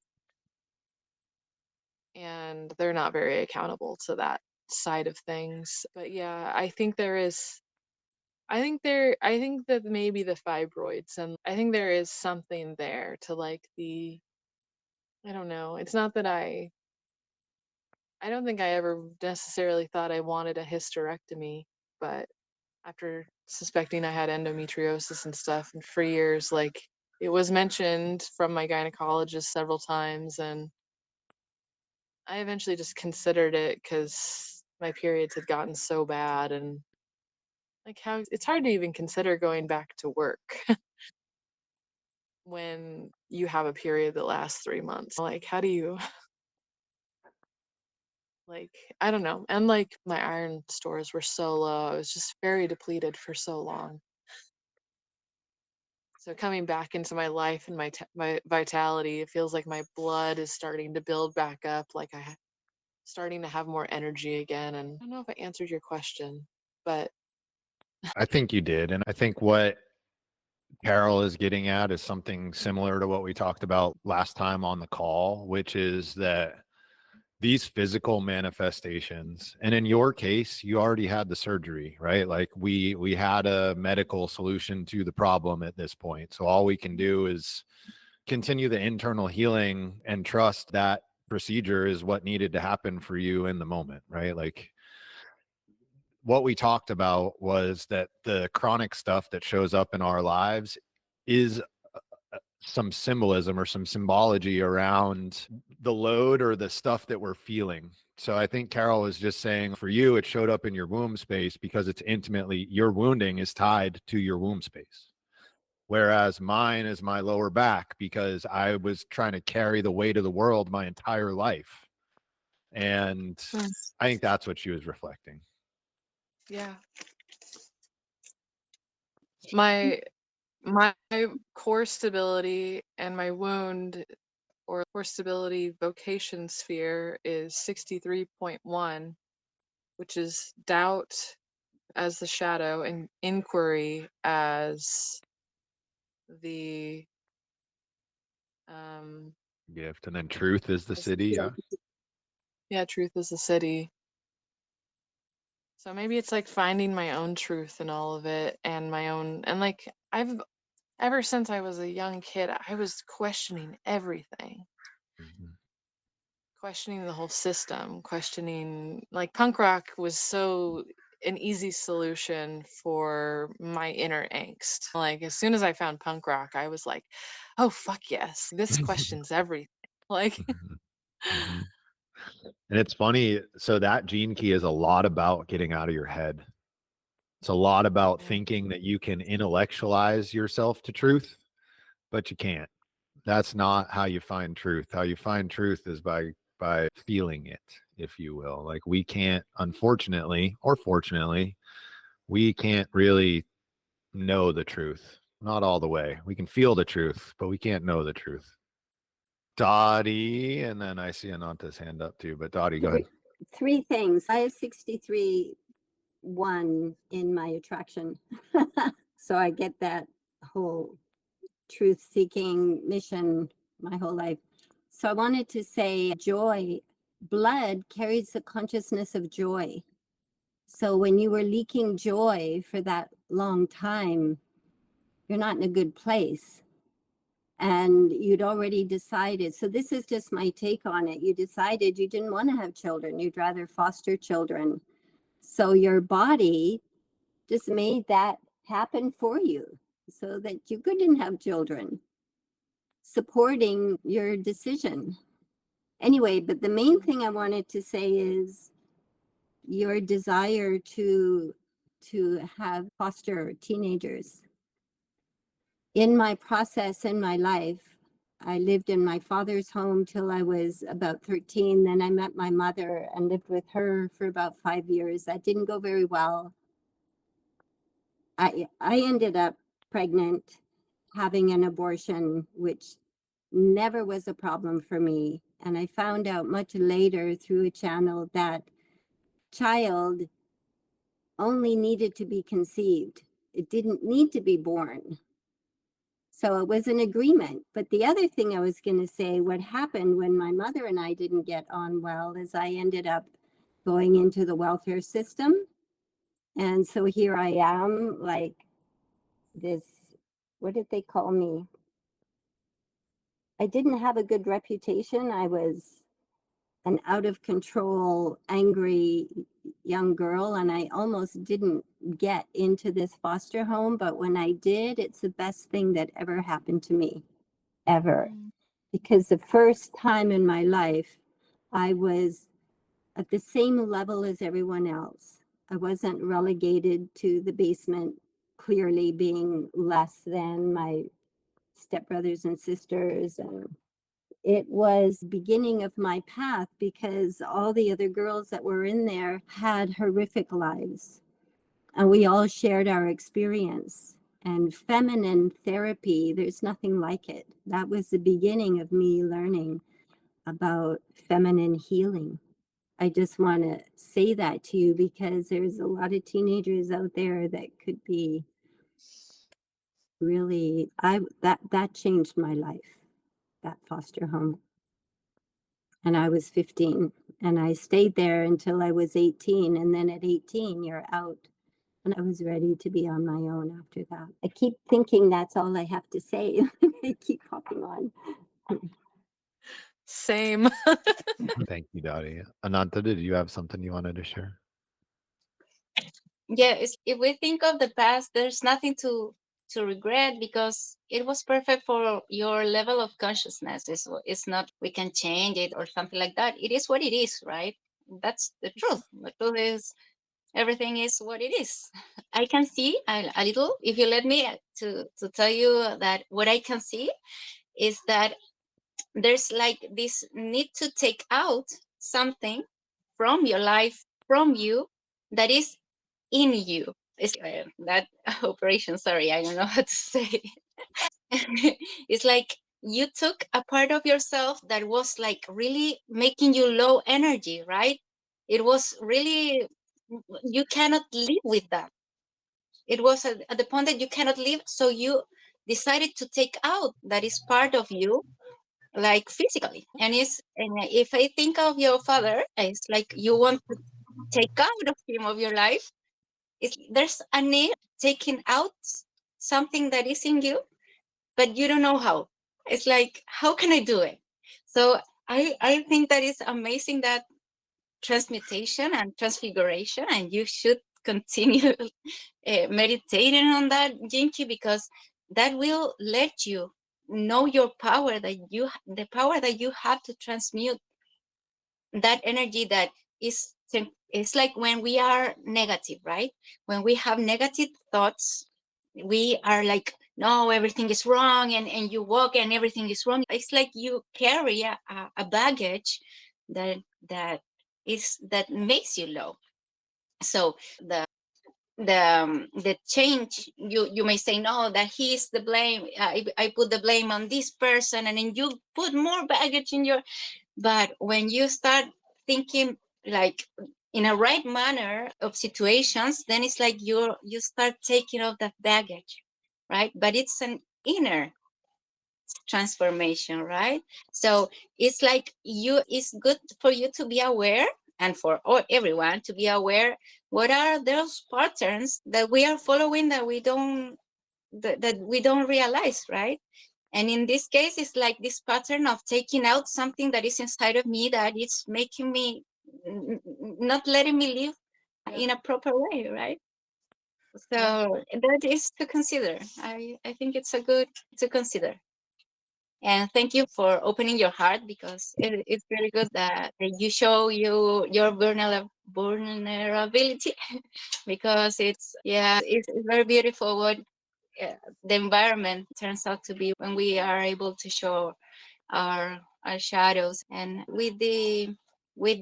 And they're not very accountable to that side of things. But yeah, I think that maybe the fibroids, and I think there is something there to like I don't know. It's not that I don't think I ever necessarily thought I wanted a hysterectomy, but after suspecting I had endometriosis and stuff, and for years, like it was mentioned from my gynecologist several times, and I eventually just considered it because my periods had gotten so bad, and like how it's hard to even consider going back to work when you have a period that lasts 3 months. Like, how do you, like, I don't know. And like my iron stores were so low, I was just very depleted for so long. So coming back into my life and my vitality, it feels like my blood is starting to build back up. Like starting to have more energy again. And I don't know if I answered your question, but I think you did. And I think what Carol is getting at is something similar to what we talked about last time on the call, which is that these physical manifestations, and in your case, you already had the surgery, right? Like we had a medical solution to the problem at this point. So all we can do is continue the internal healing and trust that procedure is what needed to happen for you in the moment, right? Like what we talked about was that the chronic stuff that shows up in our lives is some symbolism or some symbology around the load or the stuff that we're feeling. So I think Carol was just saying for you, it showed up in your womb space because it's intimately, your wounding is tied to your womb space. Whereas mine is my lower back because I was trying to carry the weight of the world my entire life. And I think that's what she was reflecting. yeah. My core stability and my wound or core stability vocation sphere is 63.1, which is doubt as the shadow and inquiry as the gift. And then truth is the city. Yeah, truth is the city. So maybe it's like finding my own truth in all of it, and my own, and like ever since I was a young kid, I was questioning everything. Questioning the whole system, questioning, like, punk rock was so an easy solution for my inner angst. Like as soon as I found punk rock, I was like, oh fuck yes, this questions everything. Like And it's funny. So that gene key is a lot about getting out of your head. It's a lot about thinking that you can intellectualize yourself to truth, but you can't. That's not how you find truth. How you find truth is by feeling it, if you will. Like we can't, unfortunately or fortunately, we can't really know the truth. Not all the way. We can feel the truth, but we can't know the truth. Dottie, and then I see Ananta's hand up too, but Dottie, go ahead. Three things. I have 63-1 in my attraction. So I get that whole truth-seeking mission my whole life. So I wanted to say joy. Blood carries the consciousness of joy. So when you were leaking joy for that long time, you're not in a good place. And you'd already decided, so this is just my take on it. You decided you didn't want to have children. You'd rather foster children. So your body just made that happen for you so that you couldn't have children, supporting your decision. Anyway, but the main thing I wanted to say is your desire to have foster teenagers. In my process in my life, I lived in my father's home till I was about 13. Then I met my mother and lived with her for about 5 years. That didn't go very well. I ended up pregnant, having an abortion, which never was a problem for me. And I found out much later through a channel that child only needed to be conceived. It didn't need to be born. So it was an agreement. But the other thing I was going to say, what happened when my mother and I didn't get on well is I ended up going into the welfare system. And so here I am, like this, what did they call me? I didn't have a good reputation. I was an out of control, angry young girl, and I almost didn't get into this foster home. But when I did, it's the best thing that ever happened to me, ever. Because the first time in my life, I was at the same level as everyone else. I wasn't relegated to the basement, clearly being less than my stepbrothers and sisters. And it was beginning of my path because all the other girls that were in there had horrific lives. And we all shared our experience. And feminine therapy, there's nothing like it. That was the beginning of me learning about feminine healing. I just want to say that to you because there's a lot of teenagers out there that could be really, that changed my life, that foster home. And I was 15 and I stayed there until I was 18. And then at 18, you're out. And I was ready to be on my own after that. I keep thinking that's all I have to say. I keep hopping on. Same. Thank you, Dottie. Ananta, did you have something you wanted to share? Yeah, if we think of the past, there's nothing to regret because it was perfect for your level of consciousness. It's not we can change it or something like that. It is what it is, right? That's the truth. The truth is everything is what it is. I can see a little, if you let me to tell you that what I can see is that there's like this need to take out something from your life, from you, that is in you. It's that operation, sorry, I don't know how to say. It's like you took a part of yourself that was like really making you low energy, right? It was really, you cannot live with that. It was at the point that you cannot live, so you decided to take out that is part of you, like physically. And if I think of your father, it's like you want to take out of him of your life. There's a need taking out something that is in you, but you don't know how. It's like, how can I do it? So I think that is amazing, that transmutation and transfiguration, and you should continue meditating on that, Jinky, because that will let you know your power, the power that you have to transmute that energy that is, it's like when we are negative, right? When we have negative thoughts, we are like, no, everything is wrong, and you walk and everything is wrong. It's like you carry a baggage that that makes you low. So the change, you may say, no, that he's the blame, I put the blame on this person, and then you put more baggage in your. But when you start thinking like in a right manner of situations, then it's like you start taking off that baggage, right? But it's an inner transformation, right? So it's like it's good for you to be aware, and for everyone to be aware, what are those patterns that we are following that we don't realize, right? And in this case, it's like this pattern of taking out something that is inside of me that is making me not letting me live in a proper way, right? So that is to consider. I think it's a good to consider. And thank you for opening your heart, because it's very good that you show your vulnerability because it's very beautiful what the environment turns out to be when we are able to show our shadows, and with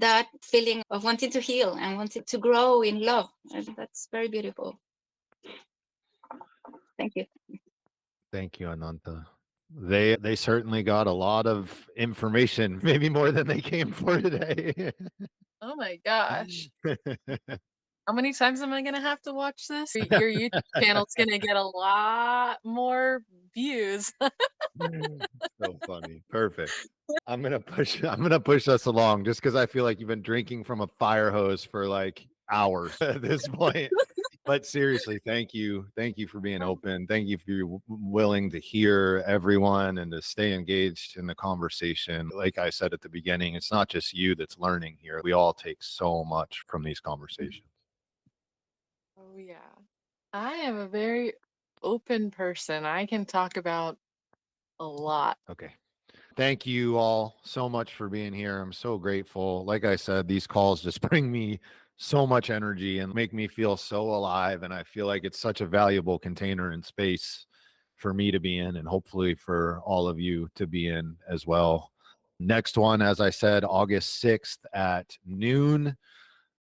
that feeling of wanting to heal and wanting to grow in love. And that's very beautiful. Thank you. Thank you, Ananta. They certainly got a lot of information, maybe more than they came for today. Oh my gosh. How many times am I going to have to watch this? Your YouTube channel's going to get a lot more views. So funny. Perfect. I'm gonna push us along just because I feel like you've been drinking from a fire hose for like hours at this point. But seriously, thank you for being open. Thank you for being willing to hear everyone and to stay engaged in the conversation. Like I said at the beginning, it's not just you that's learning here. We all take so much from these conversations. Oh yeah. I am a very open person. I can talk about a lot. Okay. Thank you all so much for being here. I'm so grateful. Like I said, these calls just bring me so much energy and make me feel so alive. And I feel like it's such a valuable container and space for me to be in, and hopefully for all of you to be in as well. Next one, as I said, August 6th at noon.